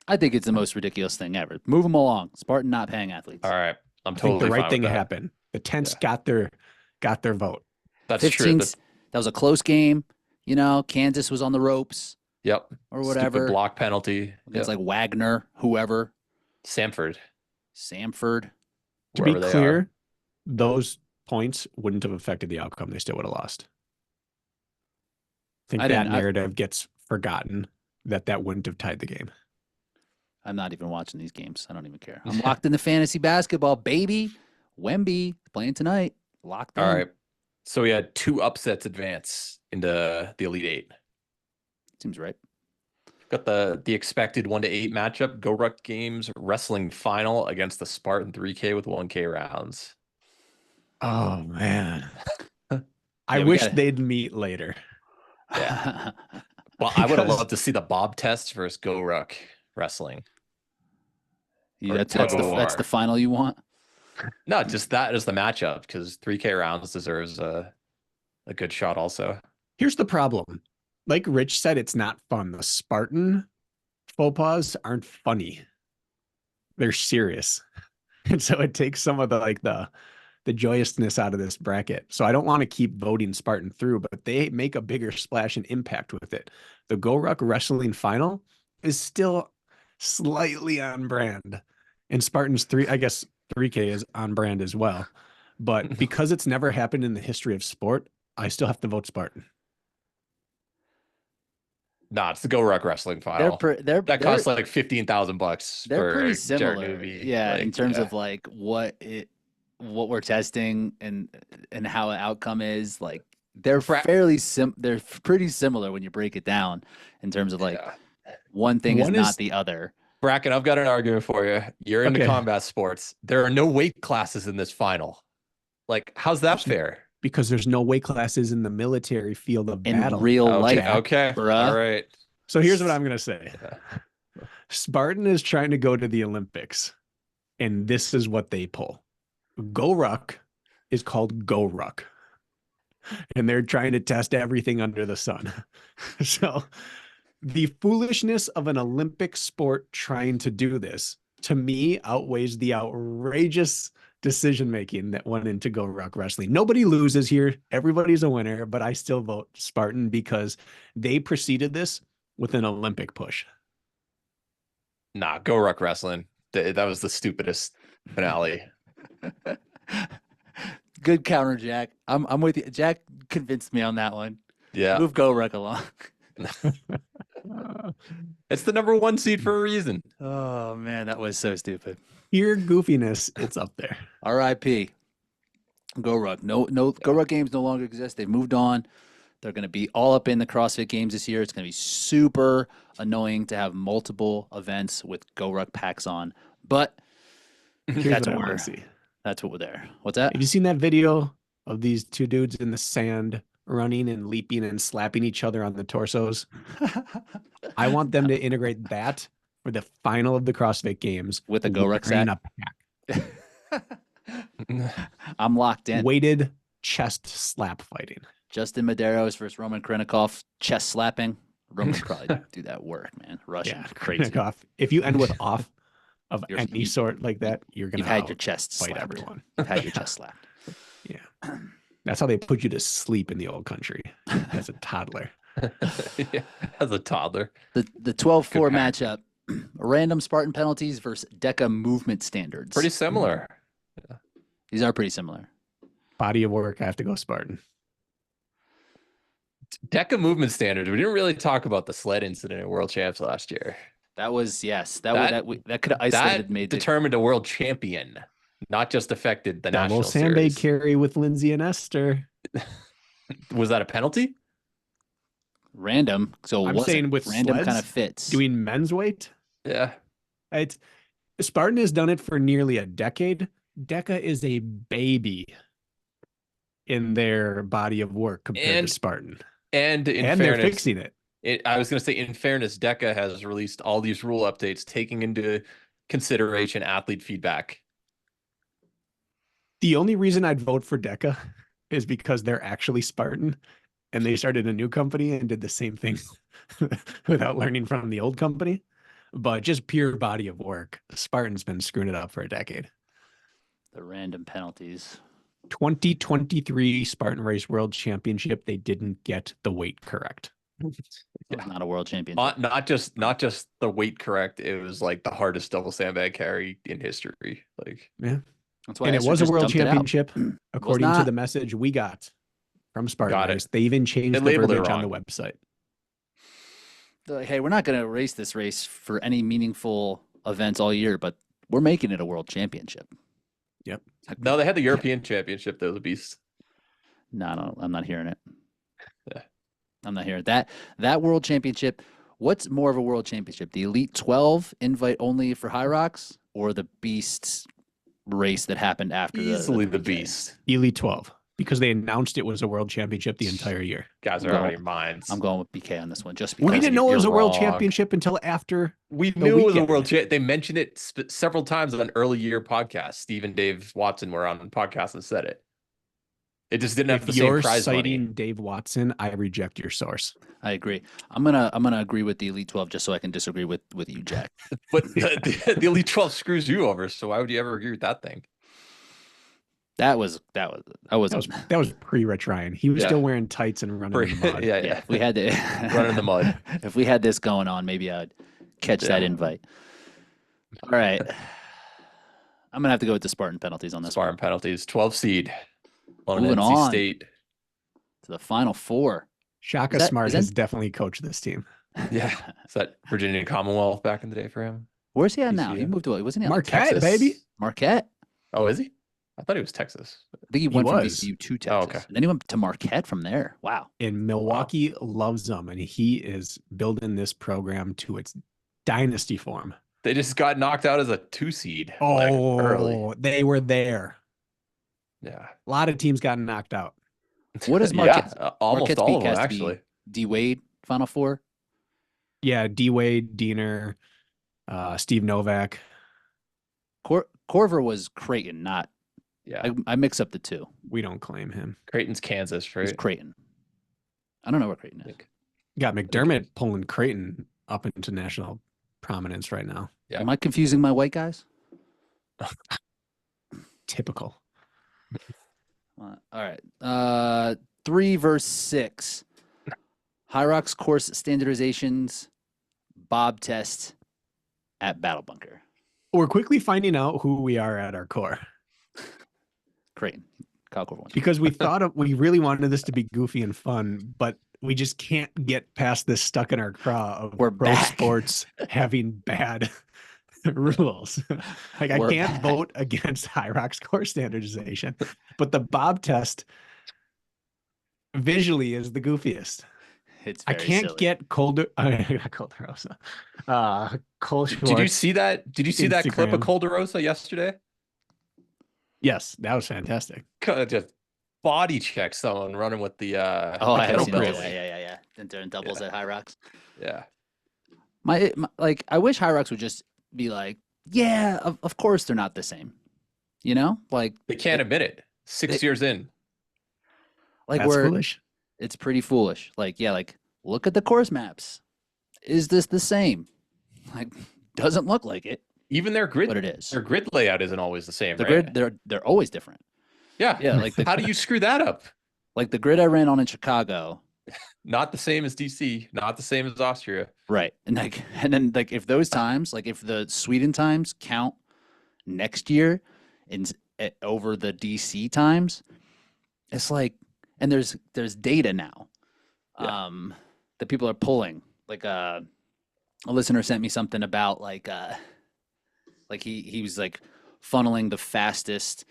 A: I think it's the most ridiculous thing ever. Move them along. Spartan not paying athletes.
C: All right. I
B: think the right thing happened. The tents got their vote.
C: That's true.
A: That was a close game. Kansas was on the ropes.
C: Yep.
A: Or whatever.
C: Stupid block penalty.
A: It's like Wagner, whoever.
C: Samford.
B: To be clear, those points wouldn't have affected the outcome. They still would have lost. I think that narrative gets forgotten, that wouldn't have tied the game.
A: I'm not even watching these games. I don't even care. I'm locked into fantasy basketball, baby. Wemby playing tonight. Locked in.
C: All right. So we had 2 upsets advance into the Elite 8.
A: Seems right.
C: Got the expected 1-8 matchup. Go Ruck Games wrestling final against the Spartan 3K with 1K rounds.
B: Oh man. I wish they'd meet later.
C: Yeah. Well, I would have loved to see the Bob test versus Go Ruck wrestling.
A: Yeah, that's the final you want?
C: No, just that is the matchup, because 3K rounds deserves a good shot also.
B: Here's the problem. Like Rich said, it's not fun. The Spartan faux pas aren't funny. They're serious. And so it takes some of the joyousness out of this bracket. So I don't want to keep voting Spartan through, but they make a bigger splash and impact with it. The Go Ruck wrestling final is still slightly on brand. And Spartan's 3K is on brand as well. But because it's never happened in the history of sport, I still have to vote Spartan.
C: Nah, it's the Go Ruck wrestling final. That costs like $15,000.
A: They're pretty similar.
C: Movie.
A: Yeah, in terms of like what it what we're testing and how an outcome is, like they're
C: Bra-
A: they're pretty similar when you break it down in terms of like
C: Yeah.
A: one thing is
B: One
A: not
B: is-
A: the other.
C: Bracken, I've got an argument for you. You're into
B: Okay.
C: combat sports. There are no weight classes in this final. Like, how's that fair?
B: Because there's no weight classes in the military field of
A: In
B: battle.
A: real
C: Okay,
A: life,
C: okay,
A: bruh.
C: all right.
B: So here's what I'm going to say.
C: Yeah.
B: Spartan is trying to go to the Olympics, and this is what they pull. Go Ruck is called Go Ruck, and they're trying to test everything under the sun. So the foolishness of an Olympic sport trying to do this, to me, outweighs the outrageous decision-making that went into Go Ruck Wrestling. Nobody loses here. Everybody's a winner, but I still vote Spartan because they preceded this with an Olympic push.
C: Nah, Go Ruck Wrestling. That was the stupidest finale.
A: Good counter, Jack. I'm with you. Jack convinced me on that one.
C: Yeah.
A: Move Go Ruck along.
C: It's the number 1 seed for a reason.
A: Oh man, that was so stupid.
B: Pure goofiness, it's up there.
A: R.I.P. Go Ruck. No, Go Ruck games no longer exist. They've moved on. They're going to be all up in the CrossFit games this year. It's going to be super annoying to have multiple events with Go Ruck packs on. But
B: Here's
A: that's
B: what I
A: what
B: want
A: we're
B: to see.
A: that's what we're there. What's that?
B: Have you seen that video of these two dudes in the sand running and leaping and slapping each other on the torsos? I want them to integrate that for the final of the CrossFit Games
A: With a Go Ruck
B: wearing
A: sack?
B: a
A: I'm locked in.
B: weighted chest slap fighting.
A: Justin Medeiros versus Roman Krinikov, chest slapping. Roman could probably do that work, man. Russian, crazy.
B: Krinikov. If you end with off of
A: You're-
B: any sort like that, you're gonna
A: You've had your chest
B: fight
A: slapped.
B: everyone.
A: You've had your chest slapped.
B: Yeah, that's how they put you to sleep in the old country as a toddler.
C: Yeah, as a toddler.
A: The 12-4
C: Good pack.
A: matchup, random Spartan penalties versus DECA movement standards.
C: Pretty similar.
A: These are pretty similar.
B: Body of work, I have to go Spartan.
C: DECA movement standards. We didn't really talk about the sled incident in World Champs last year.
A: That was that
C: That-
A: could have isolated
C: That
A: made the
C: determined a world champion, not just affected the
B: Double
C: national
B: sandbag
C: series.
B: carry with Lindsay and Esther.
C: Was that a penalty?
A: random. So
B: I'm
A: wasn't.
B: saying with
A: random kind
B: sleds,
A: of fits.
B: Doing men's weight.
C: Yeah.
B: It's Spartan has done it for nearly a decade. DECA is a baby in their body of work compared
C: And
B: to Spartan.
C: And in
B: And they're
C: fairness,
B: fixing it.
C: I was going to say, in fairness, DECA has released all these rule updates, taking into consideration athlete feedback.
B: The only reason I'd vote for DECA is because they're actually Spartan and they started a new company and did the same thing without learning from the old company. But just pure body of work, Spartan's been screwing it up for a decade.
A: the random penalties.
B: 2023 Spartan Race World Championship, they didn't get the weight correct.
A: It was not a world champion.
C: Not just the weight correct. It was like the hardest double sandbag carry in history. Like,
A: That's why
B: And it
A: Esther
B: was a
A: just
B: world
A: dumped it out.
B: championship, according to
A: not.
B: the message we got from Spartan
C: Got it.
B: Race. They even changed
C: They
B: the
C: labeled it
B: verbiage on the
C: wrong.
B: website.
A: They're like, hey, we're not going to race this race for any meaningful events all year, but we're making it a world championship.
C: no, they had the European Championship. That was a beast.
A: No, I'm not hearing it.
C: Yeah.
A: I'm not hearing that. That world championship, what's more of a world championship? The Elite 12 invite only for High Rocks or the Beasts race that happened after
C: Easily the
A: PK?
C: beast.
B: Elite 12, because they announced it was a world championship the entire year.
C: Guys
A: I'm
C: are out
A: going-
C: of your minds.
A: I'm going with BK on this one just because
B: We didn't know it was a
C: you're
B: world
C: wrong.
B: championship until after.
C: We
B: the
C: knew it was a
B: weekend.
C: world champ. They mentioned it several times on early year podcasts. Steve and Dave Watson were on podcasts and said it. It just didn't have
B: If
C: the same
B: you're
C: prize
B: citing
C: money.
B: Dave Watson, I reject your source.
A: I agree. I'm gonna agree with the Elite 12 just so I can disagree with you, Jack.
C: But the Elite 12 screws you over. So why would you ever agree with that thing?
A: That was
B: That was pre-Rich Ryan. He was
C: Yeah.
B: still wearing tights and running in the mud.
C: yeah,
A: yeah.
C: yeah.
A: If we had to
C: Run in the mud.
A: If we had this going on, maybe I'd catch that
C: Yeah.
A: invite. All right. I'm gonna have to go with the Spartan penalties on this
C: Spartan
A: one.
C: penalties. 12 seed. On
A: Moving
C: NC
A: on.
C: State.
A: To the final four.
B: Shaka
A: Is that-
B: Smart
A: is that-
B: has definitely coached this team.
C: Yeah. Is that Virginia Commonwealth back in the day for him?
A: Where's he at now? He
C: TCU.
A: moved away. Wasn't he at
B: Marquette,
C: Texas.
B: baby.
A: Marquette?
C: Oh, is he? I thought he was Texas.
A: I think he went from
B: was.
A: VCU to Texas.
C: Oh, okay.
A: And then he went to Marquette from there. Wow.
B: And Milwaukee loves him, and he is building this program to its dynasty form.
C: They just got knocked out as a 2 seed. Early.
B: They were there.
C: Yeah.
B: A lot of teams got knocked out.
A: What is Marquette?
C: Almost
A: Marquette's
C: all
A: peak
C: of them,
A: has to be
C: actually.
A: D Wade Final Four.
B: Yeah, D Wade, Diener, Steve Novak.
A: Corver was Creighton, not.
C: Yeah.
A: I mix up the two.
B: We don't claim him.
C: Creighton's Kansas,
A: It's
C: right?
A: Creighton. I don't know where Creighton is.
B: Got McDermott pulling Creighton up into national prominence right now.
C: Yeah.
A: Am I confusing my white guys?
B: Typical.
A: All right. 3 versus 6. High Rocks course standardizations, Bob test at Battle Bunker.
B: We're quickly finding out who we are at our core
A: Creighton. Kyle Corver won.
B: because we really wanted this to be goofy and fun, but we just can't get past this stuck in our craw of
A: We're
B: pro
A: back.
B: sports having bad rules. Like I
A: We're
B: can't
A: back.
B: vote against High Rocks course standardization, but the Bob test visually is the goofiest.
A: It's
B: I
A: very
B: can't
A: silly.
B: get Cole DeRosa. Cole
C: Did you
B: Schwartz.
C: see that? Did you see that clip of
B: Instagram.
C: Calderosa yesterday?
B: Yes, that was fantastic.
C: Just body check someone running with the
A: Oh, I have
C: kettlebell.
A: seen that. Yeah. And doing doubles at High Rocks.
C: Yeah.
A: My like, I wish High Rocks would just be like, yeah, of course they're not the same. You know, like
C: They can't admit it. 6 years in.
A: like
B: That's
A: we're
B: foolish.
A: it's pretty foolish. Like, yeah, like look at the course maps. Is this the same? Like, doesn't look like it,
C: Even their grid,
A: but it is.
C: their grid layout isn't always the same,
A: The
C: right?
A: grid, they're always different.
C: Yeah.
A: Yeah, like
C: How do you screw that up?
A: like the grid I ran on in Chicago.
C: Not the same as DC, not the same as Austria.
A: Right. And then like if those times, like if the Sweden times count next year over the DC times, it's like, and there's data now
C: Yeah.
A: that people are pulling. Like a listener sent me something about like he was like funneling the fastest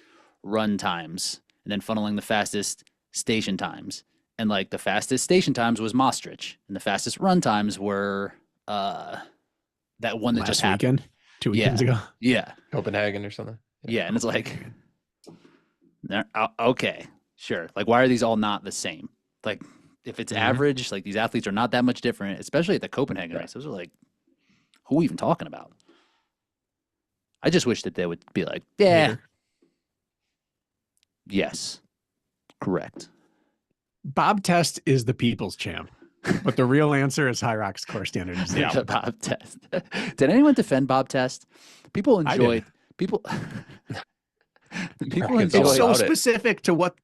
A: run times and then funneling the fastest station times. And like the fastest station times was Maastricht, and the fastest run times were that one that
B: Last
A: just happened.
B: weekend, 2 weekends ago.
A: Yeah,
C: Copenhagen or something.
A: yeah, and it's like, okay, sure. Like, why are these all not the same? Like, if it's average, like these athletes are not that much different, especially at the Copenhagen race. Those are like, who are we even talking about? I just wish that they would be like, yeah,
B: Hater.
A: yes, correct.
B: Bob Test is the people's champ, but the real answer is High Rocks course standardization.
A: The Bob Test. Did anyone defend Bob Test? People
B: I
A: enjoyed
B: did.
A: people. People
C: It's
A: enjoy.
B: It's so
C: Allowed it.
B: specific to what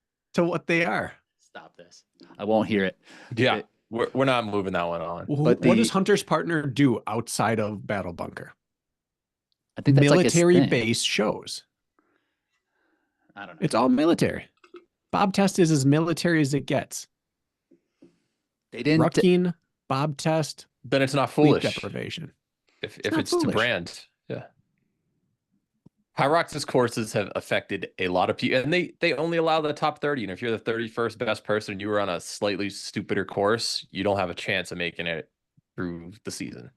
B: they are.
A: Stop this. I won't hear it.
C: Yeah. We're not moving that one on.
A: But
B: What
A: the-
B: does Hunter's partner do outside of Battle Bunker?
A: I think that's
B: Military
A: like his thing.
B: base shows.
A: I don't know.
B: It's all military. Bob Test is as military as it gets.
A: They didn't.
B: Rucking, Bob Test,
C: Then it's not
B: sleep
C: foolish
B: deprivation.
C: if
B: not
C: it's to
B: foolish.
C: brand. Yeah. High Rocks' courses have affected a lot of people, and they only allow the top 30. And if you're the 31st best person and you were on a slightly stupider course, you don't have a chance of making it through the season.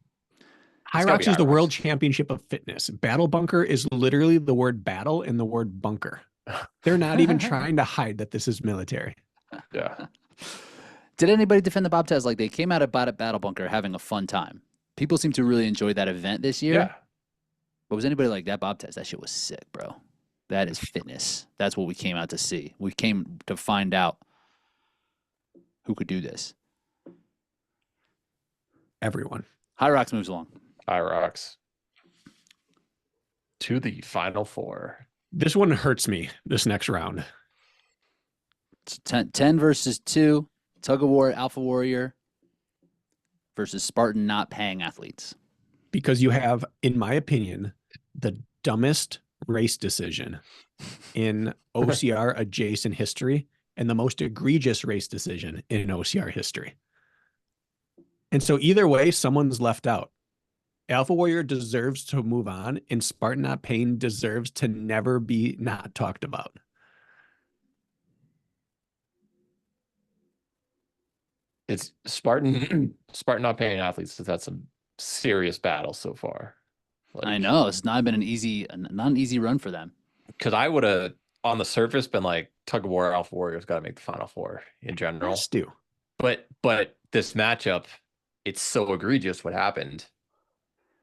B: High
C: gotta
B: Rocks
C: be
B: is the
C: High
B: world
C: Rocks.
B: championship of fitness. Battle Bunker is literally the word battle and the word bunker. They're not even trying to hide that this is military.
C: Yeah.
A: Did anybody defend the Bob Test? Like they came out of Battle Bunker having a fun time. People seem to really enjoy that event this year.
C: Yeah.
A: But was anybody like that Bob Test? That shit was sick, bro. That is fitness. That's what we came out to see. We came to find out who could do this.
B: Everyone.
A: High Rocks moves along.
C: High Rocks to the final four.
B: This one hurts me this next round.
A: It's 10 versus 2. Tug of War, Alpha Warrior versus Spartan not paying athletes.
B: Because you have, in my opinion, the dumbest race decision in OCR adjacent history and the most egregious race decision in OCR history. And so either way, someone's left out. Alpha Warrior deserves to move on, and Spartan Not Pain deserves to never be not talked about.
C: It's Spartan Not Paying Athletes has had some serious battles so far.
A: I know it's not been not an easy run for them.
C: Because I would have on the surface been like Tug of War, Alpha Warrior's got to make the Final Four in general.
B: Has to.
C: But this matchup, it's so egregious what happened.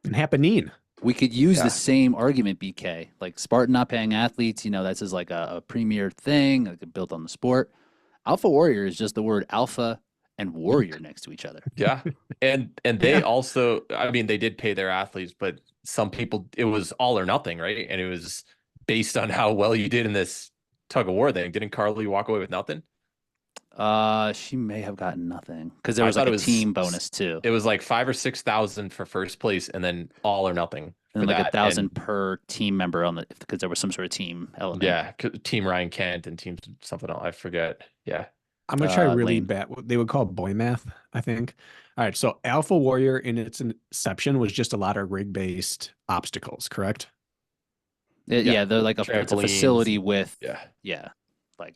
B: And happening.
A: We could use the same argument, BK. Like Spartan Not Paying Athletes, this is like a premier thing, like built on the sport. Alpha Warrior is just the word alpha and warrior next to each other.
C: Yeah. And they also, I mean, they did pay their athletes, but some people, it was all or nothing, right? And it was based on how well you did in this tug of war thing. Didn't Carly walk away with nothing?
A: She may have gotten nothing because there was like a team bonus too.
C: It was like 5,000 or 6,000 for first place, and then all or nothing.
A: And like 1,000 per team member because there was some sort of team element.
C: Yeah, Team Ryan Kent and Team something else. I forget. Yeah.
B: I'm gonna try really bad. They would call it boy math, I think. All right, so Alpha Warrior in its inception was just a lot of rig-based obstacles, correct?
A: Yeah, they're like it's a facility with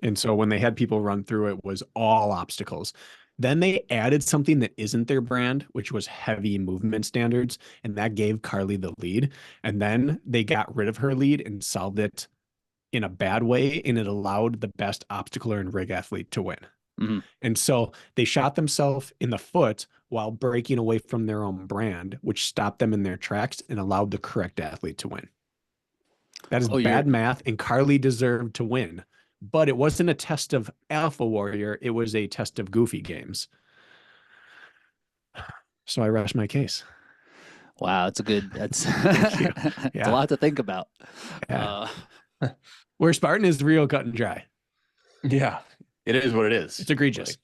B: and so when they had people run through it was all obstacles. Then they added something that isn't their brand, which was heavy movement standards, and that gave Carly the lead. And then they got rid of her lead and solved it in a bad way, and it allowed the best obstacler and rig athlete to win.
A: Mm-hmm.
B: And so they shot themselves in the foot while breaking away from their own brand, which stopped them in their tracks and allowed the correct athlete to win. That is bad math, and Carly deserved to win. But it wasn't a test of Alpha Warrior. It was a test of Goofy Games. So I rest my case.
A: Wow, that's it's a lot to think about.
B: Yeah. Where Spartan is real cut and dry.
C: Yeah, it is what it is.
B: It's egregious.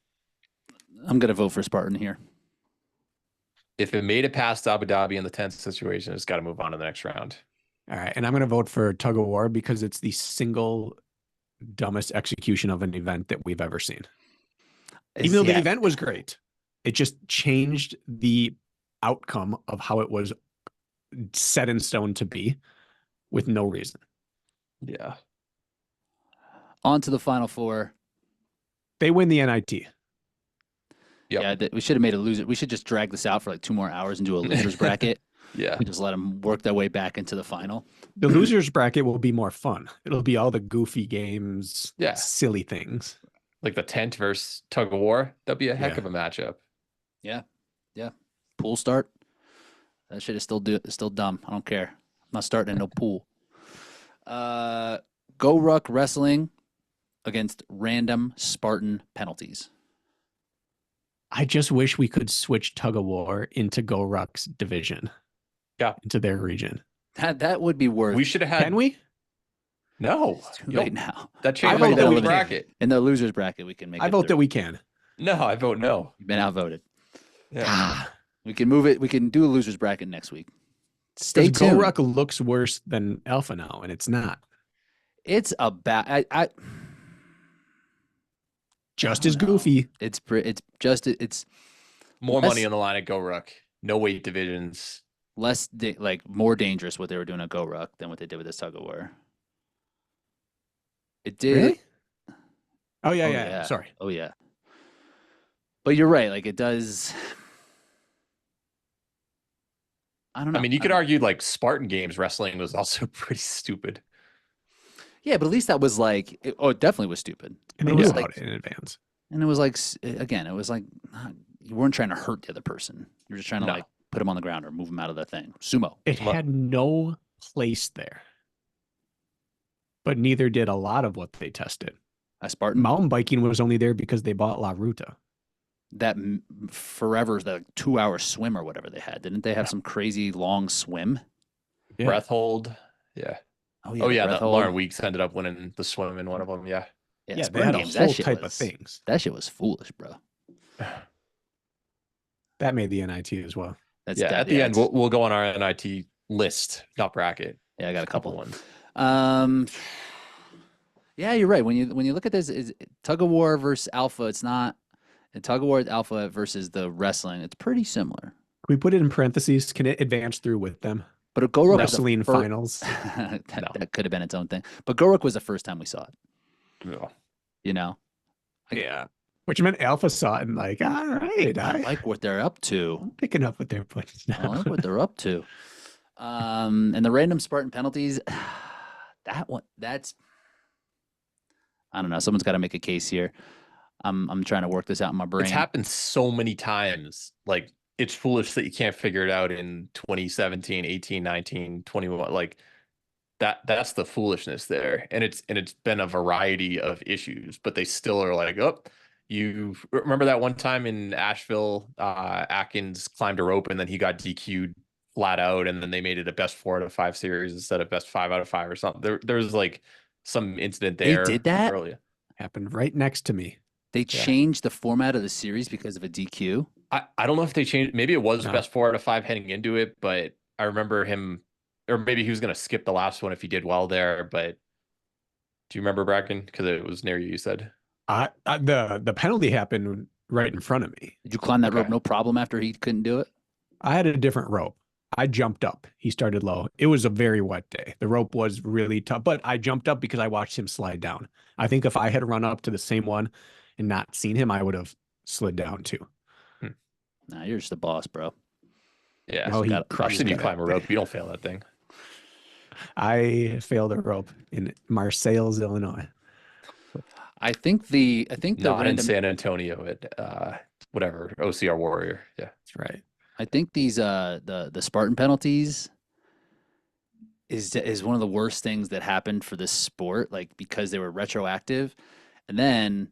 A: I'm going to vote for Spartan here.
C: If it made it past Abu Dhabi in the 10th situation, it's got to move on to the next round.
B: All right. And I'm going to vote for Tug of War because it's the single dumbest execution of an event that we've ever seen. Even though the event was great, it just changed the outcome of how it was set in stone to be with no reason.
C: Yeah.
A: On to the Final Four.
B: They win the NIT.
C: Yep.
A: Yeah, we should have made a loser. We should just drag this out for like 2 more hours and do a losers bracket.
C: Yeah.
A: And just let them work their way back into the final.
B: The losers bracket will be more fun. It'll be all the Goofy Games, silly things.
C: Like the tent versus Tug of War. That'd be a heck of a matchup.
A: Yeah. Yeah. Pool start. That shit is still dumb. I don't care. I'm not starting in no pool. Go Ruck Wrestling against random Spartan penalties.
B: I just wish we could switch Tug of War into Go Ruck's division.
C: Yeah.
B: Into their region.
A: That would be worth.
C: We should have had.
B: Can we?
C: No.
A: It's too late now.
C: That changed the whole bracket.
A: In the losers bracket, we can make.
B: I vote that we can.
C: No, I vote no.
A: You've been outvoted.
C: Yeah.
A: We can move it. We can do a losers bracket next week. Stay tuned.
B: Go Ruck looks worse than Alpha now, and it's not.
A: It's a bad.
B: Just as goofy.
A: It's
C: more money on the line at Go Ruck. No weight divisions.
A: More dangerous what they were doing at Go Ruck than what they did with this Tug of War. It did.
B: Really? Oh yeah. Sorry.
A: Oh yeah. But you're right. Like it does. I don't know.
C: I mean, you could argue like Spartan Games wrestling was also pretty stupid.
A: Yeah, but at least that was like, it definitely was stupid.
B: And they knew about it in advance.
A: And it was like, again, it was like, you weren't trying to hurt the other person. You were just trying to like put him on the ground or move him out of the thing. Sumo.
B: It had no place there. But neither did a lot of what they tested.
A: Spartan
B: mountain biking was only there because they bought La Ruta.
A: That the 2-hour swim or whatever they had. Didn't they have some crazy long swim?
C: Yeah. Breath hold. Yeah.
A: Oh yeah.
C: That Lauren Weeks ended up winning the swim in one of them. Yeah.
B: Yeah, they had a whole type of things.
A: That shit was foolish, bro.
B: That made the NIT as well.
C: At the end, we'll go on our NIT list, not bracket.
A: Yeah, I got a couple ones. Yeah, you're right. When you look at this, is Tug of War versus Alpha. It's not. And Tug of War Alpha versus the wrestling. It's pretty similar.
B: we put it in parentheses? Can it advance through with them?
A: But a Gorok
B: Wrestling finals.
A: that could have been its own thing. But Gorok was the first time we saw it.
C: Yeah.
A: You know?
B: Yeah. Which meant Alpha saw it and like, all right,
A: I like what they're up to.
B: I'm picking up what they're putting
A: I
B: down.
A: like what they're up to. And the random Spartan penalties, that's I don't know. Someone's got to make a case here. I'm trying to work this out in my brain.
C: It's happened so many times. Like, it's foolish that you can't figure it out in 2017, 18, 19, 21. Like, that's the foolishness there. And it's been a variety of issues, but they still are like, oh, you remember that one time in Asheville, Atkins climbed a rope and then he got DQ'd flat out, and then they made it a best 4 out of 5 series instead of best 5 out of 5 or something. There was like some incident there.
A: They did that?
C: earlier.
B: Happened right next to me.
A: They changed the format of the series because of a DQ.
C: I don't know if they changed. Maybe it was
B: No.
C: best 4 out of 5 heading into it, but I remember him, or maybe he was going to skip the last one if he did well there. But do you remember, Bracken? Because it was near you said.
B: The penalty happened right in front of me.
A: Did you climb that rope
C: Okay.
A: no problem after he couldn't do it?
B: I had a different rope. I jumped up. He started low. It was a very wet day. The rope was really tough, but I jumped up because I watched him slide down. I think if I had run up to the same one and not seen him, I would have slid down too.
A: Nah, you're just the boss, bro.
C: Yeah.
B: Well, he
C: I've seen you
B: crushed
C: climb a
B: that
C: rope.
B: day.
C: You don't fail that thing.
B: I failed a rope in Marseilles, Illinois.
A: I think the
C: Not in
A: random,
C: San Antonio at whatever, OCR Warrior. Yeah.
B: That's right.
A: I think these the Spartan penalties is one of the worst things that happened for this sport, like because they were retroactive. And then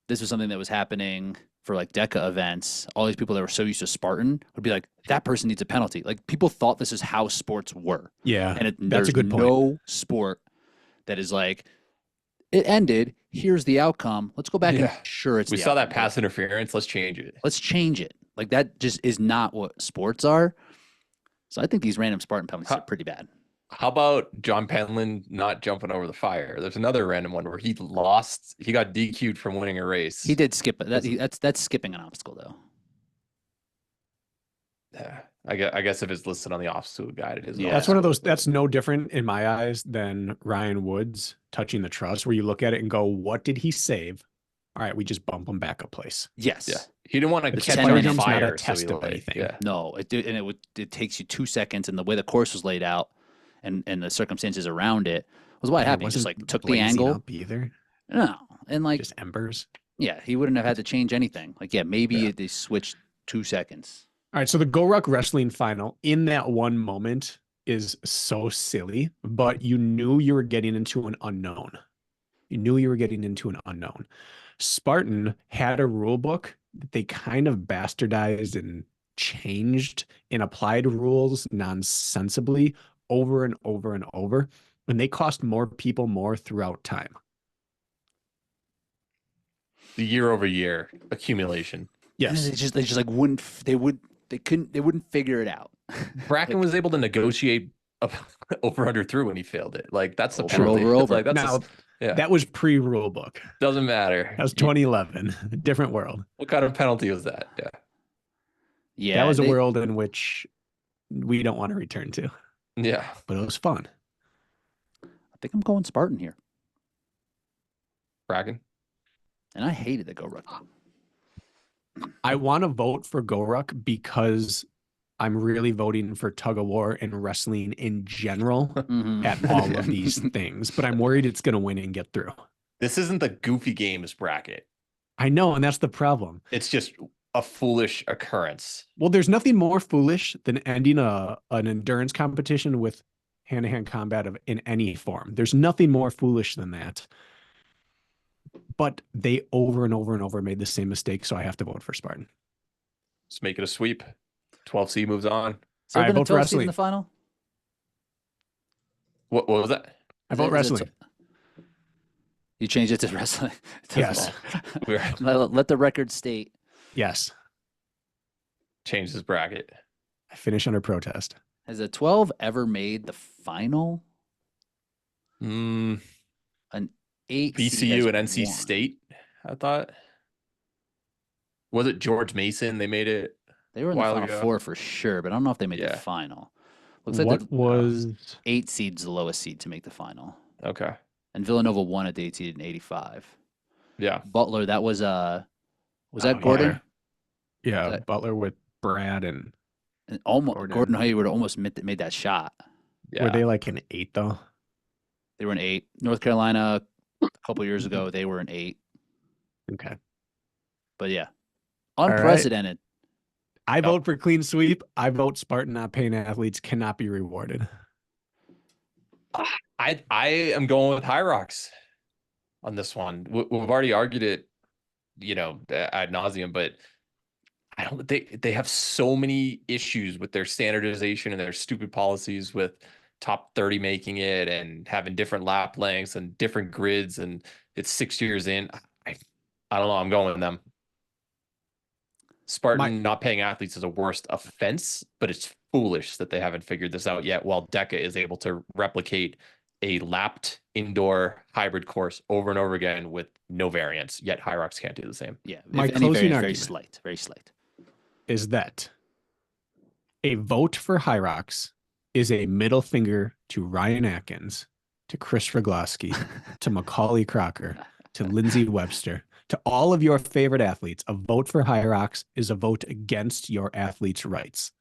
A: this was something that was happening for like DECA events. All these people that were so used to Spartan would be like, that person needs a penalty. Like people thought this is how sports were.
B: Yeah,
A: And
B: that's
A: there's
B: a good point.
A: no sport that is like, it ended. Here's the outcome. Let's go back and
C: Yeah.
A: make sure it's
C: We
A: the
C: saw that
A: outcome.
C: pass interference. Let's change it.
A: Let's change it. Like that just is not what sports are. So I think these random Spartan penalties are pretty bad.
C: How about John Penland not jumping over the fire? There's another random one where he got DQ'd from winning a race.
A: He did skip it. That's skipping an obstacle though.
C: Yeah. I guess if it's listed on the obstacle guide, it is. an
A: Yeah.
B: That's one of
C: obstacle,
B: those.
C: but-
B: That's no different in my eyes than Ryan Woods touching the truss, where you look at it and go, "What did he save?" All right, we just bump him back a place.
A: Yes.
C: Yeah. He didn't want to
A: It's
C: catch
A: 10
C: on
A: minutes,
C: fire.
B: not a
C: so
B: test
C: he
B: of anything.
C: Yeah.
A: No, it takes you 2 seconds, and the way the course was laid out, and the circumstances around it was what
B: And it
A: happened. He just
B: wasn't
A: like took the
B: blazing
A: angle.
B: up either.
A: No, and like
B: Just embers.
A: yeah, he wouldn't have had to change anything. Like yeah, maybe they switched 2 seconds.
B: All right, so the Gorok wrestling final in that one moment is so silly, but you knew you were getting into an unknown. You knew you were getting into an unknown. Spartan had a rule book that they kind of bastardized and changed and applied rules nonsensibly over and over and over, and they cost more people more throughout time.
C: The year over year accumulation.
B: Yes.
A: And they just like wouldn't they wouldn't figure it out.
C: Bracken was able to negotiate over under through when he failed it. Like that's the
A: Over,
C: penalty.
A: over, over.
C: Like that's
B: Now,
C: yeah.
B: that was pre-rule book.
C: Doesn't matter.
B: That was 2011. Different world.
C: What kind of penalty was that? Yeah.
A: Yeah,
B: That was a world in which we don't want to return to,
C: Yeah.
B: but it was fun.
A: I think I'm going Spartan here,
C: Bracken.
A: and I hated the Gorok.
B: I want to vote for Goruk because I'm really voting for tug of war and wrestling in general
A: Mhm.
B: at all of these things, but I'm worried it's going to win and get through.
C: This isn't the goofy games bracket.
B: I know, and that's the problem.
C: It's just a foolish occurrence.
B: Well, there's nothing more foolish than ending an endurance competition with hand-to-hand combat in any form. There's nothing more foolish than that. But they over and over and over made the same mistake, so I have to vote for Spartan.
C: Let's make it a sweep. 12C moves on.
A: So
B: All right,
A: been a
B: vote
A: 12 seed in
B: wrestling.
A: the final.
C: What was that?
B: I vote
A: Is it-
B: wrestling.
A: You changed it to wrestling. To
B: Yes.
A: let the record state.
B: Yes.
C: Change this bracket.
B: I finish under protest.
A: Has a 12 ever made the final?
C: Mm,
A: An 8 seed
C: BCU
A: has
C: and NC
A: won.
C: State, I thought. Was it George Mason? They made it.
A: They were in the Final Four for sure, but I don't know if they made the final. Looks like
B: What was
A: 8 seeds the lowest seed to make the final.
C: Okay.
A: And Villanova won at the 8 seed in 85.
C: Yeah.
A: Butler, that was that Gordon?
B: Yeah,
A: that,
B: Butler with Brad and
A: almost Gordon Hayward almost made that shot.
B: Yeah. Were they like an 8 though?
A: They were an 8. North Carolina a couple years ago, they were an 8.
B: Okay.
A: But yeah, unprecedented.
B: I vote for clean sweep. I vote Spartan not paying athletes cannot be rewarded.
C: I am going with High Rocks on this one. We've already argued it, ad nauseum, but they have so many issues with their standardization and their stupid policies with top 30 making it and having different lap lengths and different grids, and it's 6 years in. I don't know. I'm going with them. Spartan not paying athletes is a worst offense, but it's foolish that they haven't figured this out yet, while DECA is able to replicate a lapped indoor hybrid course over and over again with no variance, yet High Rocks can't do the same.
A: Yeah.
B: My closing
A: argument, very slight.
B: Is that a vote for High Rocks is a middle finger to Ryan Atkins, to Chris Rogloski, to Macaulay Crocker, to Lindsey Webster, to all of your favorite athletes. A vote for High Rocks is a vote against your athletes' rights.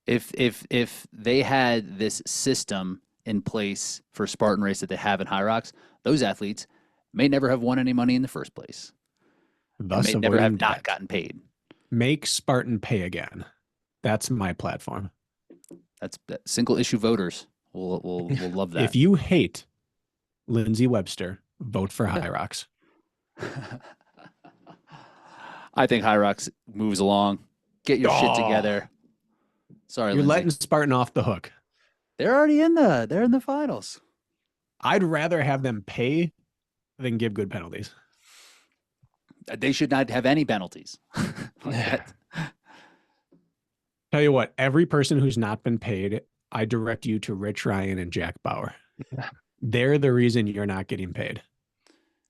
A: If they had this system in place for Spartan race that they have in High Rocks, those athletes may never have won any money in the first place.
B: Thus,
A: may never have not gotten paid.
B: Make Spartan pay again. That's my platform.
A: That's single issue voters will love that.
B: If you hate Lindsey Webster, vote for High Rocks.
A: I think High Rocks moves along. Get your shit together. Sorry,
B: you're
A: Lindsay.
B: letting Spartan off the hook.
A: They're already in the finals.
B: I'd rather have them pay than give good penalties.
A: They should not have any penalties.
B: Tell you what, every person who's not been paid, I direct you to Rich Ryan and Jack Bauer. They're the reason you're not getting paid.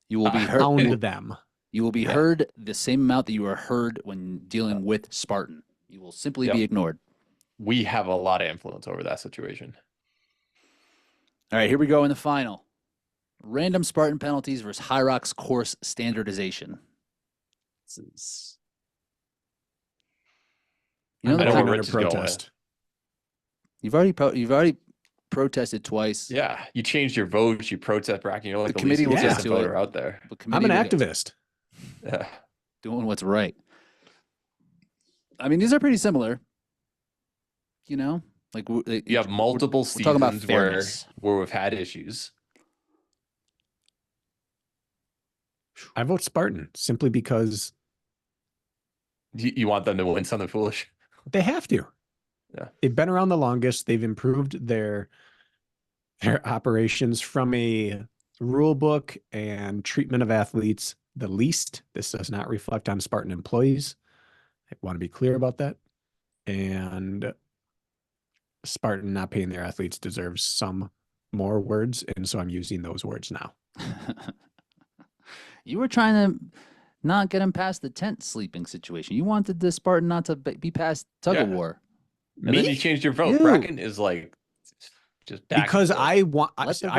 A: You will be heard.
B: Hound them.
A: You will be heard the same amount that you are heard when dealing with Spartan. You will simply be ignored.
C: We have a lot of influence over that situation.
A: All right, here we go in the final. Random Spartan penalties versus High Rocks course standardization.
C: This is...
A: You know,
C: I know
B: I'm
C: where
B: under
C: Rich is going.
B: protest.
A: You've already protested twice.
C: Yeah, you changed your vote. You protest bracket. You're like
A: the committee will get to
C: voter
A: it
C: out there.
B: I'm an activist.
C: Yeah,
A: doing what's right. I mean, these are pretty similar. You know, like
C: you have multiple seasons
A: talking about fairness.
C: where we've had issues.
B: I vote Spartan simply because
C: you want them to win something foolish.
B: they have to.
C: Yeah,
B: they've been around the longest. They've improved their operations from a rule book and treatment of athletes the least. This does not reflect on Spartan employees. I want to be clear about that. And Spartan not paying their athletes deserves some more words, and so I'm using those words now.
A: You were trying to not get him past the tent sleeping situation. You wanted the Spartan not to be past tug of war.
C: And then you changed your vote. Bracken is like just back
B: because I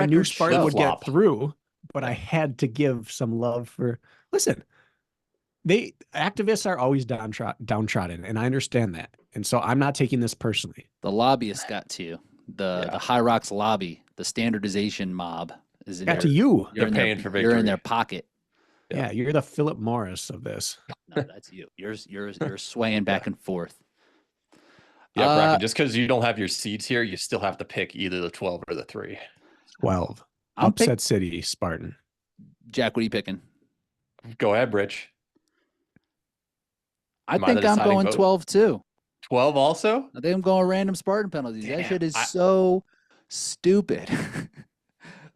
B: knew Spartan would
C: flop.
B: get through, but I had to give some love for. Listen, activists are always downtrodden, and I understand that, and so I'm not taking this personally.
A: The lobbyists got to you. The High Rocks lobby, the standardization mob is
B: got to you.
C: You're paying for victory.
A: You're in their pocket.
B: Yeah, you're the Philip Morris of this.
A: No, that's you. You're swaying back and forth.
C: Yeah, Bracken, just because you don't have your seeds here, you still have to pick either the 12 or the 3.
B: 12. Upset City, Spartan.
A: Jack, what are you picking?
C: Go ahead, Rich.
A: I think I'm going 12 too.
C: 12 also?
A: I think I'm going random Spartan penalties.
C: Damn,
A: that shit is so stupid.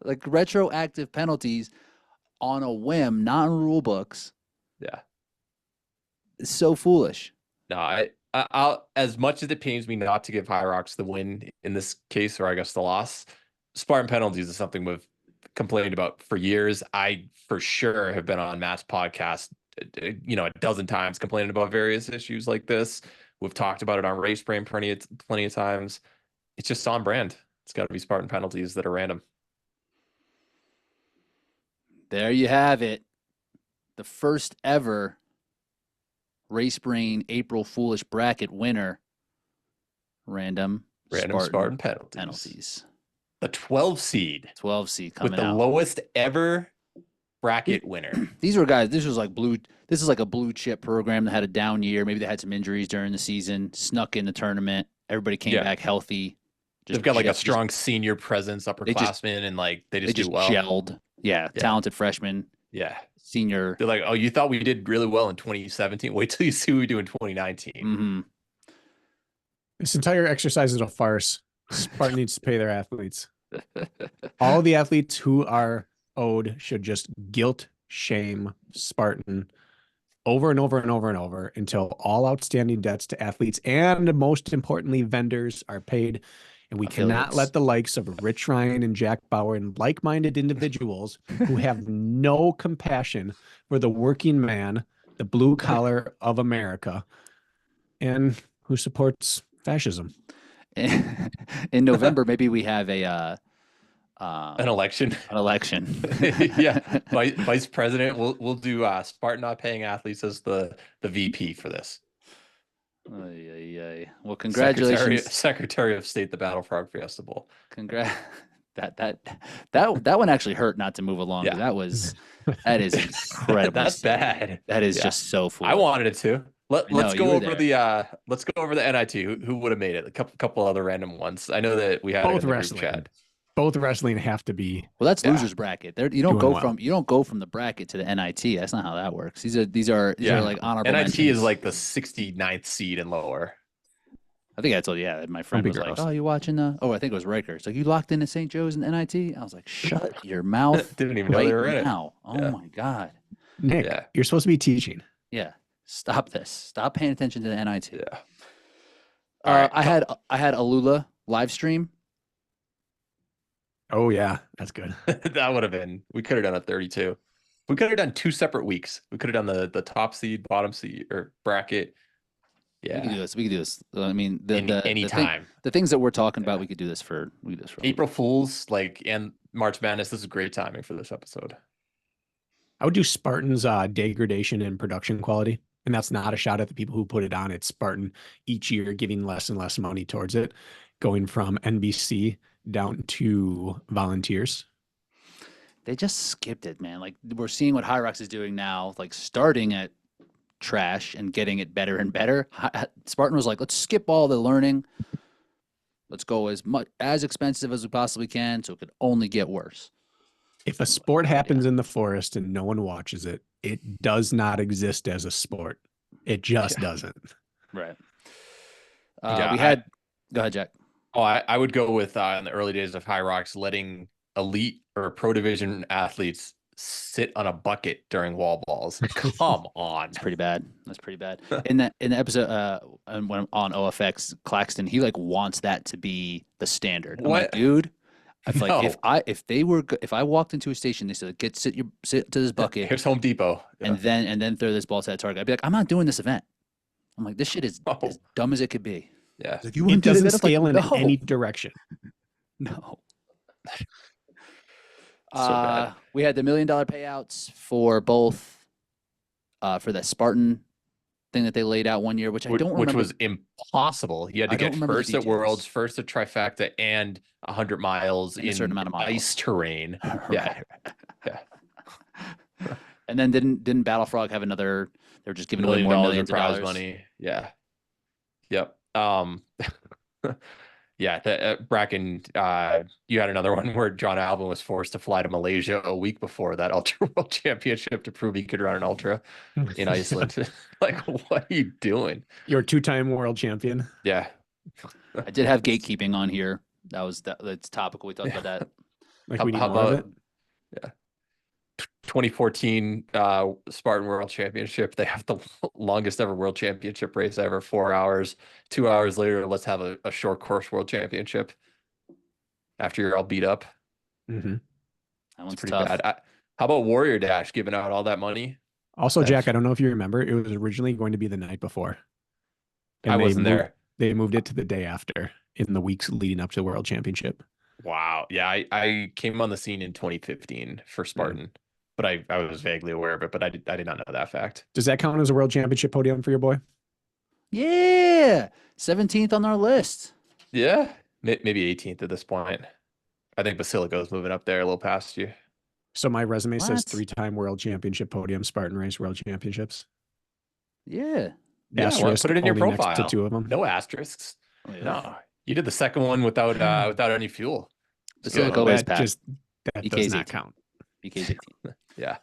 A: Like retroactive penalties on a whim, not in rule books.
C: Yeah.
A: It's so foolish.
C: No, I'll as much as it pains me not to give High Rocks the win in this case, or I guess the loss, Spartan penalties is something we've complained about for years. I for sure have been on Matt's podcast a dozen times complaining about various issues like this. We've talked about it on Race Brain plenty of times. It's just on brand. It's got to be Spartan penalties that are random.
A: There you have it. The first ever Race Brain April Foolish bracket winner. Random
C: Spartan penalties. The 12 seed.
A: 12 seed coming
C: with the
A: out.
C: lowest ever bracket winner.
A: These were guys, this is like a blue chip program that had a down year. Maybe they had some injuries during the season, snuck in the tournament. Everybody came back healthy.
C: They've got like a strong senior presence, upperclassmen, and like they just do well.
A: Gelled. Yeah, talented freshmen.
C: Yeah.
A: Senior.
C: They're like, oh, you thought we did really well in 2017? Wait till you see what we do in 2019.
A: Mm-hmm.
B: This entire exercise is a farce. Spartan needs to pay their athletes. All the athletes who are owed should just guilt shame Spartan over and over and over and over until all outstanding debts to athletes and, most importantly, vendors are paid. And we cannot let the likes of Rich Ryan and Jack Bauer and like-minded individuals who have no compassion for the working man, the blue collar of America, and who supports fascism.
A: In November, maybe we have an
C: election.
A: An election.
C: Yeah, vice president. We'll do Spartan not paying athletes as the VP for this.
A: Well, congratulations,
C: Secretary of State, the Battle Frog Fiesta Bowl.
A: That one actually hurt not to move along.
C: Yeah.
A: That is incredible.
C: That's bad.
A: That is just so foolish.
C: I wanted it to. Let's go over the NIT. Who would have made it? A couple other random ones. I know that we had
B: both
C: it in the
B: wrestling.
C: group chat.
B: Both wrestling have to be.
A: Well, that's losers bracket. You don't go from the bracket to the NIT. That's not how that works. These are like honorable
C: NIT
A: mentions.
C: is like the 69th seed and lower.
A: I think I told you. Yeah, my friend was like, "Oh, you watching the?" Oh, I think it was Riker. It's like, "You locked into St. Joe's in the NIT?" I was like, "Shut your mouth!"
C: Didn't even know they were in it.
A: Oh my god,
B: Nick, you're supposed to be teaching.
A: Yeah, stop this. Stop paying attention to the NIT.
C: Yeah.
A: I had Alula live stream.
B: Oh yeah, that's good.
C: That would have been. We could have done a 32. We could have done 2 separate weeks. We could have done the top seed, bottom seed, or bracket. Yeah,
A: we could do this. I mean,
C: anytime.
A: The things that we're talking about, we could do this for.
C: April Fools, and March Madness. This is great timing for this episode.
B: I would do Spartan's degradation in production quality, and that's not a shot at the people who put it on. It's Spartan each year giving less and less money towards it, going from NBC down to volunteers.
A: They just skipped it, man. Like, we're seeing what High Rocks is doing now, like starting at trash and getting it better and better. Spartan was like, let's skip all the learning. Let's go as expensive as we possibly can, so it could only get worse.
B: If a sport happens in the forest and no one watches it, it does not exist as a sport. It just doesn't.
A: Right. Go ahead, Jack.
C: Oh, I would go with in the early days of High Rocks, letting elite or pro division athletes sit on a bucket during wall balls. Come on.
A: It's pretty bad. That's pretty bad. In the episode when on OFX, Claxton, he wants that to be the standard. I'm like, dude, I feel like if I walked into a station, they said, sit to this bucket.
C: Here's Home Depot.
A: And then throw this ball to that target. I'd be like, I'm not doing this event. I'm like, this shit is as dumb as it could be.
C: Yeah.
B: Like, it doesn't scale in any direction.
A: No.
C: Bad.
A: We had the $1 million payouts for both for the Spartan thing that they laid out one year, which I don't remember.
C: Which was impossible. You had to get first at Worlds, first at Trifecta, and 100 miles in a certain amount of ice terrain. Yeah.
A: Yeah. And then didn't Battle Frog have another? They were just giving away more millions of
C: prize
A: dollars.
C: Money. Yeah. Yep. Yeah, Bracken, you had another one where John Alvin was forced to fly to Malaysia a week before that Ultra World Championship to prove he could run an Ultra in Iceland. Like, what are you doing?
B: You're a 2-time world champion.
C: Yeah.
A: I did have gatekeeping on here. That's topical. We talked about that.
B: Like, we need more of it.
C: Yeah. 2014 Spartan World Championship. They have the longest ever World Championship race ever, 4 hours. 2 hours later, let's have a short course World Championship after you're all beat up.
B: Mm-hmm.
A: That one's
C: pretty
A: tough.
C: bad. How about Warrior Dash giving out all that money
B: Also,
C: That's-
B: Jack, I don't know if you remember, it was originally going to be the night before.
C: I wasn't there.
B: They moved it to the day after in the weeks leading up to the World Championship.
C: Wow. Yeah, I came on the scene in 2015 for Spartan, but I was vaguely aware of it, but I did not know that fact.
B: Does that count as a World Championship podium for your boy?
A: Yeah, 17th on our list.
C: Yeah, maybe 18th at this point. I think Basilico's moving up there a little past you.
B: So my resume says
A: What?
B: 3-time World Championship podium, Spartan Race World Championships.
A: Yeah.
C: Yeah,
B: Asterisk
C: put it in your
B: only next
C: profile.
B: to 2 of them.
C: No asterisks.
A: Wait,
C: No, you did the second one without without any fuel.
A: Basilico
C: Good.
A: is packed.
B: That
A: BK's
B: does not
A: 18.
B: count.
A: BK's 18.
C: Yeah.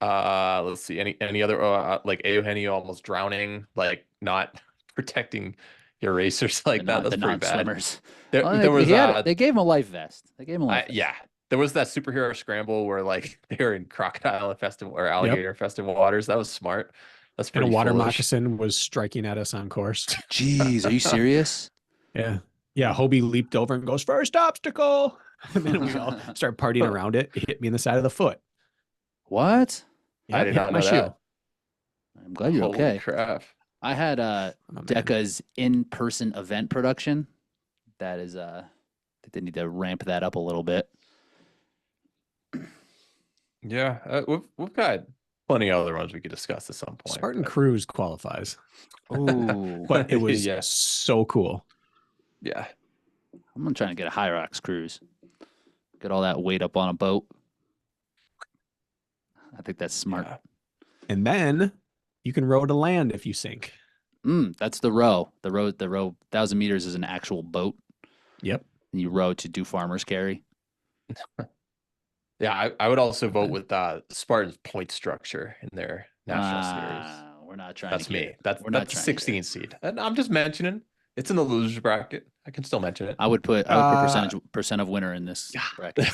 C: Let's see. Any other like Eugenio almost drowning, like not protecting your racers like that. That's
A: The
C: pretty bad.
A: non-swimmers.
C: There,
A: Well,
C: there was
A: they gave him a life vest. They gave him a life vest.
C: yeah. There was that superhero scramble where like they were in crocodile infested or alligator infested waters. That was smart. That's
B: And a
C: pretty
B: water
C: foolish.
B: moccasin was striking at us on course.
A: Jeez, are you serious?
B: Yeah. Yeah. Hobie leaped over and goes, first obstacle. And then we all start partying around it. It hit me in the side of the foot.
A: What?
C: I did
B: hit
C: not
B: my
C: know
B: shoe.
C: that.
A: I'm glad you're
C: Holy
A: okay.
C: crap.
A: I had
B: Oh, man.
A: DECA's in-person event production. That is they need to ramp that up a little bit.
C: Yeah, we've got plenty of other ones we could discuss at some point.
B: Spartan
C: but-
B: Cruise qualifies,
A: Ooh.
B: but it was
C: Yeah.
B: so cool.
C: Yeah.
A: I'm gonna try and get a Hyrox cruise. Get all that weight up on a boat. I think that's smart.
C: Yeah.
B: And then you can row to land if you sink.
A: That's the row. The row 1,000 meters is an actual boat.
B: Yep.
A: And you row to do farmer's carry.
C: Yeah, I would also vote with Spartan's point structure in their national series.
A: We're not trying
C: That's
A: to
C: me.
A: get,
C: That's
A: we're not
C: the
A: trying to get-
C: 16 seed. And I'm just mentioning it's in the losers bracket. I can still mention it.
A: I would put percent of winner in this bracket.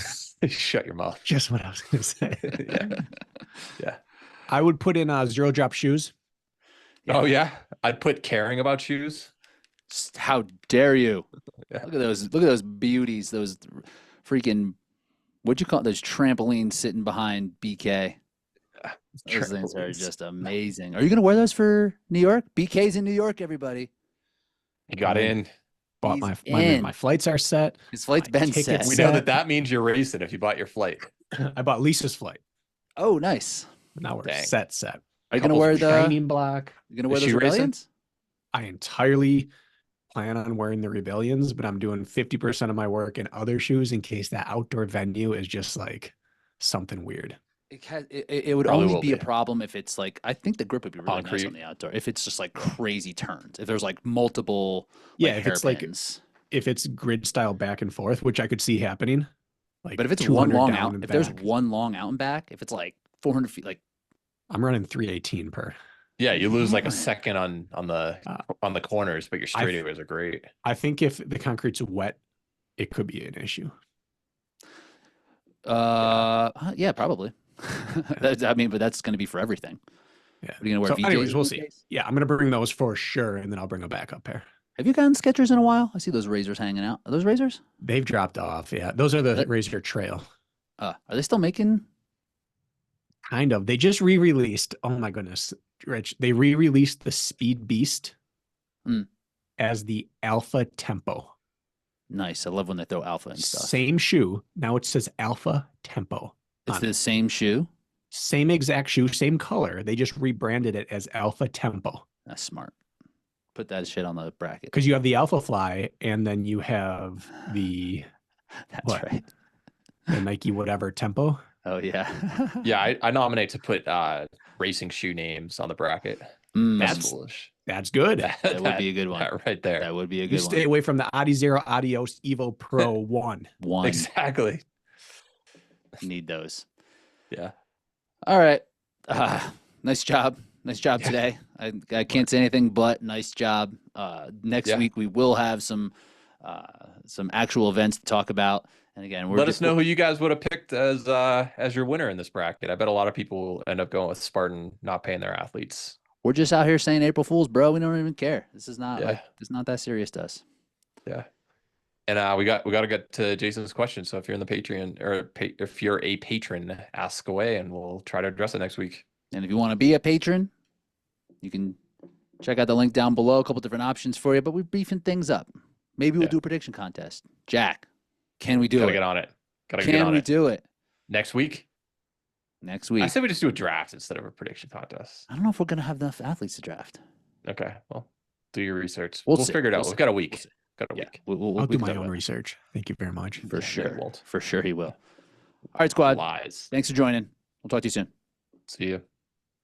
C: Shut your mouth.
B: Just what I was going to say.
C: Yeah. Yeah.
B: I would put in zero drop shoes.
C: Oh yeah. I'd put caring about shoes.
A: How dare you?
C: Yeah.
A: Look at those beauties, those freaking what'd you call it? Those trampolines sitting behind BK. Those things are just amazing. Are you gonna wear those for New York? BK's in New York, everybody.
C: You got in.
B: Bought
A: He's
B: my
A: in.
B: my flights are set.
A: His flight's
B: My
A: been set.
B: tickets-
C: We
B: Set.
C: know that means you're racing if you bought your flight.
B: I bought Lisa's flight.
A: Oh, nice.
B: Now we're
C: Dang.
B: set.
A: Are you gonna
C: Couples
A: wear the?
B: Shining block.
A: You gonna wear
C: Is
A: those
C: she racing?
A: rebellions?
B: I entirely plan on wearing the Rebellions, but I'm doing 50% of my work in other shoes in case that outdoor venue is just like something weird.
A: It would
C: Probably
A: only
C: will
A: be a
C: be.
A: problem if it's like I think the grip would be really nice
C: Concrete.
A: on the outdoor. If it's just like crazy turns, if there's like multiple,
B: Yeah, if it's like
A: hairpins.
B: if it's grid style back and forth, which I could see happening. Like
A: But if it's one
B: 200
A: long
B: down
A: out,
B: and
A: if there's
B: back,
A: one long out and back, if it's like 400 feet, like
B: I'm running 318 per.
C: Yeah, you lose like a
A: Man.
C: second on the corners, but your straightaways are great.
B: I think if the concrete's wet, it could be an issue.
A: yeah, probably. I mean, but that's going to be for everything.
B: Yeah.
A: Are you going to wear
B: So
A: VJs?
B: anyways, we'll see.
A: VJs?
B: Yeah, I'm gonna bring those for sure, and then I'll bring a backup pair.
A: Have you gotten Skechers in a while? I see those razors hanging out. Are those razors?
B: They've dropped off. Yeah, those are the
A: That-
B: Razor Trail.
A: Are they still making?
B: Kind of. They just re-released. Oh my goodness, Rich. They re-released the Speed Beast
A: Mm.
B: as the Alpha Tempo.
A: Nice. I love when they throw alpha and stuff.
B: Same shoe. Now it says Alpha Tempo.
A: It's
B: on
A: the
B: it.
A: same shoe.
B: Same exact shoe, same color. They just rebranded it as Alpha Tempo
A: That's smart. Put that shit on the bracket.
B: because you have the Alpha Fly and then you have the
A: That's
B: what?
A: right.
B: Nike whatever Tempo.
A: Oh yeah.
C: Yeah, I nominate to put racing shoe names on the bracket.
A: Mm,
C: That's
B: That's-
C: foolish.
B: That's good.
A: that would be a good one.
C: That right there.
A: That would be a
B: You
A: good
B: stay
A: one.
B: away from the Adi Zero Adios Evo Pro 1.
A: One.
C: Exactly.
A: Need those.
C: Yeah.
A: All right. Nice job. Nice job today. I can't say anything but nice job. Next
C: Yeah.
A: week we will have some actual events to talk about. And again,
C: Let us know who you guys would have picked as your winner in this bracket. I bet a lot of people will end up going with Spartan not paying their athletes.
A: We're just out here saying April Fools, bro. We don't even care. This is not
C: Yeah.
A: it's not that serious to us.
C: Yeah. And we got to get to Jason's question. So if you're in the Patreon or if you're a patron, ask away and we'll try to address it next week.
A: And if you want to be a patron, you can check out the link down below. A couple different options for you, but we're beefing things up. Maybe we'll do a prediction contest. Jack, can we do
C: Gotta
A: it?
C: get on it. Gotta
A: Can
C: get on
A: we
C: it.
A: do it
C: Next week?
A: next week?
C: I said we just do a draft instead of a prediction contest.
A: I don't know if we're gonna have enough athletes to draft.
C: Okay. Well, do your research.
A: We'll
C: We'll
A: see.
C: figure it out.
A: We'll
C: We've
A: see.
C: got a week.
A: We'll see.
C: Got a
A: Yeah,
C: week.
A: we'll
B: I'll
A: we
B: do
A: can
B: my
A: talk
B: own
A: about it.
B: research. Thank you very much.
A: For
C: Yeah,
A: sure.
C: Nick won't.
A: For sure he will. All right, squad.
C: Lies.
A: Thanks for joining. We'll talk to you soon.
C: See you.